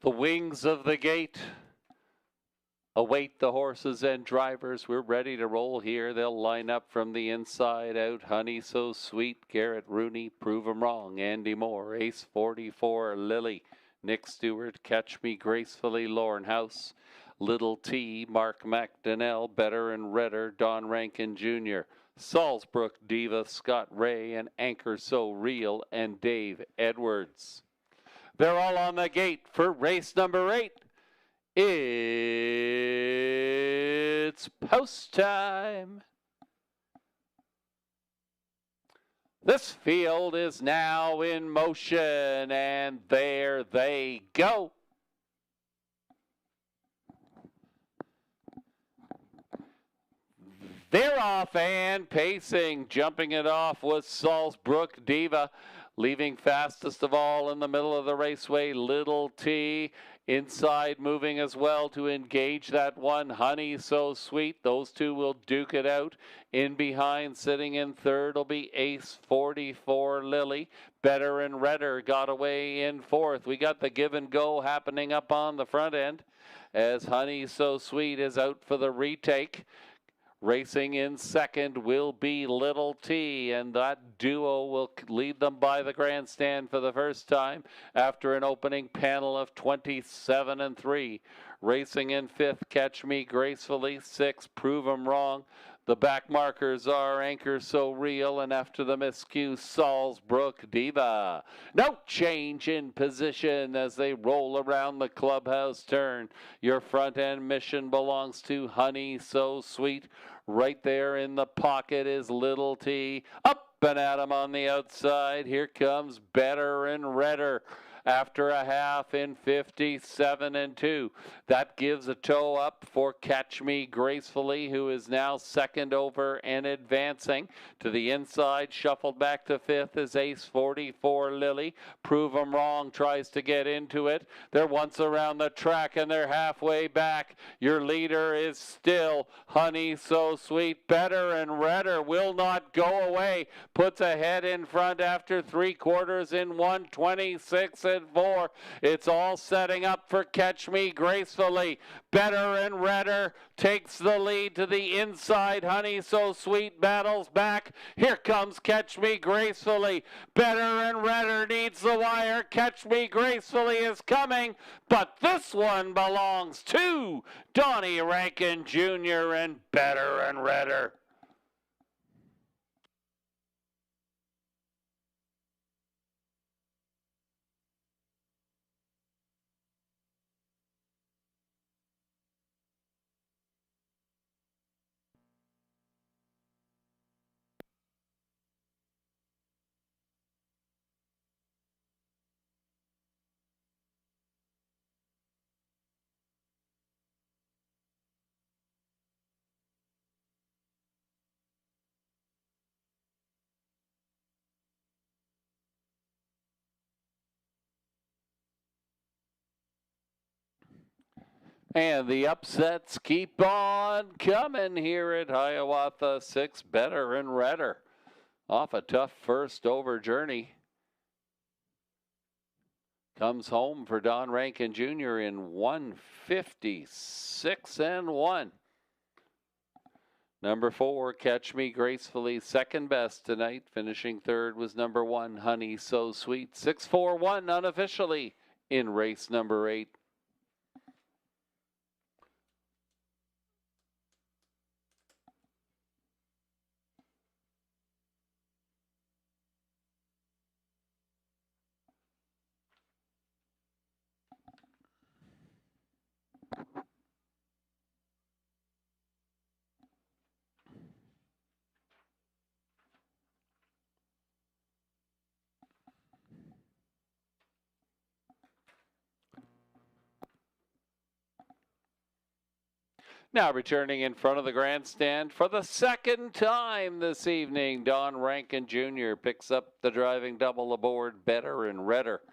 [SPEAKER 1] The wings of the gate await the horses and drivers. We're ready to roll here. They'll line up from the inside out. Honey So Sweet, Garrett Rooney, Prove 'em Wrong, Andy Moore, Ace 44, Lily, Nick Stewart, Catch Me Gracefully, Lauren House, Little T, Mark McDonnell, Better and Redder, Don Rankin Jr., Salzbrook Diva, Scott Ray, and Anchor So Real, and Dave Edwards. They're all on the gate for race number 8. It's post time. This field is now in motion, and there they go. They're off and pacing. Jumping it off was Salzbrook Diva. Leaving fastest of all in the middle of the raceway, Little T. Inside moving as well to engage that one, Honey So Sweet. Those two will duke it out. In behind, sitting in third, will be Ace 44, Lily. Better and Redder got away in fourth. We got the give and go happening up on the front end as Honey So Sweet is out for the retake. Racing in second will be Little T, and that duo will lead them by the grandstand for the first time after an opening panel of 27-3. Racing in fifth, Catch Me Gracefully. 6, Prove 'em Wrong. The back markers are Anchor So Real, and after the miscue, Salzbrook Diva. No change in position as they roll around the clubhouse turn. Your front end mission belongs to Honey So Sweet. Right there in the pocket is Little T. Up and at him on the outside. Here comes Better and Redder. After a half in 57-2. That gives a toe up for Catch Me Gracefully, who is now second over and advancing. To the inside, shuffled back to fifth is Ace 44, Lily. Prove 'em Wrong tries to get into it. They're once around the track and they're halfway back. Your leader is still Honey So Sweet. Better and Redder will not go away. Puts a head in front after 3/4 in 1:26-4. It's all setting up for Catch Me Gracefully. Better and Redder takes the lead to the inside. Honey So Sweet battles back. Here comes Catch Me Gracefully. Better and Redder needs the wire. Catch Me Gracefully is coming, but this one belongs to Donnie Rankin Jr. and Better and Redder. And the upsets keep on coming here at Hiawatha. 6, Better and Redder. Off a tough first over journey. Comes home for Don Rankin Jr. in 1:56-1. Number 4, Catch Me Gracefully, second best tonight. Finishing third was number 1, Honey So Sweet. 6-4-1 unofficially in race number 8. Now returning in front of the grandstand for the second time this evening, Don Rankin Jr. picks up the driving double aboard Better and Redder.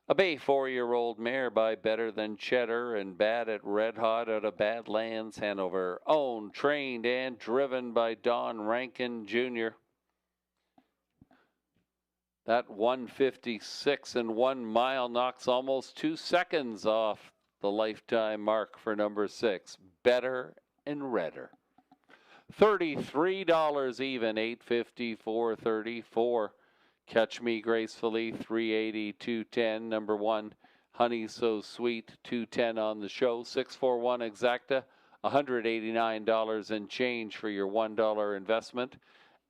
[SPEAKER 1] A bay 4-year-old mare by Better Than Cheddar and Bad at Red Hot out of Badlands, Hanover. Owned, trained, and driven by Don Rankin Jr. That 156 and 1 mile knocks almost 2 seconds off the lifetime mark for number 6. Better and Redder. $33 even, $8.54, 34. Catch Me Gracefully, $3.80, $2.10. Number 1, Honey So Sweet, $2.10 on the show. 641 Exacta, $189 and change for your $1 investment.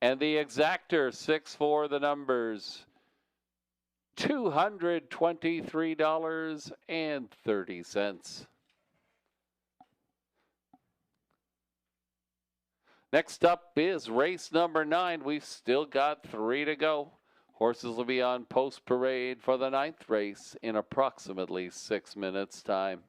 [SPEAKER 1] And the Exactor, 6-4 the numbers, $223.30. Next up is race number 9. We've still got 3 to go. Horses will be on post parade for the 9th race in approximately 6 minutes' time.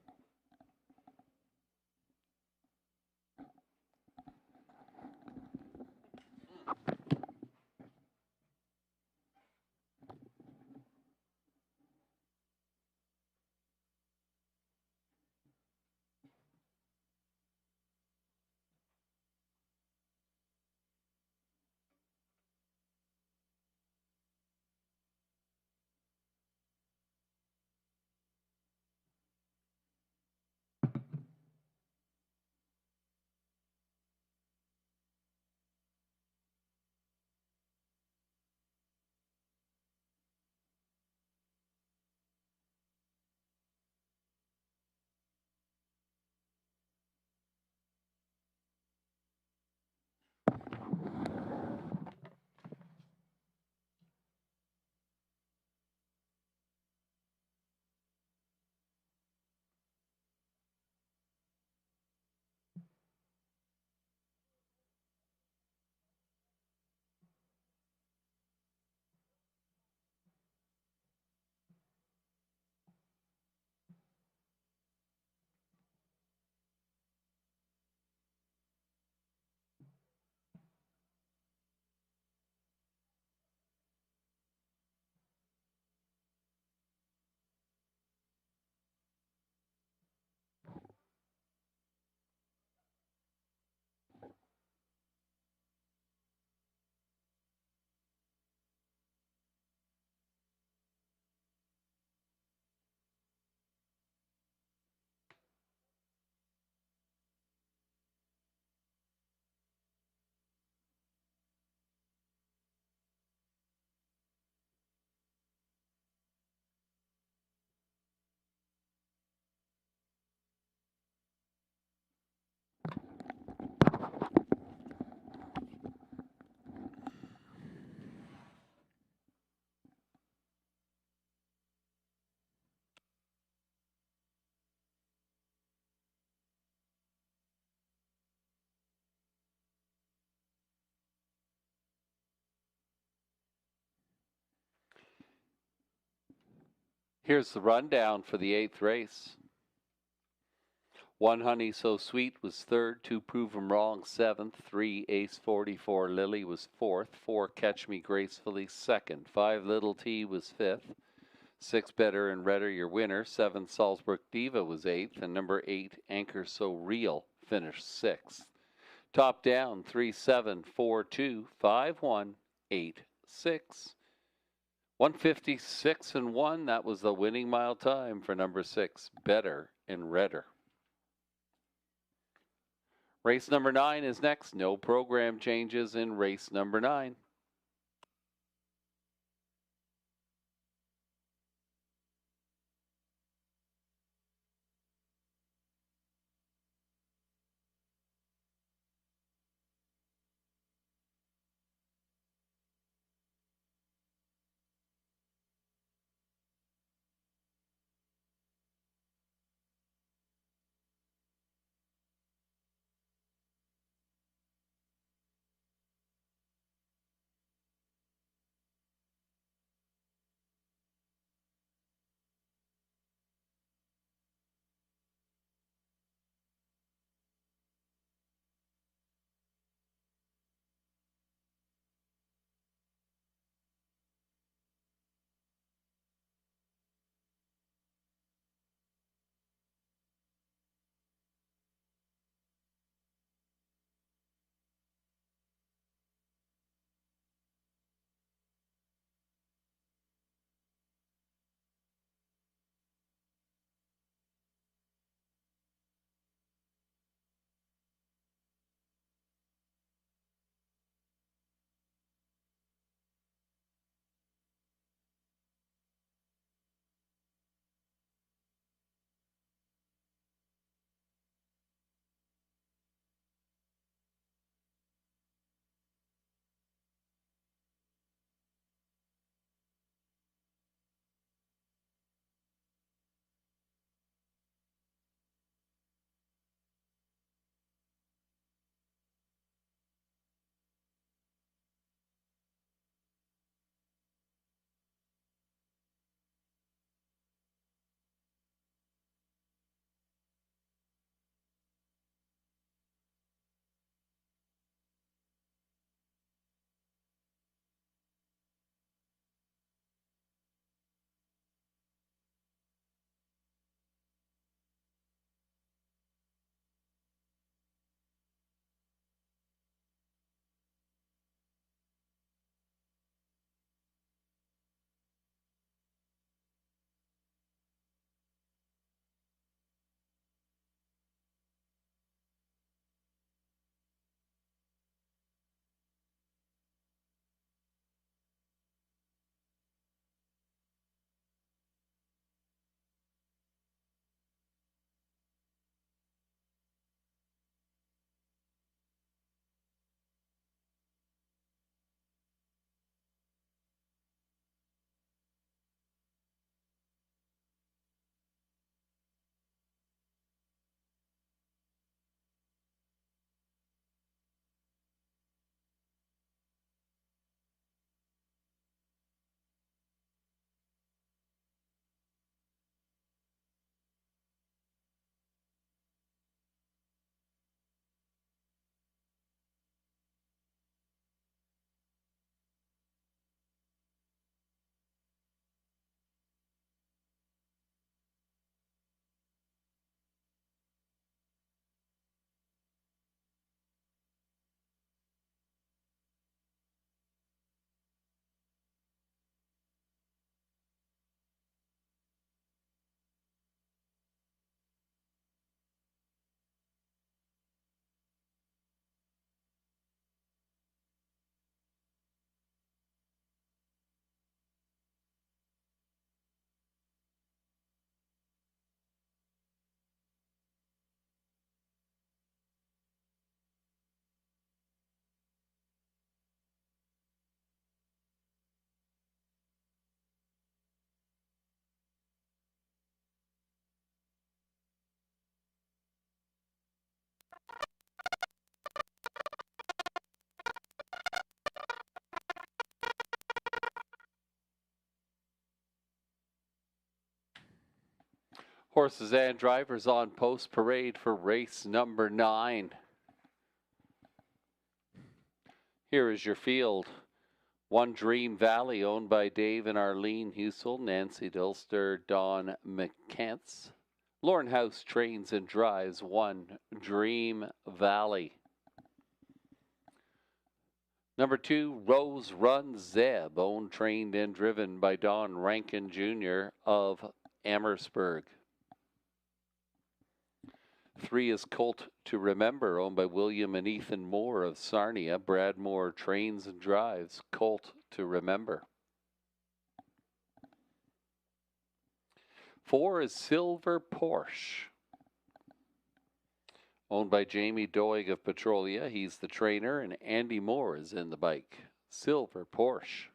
[SPEAKER 1] Here's the rundown for the 8th race. 1 Honey So Sweet was 3rd, 2 Prove 'Em Wrong 7th, 3 Ace 44 Lily was 4th, 4 Catch Me Gracefully 2nd, 5 Little T was 5th, 6 Better and Redder your winner, 7 Salzburg Diva was 8th, and number 8 Anchor So Real finished 6th. Top down 3 7 4 2 5 1 8 6. 156 and 1, that was the winning mile time for number 6, Better and Redder. Race number 9 is next. No program changes in race number 9. Horses and drivers on post parade for race number 9. Here is your field. 1 Dream Valley, owned by Dave and Arlene Husel, Nancy Dilster, Don McCants. Lorne House trains and drives 1 Dream Valley. Number 2, Rose Run Zeb, owned, trained, and driven by Don Rankin Jr. of Amherstburg. 3 is Colt to Remember, owned by William and Ethan Moore of Sarnia. Brad Moore trains and drives Colt to Remember. 4 is Silver Porsche, owned by Jamie Doig of Petrolia. He's the trainer, and Andy Moore is in the bike. Silver Porsche.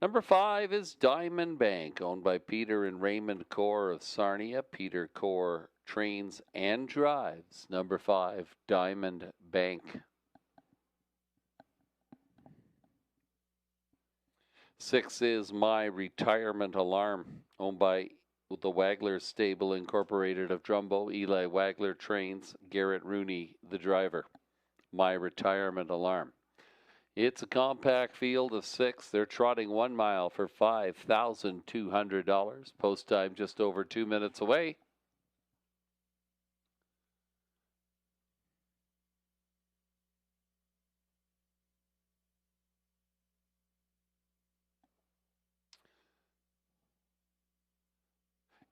[SPEAKER 1] Number 5 is Diamond Bank, owned by Peter and Raymond Core of Sarnia. Peter Core trains and drives number 5, Diamond Bank. 6 is My Retirement Alarm, owned by the Wagler Stable Incorporated of Drumbo. Eli Wagler trains, Garrett Rooney the driver. My Retirement Alarm. It's a compact field of 6. They're trotting 1 mile for $5,200. Post time just over 2 minutes away.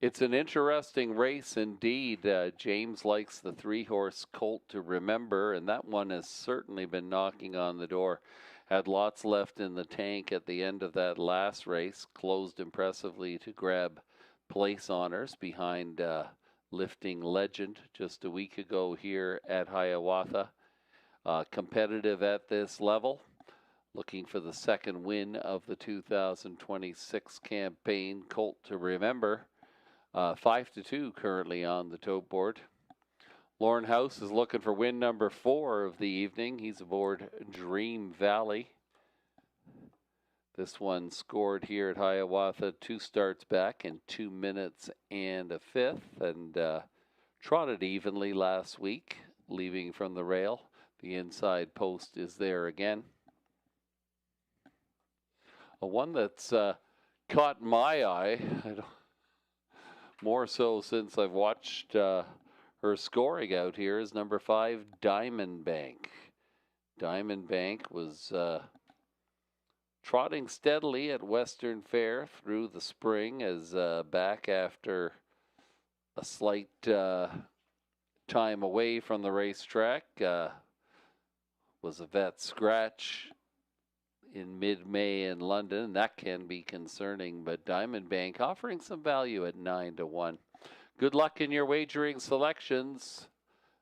[SPEAKER 1] It's an interesting race indeed. James likes the 3-horse Colt to Remember, and that one has certainly been knocking on the door. Had lots left in the tank at the end of that last race. Closed impressively to grab place honors behind Lifting Legend just a week ago here at Hiawatha. Competitive at this level. Looking for the second win of the 2026 campaign. Colt to Remember. 5-2 currently on the tote board. Lorne House is looking for win number 4 of the evening. He's aboard Dream Valley. This one scored here at Hiawatha 2 starts back in 2 minutes and a fifth, and trotted evenly last week, leaving from the rail. The inside post is there again. One that's caught my eye, more so since I've watched her scoring out here, is number 5, Diamond Bank. Diamond Bank was trotting steadily at Western Fair through the spring, as back after a slight time away from the racetrack. Was a vet scratch in mid-May in London. That can be concerning, but Diamond Bank offering some value at 9-1. Good luck in your wagering selections.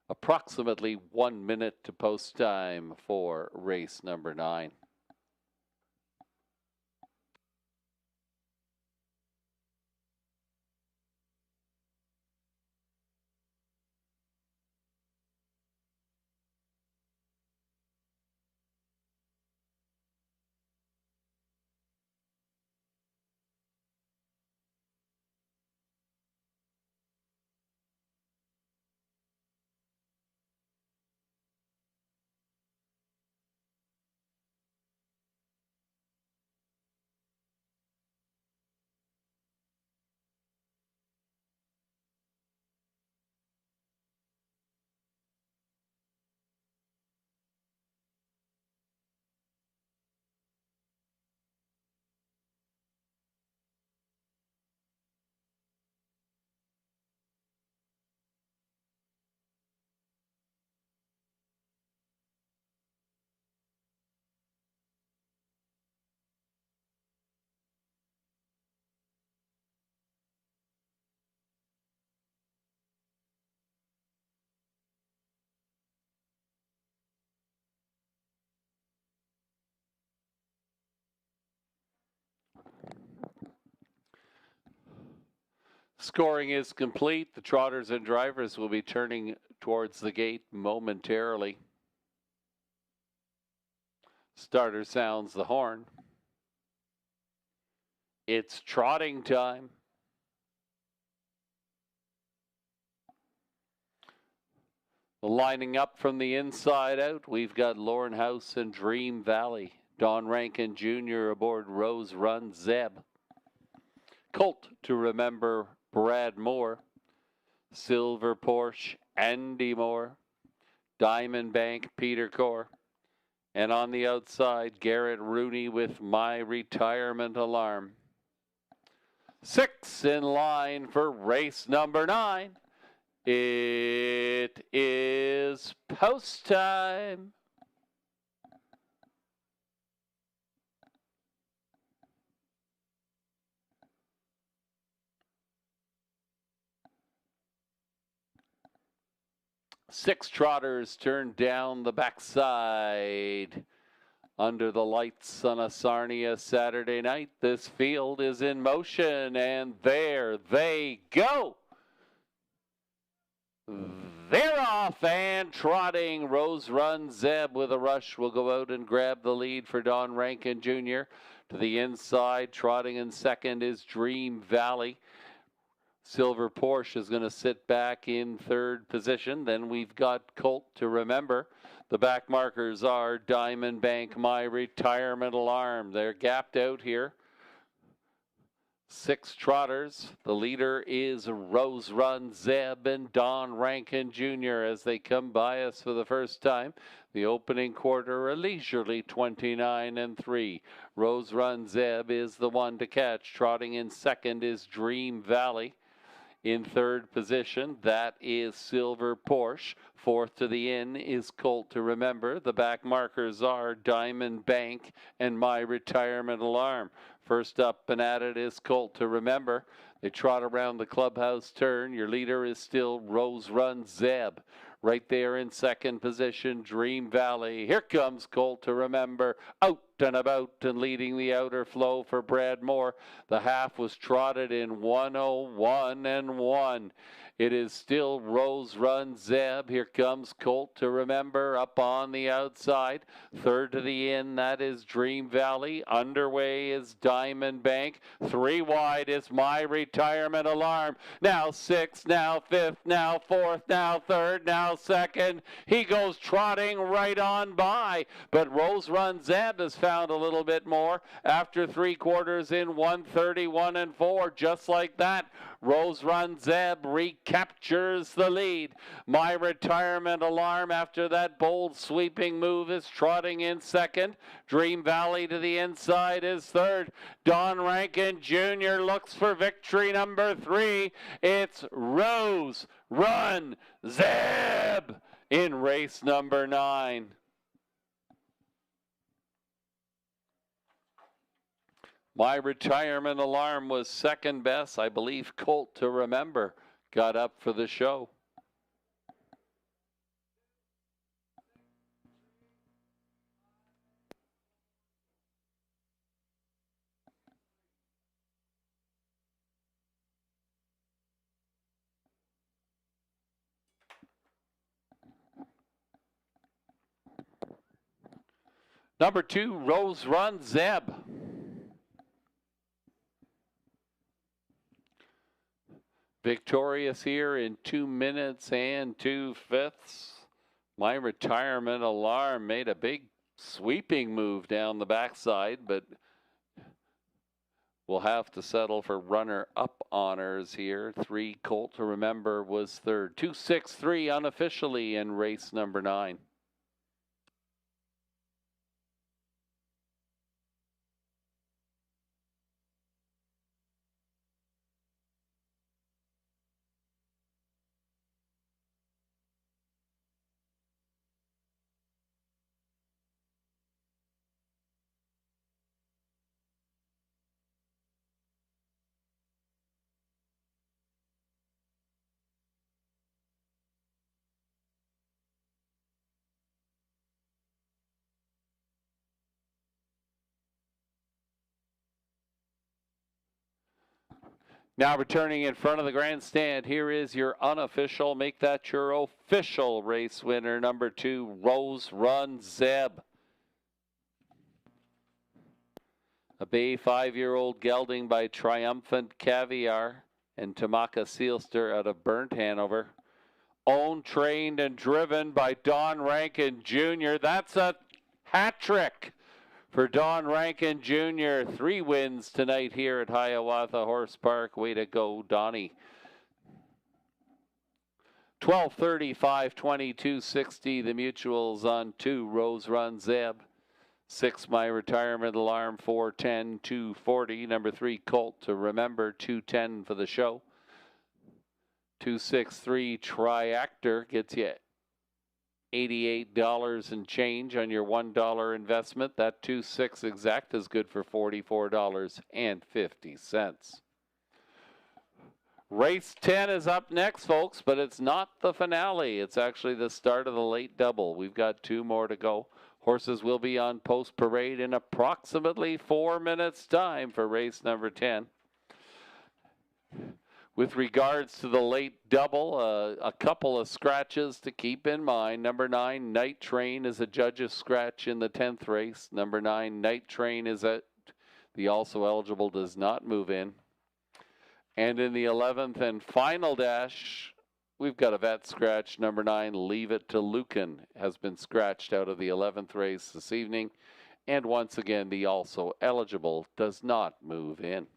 [SPEAKER 1] Approximately 1 minute to post time for race number 9. Scoring is complete. The trotters and drivers will be turning towards the gate momentarily. Starter sounds the horn. It's trotting time. Lining up from the inside out, we've got Lauren House and Dream Valley. Don Rankin Jr. aboard Rose Run Zeb. Colt to remember, Brad Moore. Silver Porsche, Andy Moore. Diamond Bank, Peter Core. And on the outside, Garrett Rooney with My Retirement Alarm. 6 in line for race number 9. It is post time. Six trotters turn down the backside. Under the lights on a Sarnia Saturday night, this field is in motion, and there they go. They're off and trotting. Rose Run Zeb with a rush will go out and grab the lead for Don Rankin Jr. To the inside, trotting in second is Dream Valley. Silver Porsche is going to sit back in third position. Then we've got Colt to remember. The back markers are Diamond Bank, My Retirement Alarm. They're gapped out here. 6 trotters. The leader is Rose Run Zeb and Don Rankin Jr. as they come by us for the first time. The opening quarter, a leisurely 29-3. Rose Run Zeb is the one to catch. Trotting in second is Dream Valley. In third position, that is Silver Porsche. Fourth to the inn is Colt to remember. The back markers are Diamond Bank and My Retirement Alarm. First up and at it is Colt to remember. They trot around the clubhouse turn. Your leader is still Rose Run Zeb. Right there in second position, Dream Valley. Here comes Colt to remember. Out and about and leading the outer flow for Brad Moore. The half was trotted in 1:01.1. It is still Rose Run Zeb. Here comes Colt to remember up on the outside. Third to the inn, that is Dream Valley. Underway is Diamond Bank. 3 wide is My Retirement Alarm. Now 6, now 5th, now 4th, now 3rd, now 2nd. He goes trotting right on by. But Rose Run Zeb has found a little bit more after 3 quarters in 1:31.4. Just like that, Rose Run Zeb recaptures the lead. My Retirement Alarm, after that bold sweeping move, is trotting in second. Dream Valley to the inside is third. Don Rankin Jr. looks for victory number 3. It's Rose Run Zeb in race number 9. My Retirement Alarm was second best. I believe Colt to remember got up for the show. Number 2, Rose Run Zeb. Victorious here in 2 minutes and 2/5. My Retirement Alarm made a big sweeping move down the backside, but we'll have to settle for runner-up honors here. 3, Colt to remember, was third. 2-6-3 unofficially in race number 9. Now returning in front of the grandstand, here is your unofficial, make that your official race winner, number 2, Rose Run Zeb. A Bay 5-year-old gelding by Triumphant Caviar and Tamaka Sealster out of Burnt Hanover. Owned, trained, and driven by Don Rankin Jr. That's a hat trick for Don Rankin Jr. 3 wins tonight here at Hiawatha Horse Park. Way to go, Donnie. 12:30, 5:20, 260. The mutuals on 2. Rose Run Zeb. 6, My Retirement Alarm, 410, 240. Number 3, Colt to Remember, 210 for the show. 263 Triactor gets you $88 and change on your $1 investment. That 26 exact is good for $44.50. Race 10 is up next, folks, but it's not the finale. It's actually the start of the late double. We've got 2 more to go. Horses will be on post parade in approximately 4 minutes' time for race number 10. With regards to the late double, a couple of scratches to keep in mind. Number 9, Night Train, is a judge's scratch in the 10th race. Number 9, Night Train is at the also eligible, does not move in. And in the 11th and final dash, we've got a vet scratch. Number 9, Leave It to Lucan, has been scratched out of the 11th race this evening. And once again, the also eligible does not move in.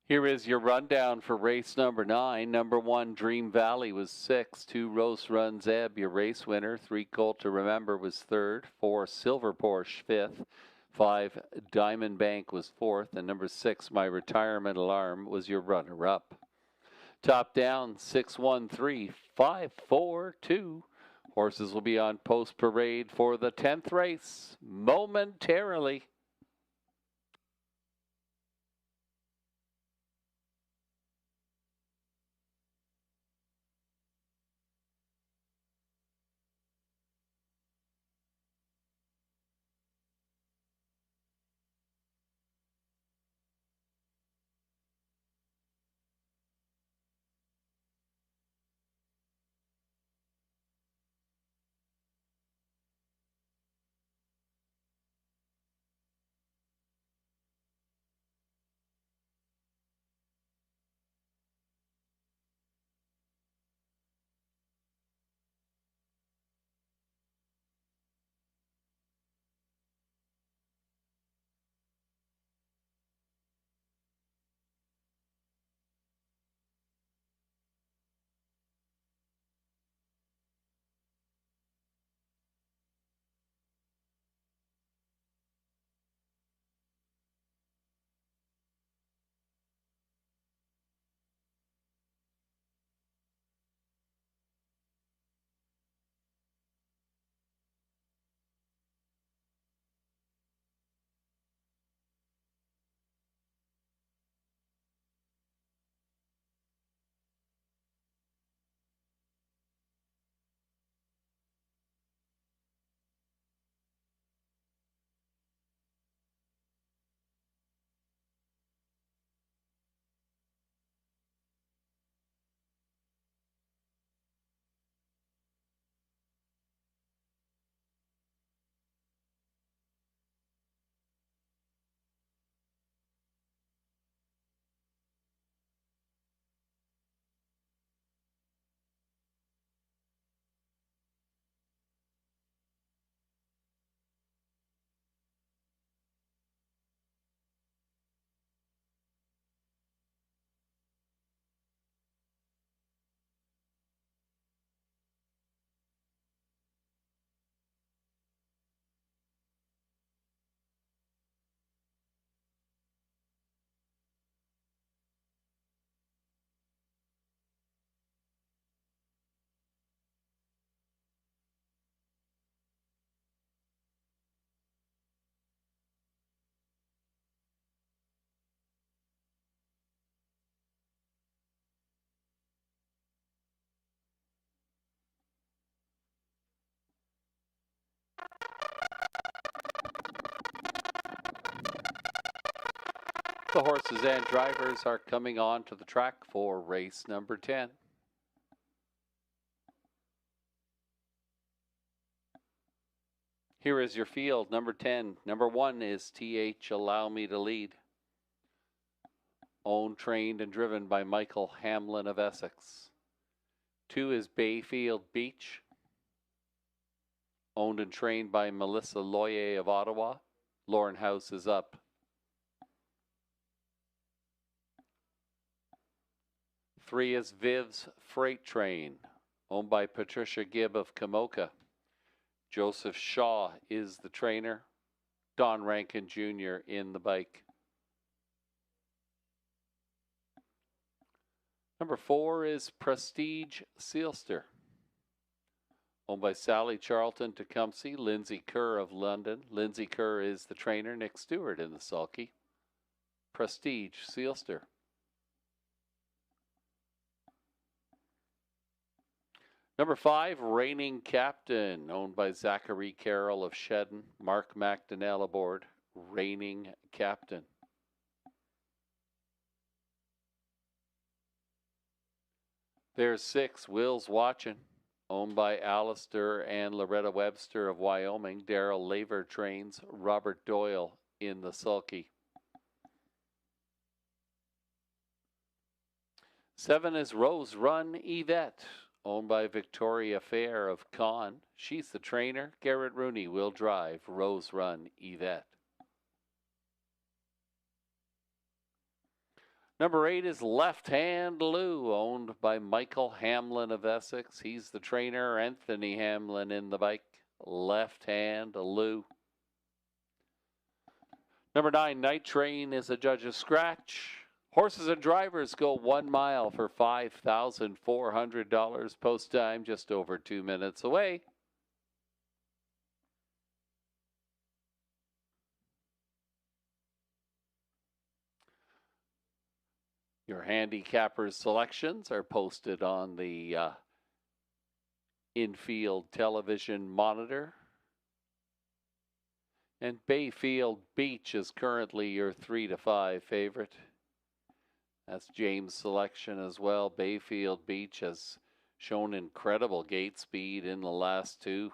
[SPEAKER 1] Here is your rundown for race number 9. Number 1, Dream Valley was 6. 2, Rose Run Zeb, your race winner. 3, Colt to Remember was 3rd. 4, Silver Porsche 5th. 5, Diamond Bank was 4th. And number 6, My Retirement Alarm, was your runner-up. Top down, 6, 1, 3, 5, 4, 2. Horses will be on post parade for the 10th race momentarily. The horses and drivers are coming on to the track for race number 10. Here is your field. Number 10. Number 1 is TH Allow Me to Lead. Owned, trained, and driven by Michael Hamlin of Essex. 2 is Bayfield Beach. Owned and trained by Melissa Loyer of Ottawa. Lauren House is up. 3 is Viv's Freight Train, owned by Patricia Gibb of Kamoka. Joseph Shaw is the trainer. Don Rankin Jr. in the bike. Number 4 is Prestige Sealster, owned by Sally Charlton Tecumseh, Lindsay Kerr of London. Lindsay Kerr is the trainer. Nick Stewart in the sulky. Prestige Sealster. Number 5, Reigning Captain, owned by Zachary Carroll of Shedden. Mark McDonnell aboard. Reigning Captain. There's 6, Will's Watchin', owned by Alistair and Loretta Webster of Wyoming. Daryl Laver trains. Robert Doyle in the sulky. 7 is Rose Run Yvette, owned by Victoria Fair of Caen. She's the trainer. Garrett Rooney will drive Rose Run Yvette. Number 8 is Left Hand Lou, owned by Michael Hamlin of Essex. He's the trainer. Anthony Hamlin in the bike. Left Hand Lou. Number 9, Night Train is a judge's scratch. Horses and drivers go 1 mile for $5,400. Post time just over 2 minutes away. Your handicappers' selections are posted on the infield television monitor. And Bayfield Beach is currently your 3-5 favorite. That's James' selection as well. Bayfield Beach has shown incredible gate speed in the last 2.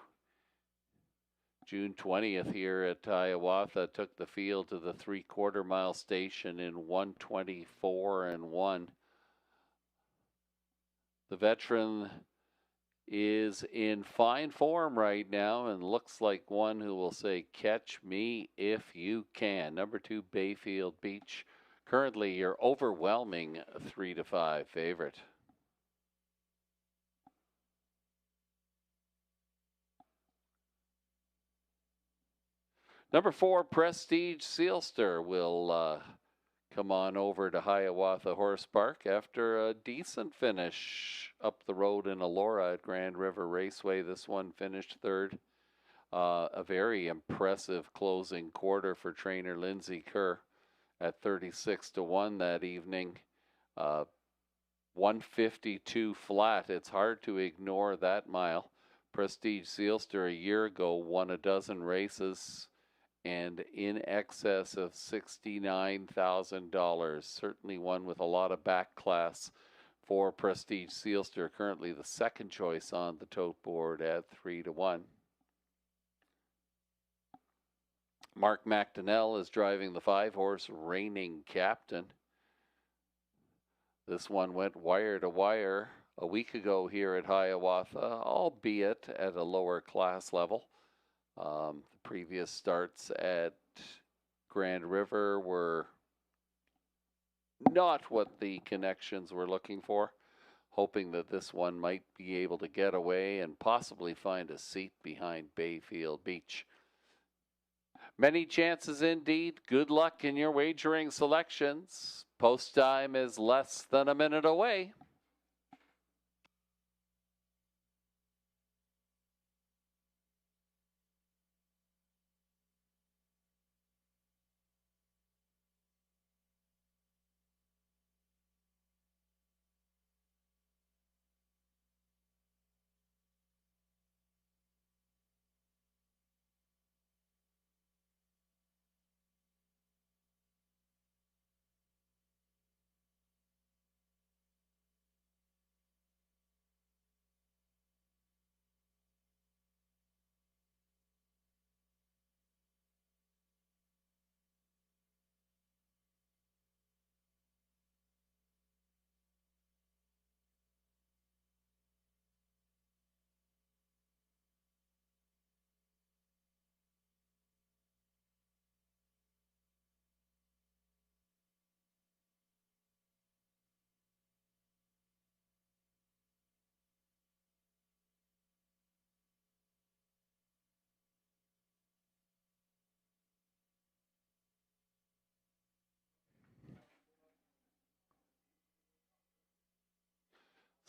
[SPEAKER 1] June 20th here at Hiawatha took the field to the 3/4 mile station in 1:24.1. The veteran is in fine form right now and looks like one who will say, "Catch me if you can." Number 2, Bayfield Beach, currently your overwhelming 3-5 favorite. Number 4, Prestige Sealster will come on over to Hiawatha Horse Park after a decent finish up the road in Elora at Grand River Raceway. This one finished 3rd. A very impressive closing quarter for trainer Lindsay Kerr at 36-1 that evening. 152 flat. It's hard to ignore that mile. Prestige Sealster a year ago won a dozen races and in excess of $69,000. Certainly one with a lot of back class for Prestige Sealster. Currently the second choice on the tote board at 3-1. Mark McDonnell is driving the 5-horse Reigning Captain. This one went wire to wire a week ago here at Hiawatha, albeit at a lower class level. The previous starts at Grand River were not what the connections were looking for, hoping that this one might be able to get away and possibly find a seat behind Bayfield Beach. Many chances indeed. Good luck in your wagering selections. Post time is less than a minute away.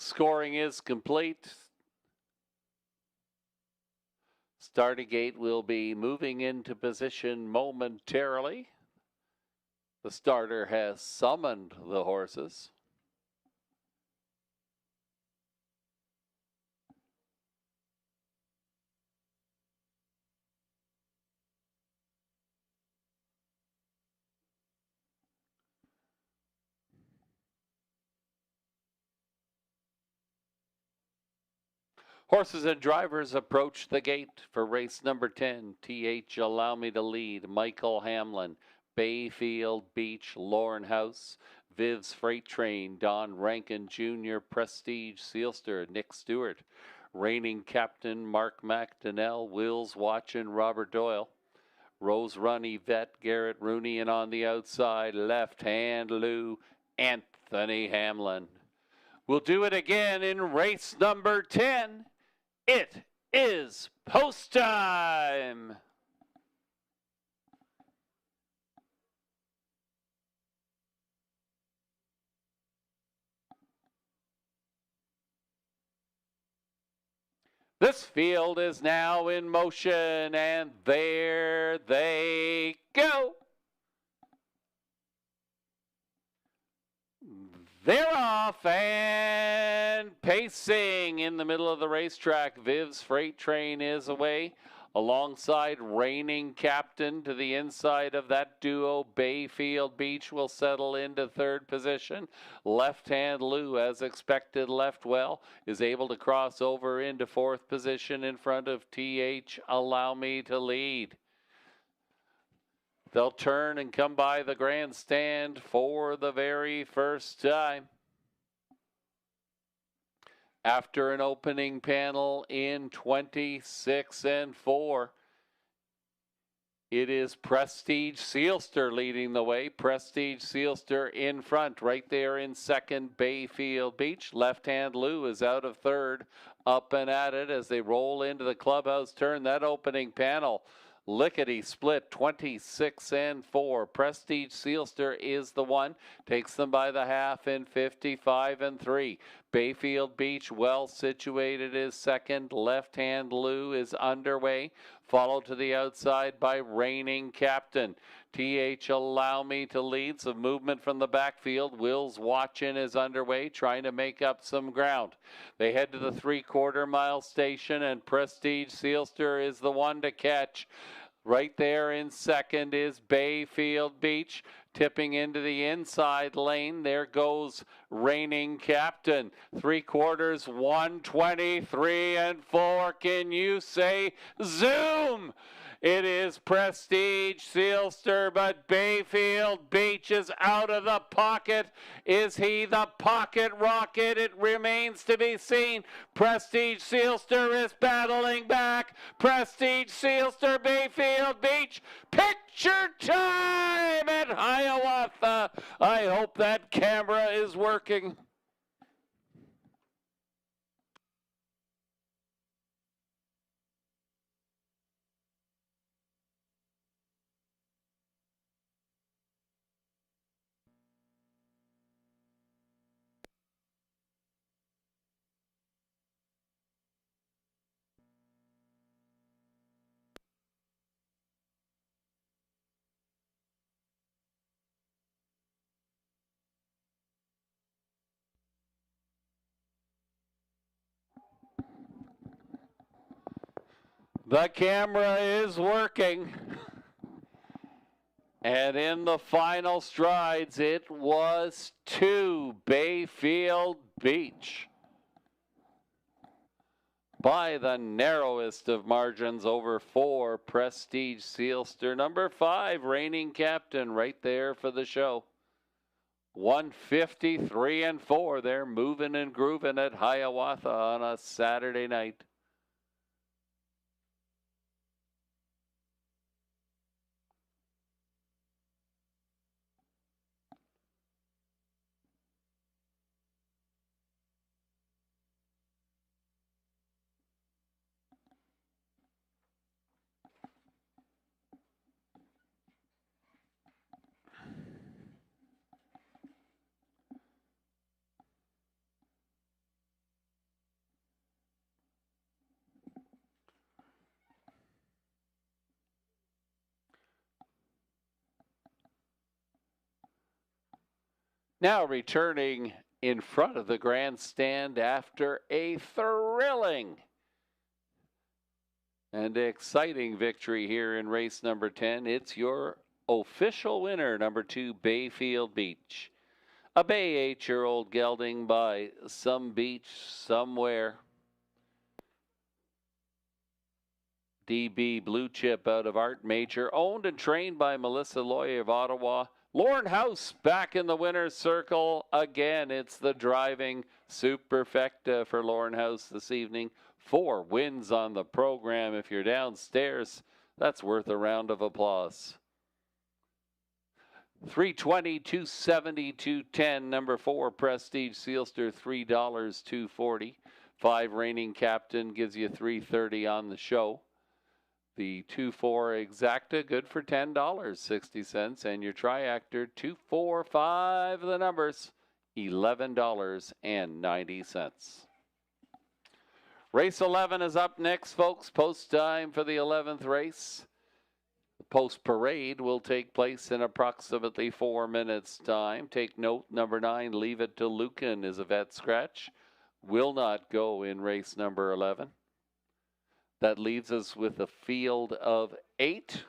[SPEAKER 1] Scoring is complete. Starting gate will be moving into position momentarily. The starter has summoned the horses. Horses and drivers approach the gate for race number 10. TH Allow Me to Lead, Michael Hamlin, Bayfield Beach, Lauren House, Viv's Freight Train, Don Rankin Jr., Prestige Sealster, Nick Stewart, Reigning Captain Mark McDonnell, Wills Watchin, Robert Doyle, Rose Run Yvette, Garrett Rooney, and on the outside, Left Hand Lou, Anthony Hamlin. We'll do it again in race number 10. It is post time. This field is now in motion, and there they go. They're off and pacing in the middle of the racetrack. Viv's Freight Train is away alongside Reigning Captain to the inside of that duo. Bayfield Beach will settle into third position. Left Hand Lou, as expected, left well, is able to cross over into fourth position in front of TH Allow Me to Lead. They'll turn and come by the grandstand for the very first time. After an opening panel in 26 and 4, it is Prestige Sealster leading the way. Prestige Sealster in front, right there in second, Bayfield Beach. Left Hand Lou is out of third, up and at it as they roll into the clubhouse turn. That opening panel, lickety split, 26 and 4. Prestige Sealster is the one, takes them by the half in 55 and 3. Bayfield Beach, well situated, is second. Left Hand Lou is underway, followed to the outside by Reigning Captain. TH Allow Me to Lead. Some movement from the backfield. Wills Watchin is underway, trying to make up some ground. They head to the 3/4 mile station, and Prestige Sealster is the one to catch. Right there in second is Bayfield Beach, tipping into the inside lane. There goes Reigning Captain. 3/4, 123 and 4. Can you say zoom? It is Prestige Sealster, but Bayfield Beach is out of the pocket. Is he the pocket rocket? It remains to be seen. Prestige Sealster is battling back. Prestige Sealster, Bayfield Beach. Picture time at Hiawatha. I hope that camera is working. The camera is working. And in the final strides, it was 2 Bayfield Beach. By the narrowest of margins, over 4 Prestige Sealster. Number 5, Reigning Captain, right there for the show. 153 and 4. They're moving and grooving at Hiawatha on a Saturday night. Now returning in front of the grandstand after a thrilling and exciting victory here in race number 10. It's your official winner, number 2, Bayfield Beach. A bay 8-year-old gelding by some beach somewhere. DB Blue Chip out of Art Major, owned and trained by Melissa Loy of Ottawa. Lorne House back in the winner's circle again. It's the driving superfecta for Lorne House this evening. 4 wins on the program. If you're downstairs, that's worth a round of applause. 320, 270, 210. Number 4, Prestige Sealster, $3, 240. 5 Reigning Captain gives you $3.30 on the show. The 2-4 Exacta, good for $10.60. And your Triactor, 2, 4, 5, the numbers, $11.90. Race 11 is up next, folks. Post time for the 11th race. The post parade will take place in approximately 4 minutes' time. Take note, number 9, Leave It to Lucan, is a vet scratch. Will not go in race number 11. That leaves us with a field of 8.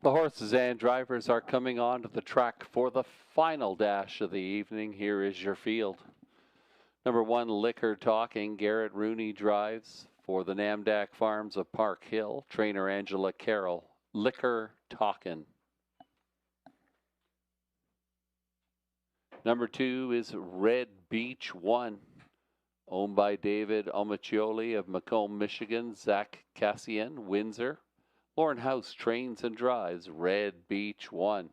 [SPEAKER 1] The horses and drivers are coming onto the track for the final dash of the evening. Here is your field. Number 1, Liquor Talking. Garrett Rooney drives for the Namdak Farms of Park Hill. Trainer Angela Carroll. Liquor Talkin'. Number 2 is Red Beach 1, owned by David Omaccioli of Macomb, Michigan. Zach Cassian, Windsor. Lauren House trains and drives Red Beach 1.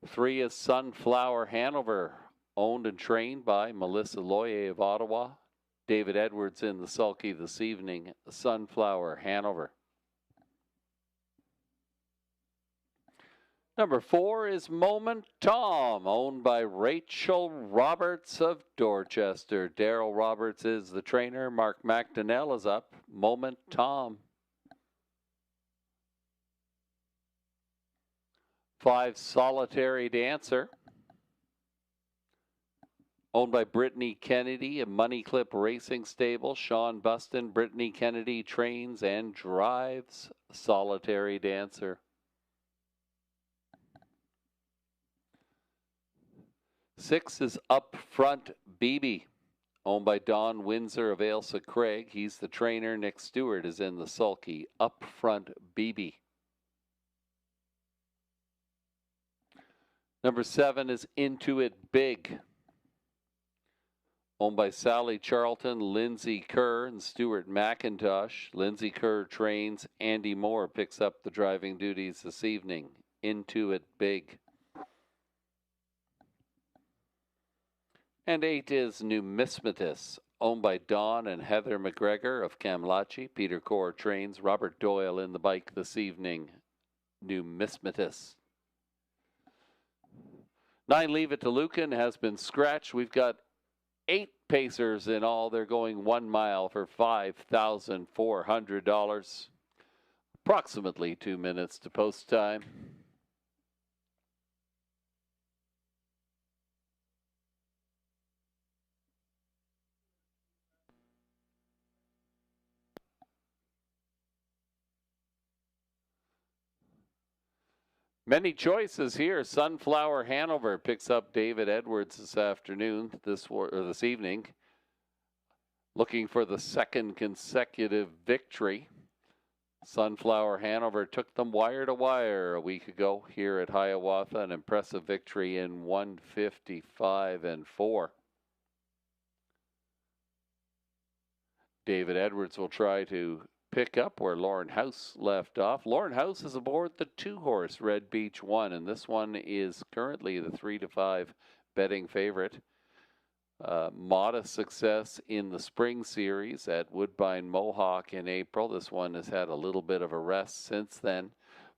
[SPEAKER 1] 3 is Sunflower Hanover, owned and trained by Melissa Loyer of Ottawa. David Edwards in the sulky this evening. Sunflower Hanover. Number 4 is Moment Tom, owned by Rachel Roberts of Dorchester. Daryl Roberts is the trainer. Mark McDonnell is up. Moment Tom. 5, Solitary Dancer, owned by Brittany Kennedy of Money Clip Racing Stable. Sean Buston. Brittany Kennedy trains and drives Solitary Dancer. 6 is Up Front BB, owned by Don Windsor of Ailsa Craig. He's the trainer. Nick Stewart is in the sulky. Up Front BB. Number 7 is Into It Big, owned by Sally Charlton, Lindsay Kerr, and Stuart McIntosh. Lindsay Kerr trains. Andy Moore picks up the driving duties this evening. Into It Big. And 8 is Numismatus, owned by Don and Heather McGregor of Kamloops. Peter Corr trains. Robert Doyle in the bike this evening. Numismatus. 9, Leave It to Lucan, has been scratched. We've got 8 pacers in all. They're going 1 mile for $5,400. Approximately 2 minutes to post time. Many choices here. Sunflower Hanover picks up David Edwards this afternoon, this evening, looking for the 2nd consecutive victory. Sunflower Hanover took them wire to wire a week ago here at Hiawatha, an impressive victory in 1:55.4. David Edwards will try to pick up where Lauren House left off. Lauren House is aboard the 2-horse Red Beach 1, and this one is currently the 3-5 betting favorite. Modest success in the spring series at Woodbine Mohawk in April. This one has had a little bit of a rest since then,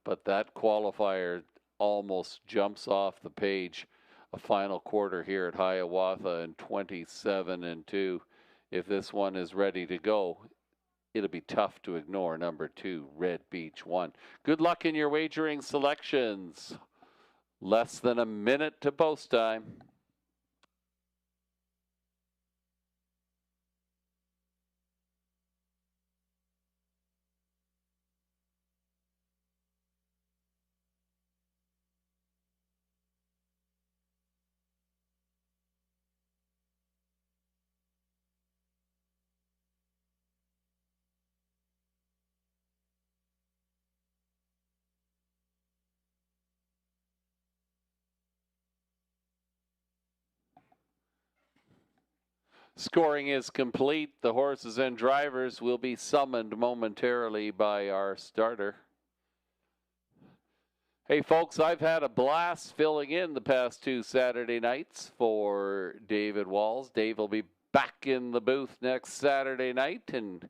[SPEAKER 1] but that qualifier almost jumps off the page. A final quarter here at Hiawatha in 27-2. If this one is ready to go, it'll be tough to ignore number 2, Red Beach 1. Good luck in your wagering selections. Less than a minute to post time. Scoring is complete. The horses and drivers will be summoned momentarily by our starter. Hey folks, I've had a blast filling in the past 2 Saturday nights for David Walls. Dave will be back in the booth next Saturday night, and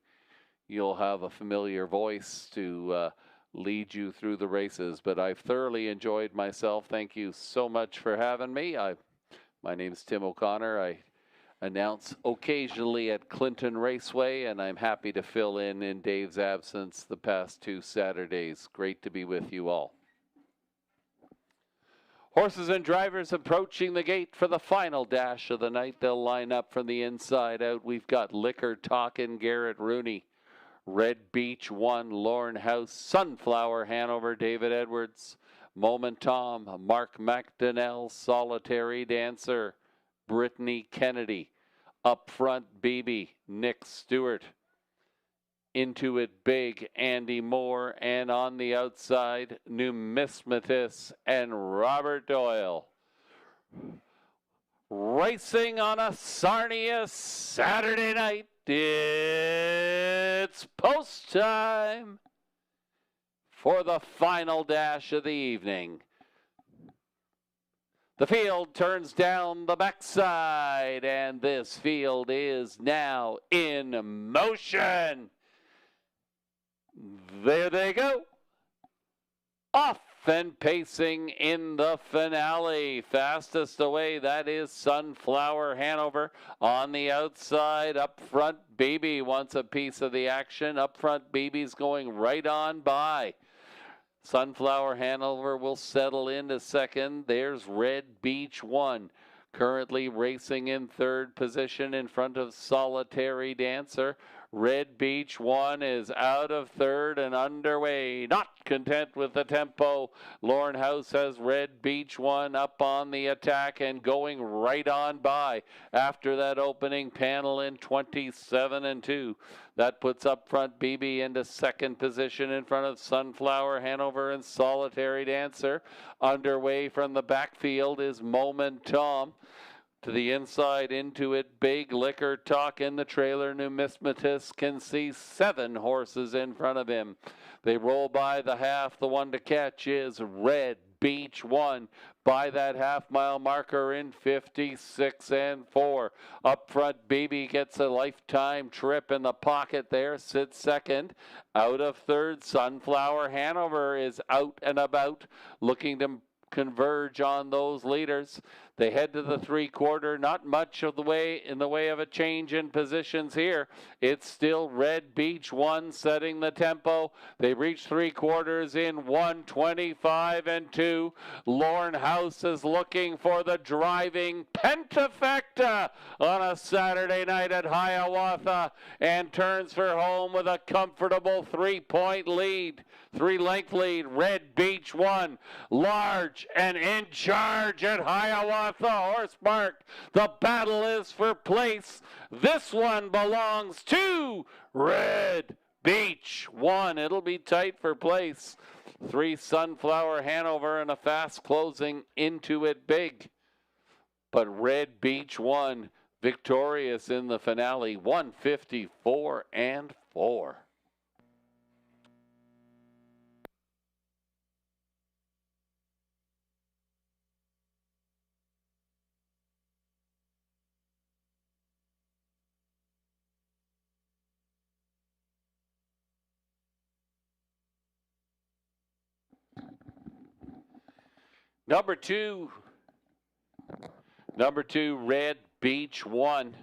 [SPEAKER 1] you'll have a familiar voice to lead you through the races. But I've thoroughly enjoyed myself. Thank you so much for having me. My name's Tim O'Connor. I announce occasionally at Clinton Raceway, and I'm happy to fill in Dave's absence the past 2 Saturdays. Great to be with you all. Horses and drivers approaching the gate for the final dash of the night. They'll line up from the inside out. We've got Liquor Talkin', Garrett Rooney, Red Beach 1, Lorne House, Sunflower, Hanover, David Edwards, Moment Tom, Mark McDonnell, Solitary Dancer, Brittany Kennedy, Up Front BB, Nick Stewart, Into It Big, Andy Moore, and on the outside, Numismatis and Robert Doyle. Racing on a Sarnia Saturday night. It's post time for the final dash of the evening. The field turns down the backside, and this field is now in motion. There they go. Off and pacing in the finale. Fastest away, that is Sunflower Hanover. On the outside, Up Front BB wants a piece of the action. Up Front BB's going right on by. Sunflower Hanover will settle into second. There's Red Beach 1. Currently racing in third position in front of Solitary Dancer. Red Beach 1 is out of third and underway. Not content with the tempo, Lorne House has Red Beach 1 up on the attack and going right on by after that opening panel in 27-2. That puts Up Front BB into second position in front of Sunflower Hanover and Solitary Dancer. Underway from the backfield is Moment Tom. To the inside, Into It Big, Liquor Talk in the trailer. Numismatis can see 7 horses in front of him. They roll by the half. The one to catch is Red Beach 1 by that half-mile marker in 56-4. Up Front BB gets a lifetime trip in the pocket there, sits second. Out of third, Sunflower Hanover is out and about, looking to converge on those leaders. They head to the three-quarter. Not much of the way in the way of a change in positions here. It's still Red Beach 1 setting the tempo. They reach three-quarters in 1:25-2. Lorne House is looking for the driving pentafecta on a Saturday night at Hiawatha and turns for home with a comfortable 3-point lead. 3-length lead. Red Beach 1 large and in charge at Hiawatha Horse Park. The battle is for place. This one belongs to Red Beach 1. It'll be tight for place. 3 Sunflower Hanover and a fast closing Into It Big. But Red Beach 1 victorious in the finale, 154-4. Number two, Red Beach 1.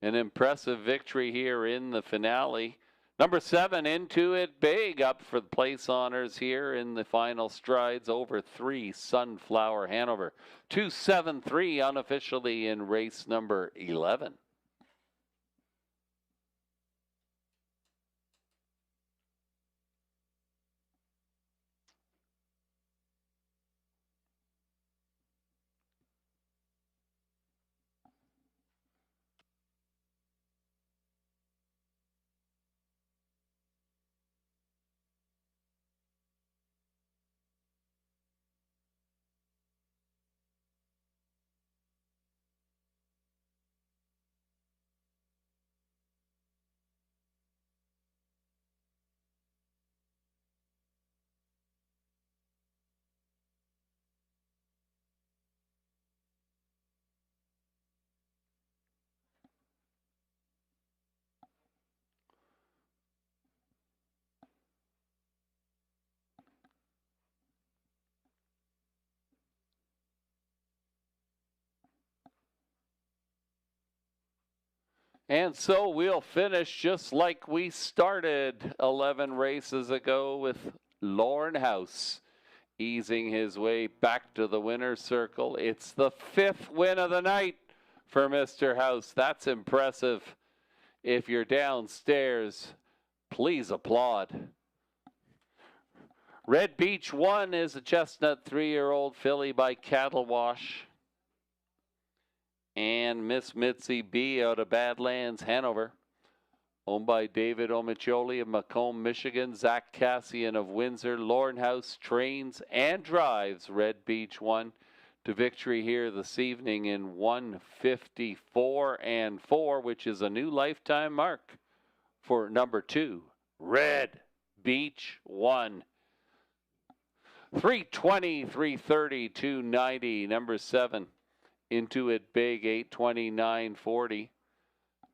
[SPEAKER 1] An impressive victory here in the finale. Number 7, Into It Big, up for the place honors here in the final strides over 3, Sunflower Hanover. 2-7-3 unofficially in race number 11. And so we'll finish just like we started 11 races ago with Lorne House easing his way back to the winner's circle. It's the 5th win of the night for Mr. House. That's impressive. If you're downstairs Please applaud. Red Beach 1 is a chestnut 3-year-old filly by Cattle Wash. And Miss Mitzi B out of Badlands, Hanover. Owned by David Omicholi of Macomb, Michigan. Zach Cassian of Windsor. Lornhouse trains and drives Red Beach 1 to victory here this evening in 1:54.4, which is a new lifetime mark for number 2, Red Beach 1. 320, 330, 290. Number 7, Into It Big, 829.40.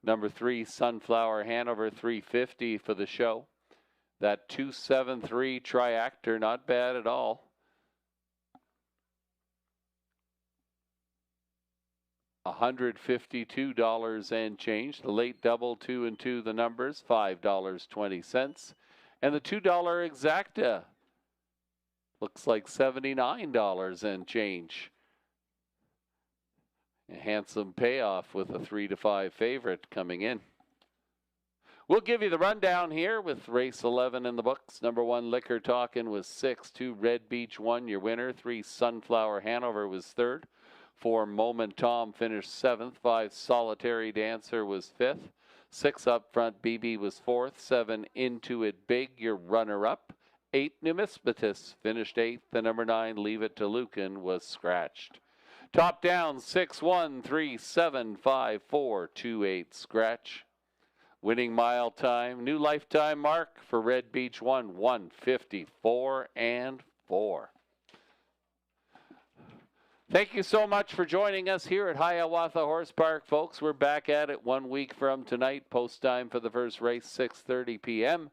[SPEAKER 1] Number 3, Sunflower Hanover, 350 for the show. That 273 Triactor, not bad at all. $152 and change. The late double, 2 and 2, the numbers, $5.20. And the $2 exacta looks like $79 and change. A handsome payoff with a 3-5 favorite coming in. We'll give you the rundown here with race 11 in the books. Number 1, Liquor Talkin' was 6. 2, Red Beach 1, your winner. 3, Sunflower Hanover was 3rd. 4, Moment Tom finished 7th. 5, Solitary Dancer was 5th. 6, Up Front BB was 4th. 7, Into It Big, your runner-up. 8, Numismatus finished 8th. The number 9, Leave It to Lucan, was scratched. Top down, 6, 1, 3, 7, 5, 4, 2, 8, scratch. Winning mile time, new lifetime mark for Red Beach 1, 1:54.4. Thank you so much for joining us here at Hiawatha Horse Park, folks. We're back at it 1 week from tonight. Post time for the first race, 6:30 p.m.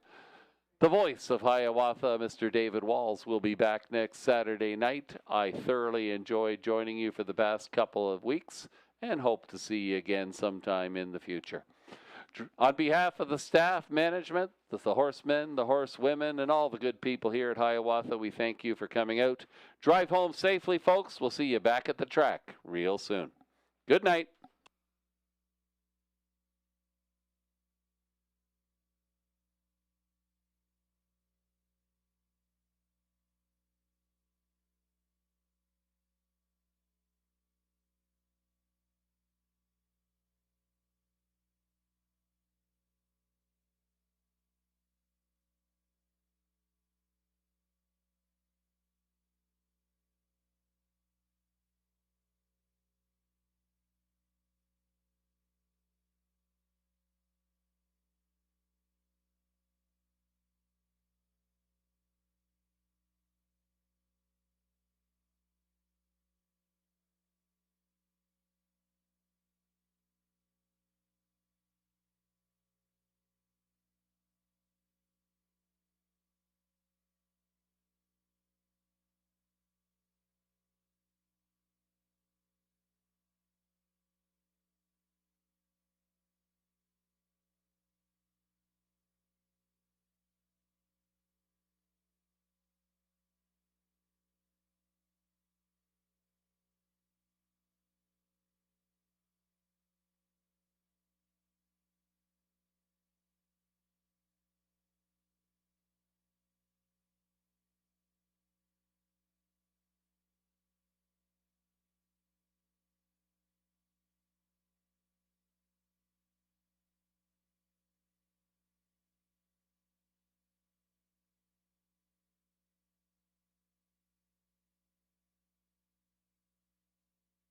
[SPEAKER 1] The voice of Hiawatha, Mr. David Walls, will be back next Saturday night. I thoroughly enjoyed joining you for the past couple of weeks and hope to see you again sometime in the future. On behalf of the staff, management, the horsemen, the horsewomen, and all the good people here at Hiawatha, we thank you for coming out. Drive home safely, folks. We'll see you back at the track real soon. Good night.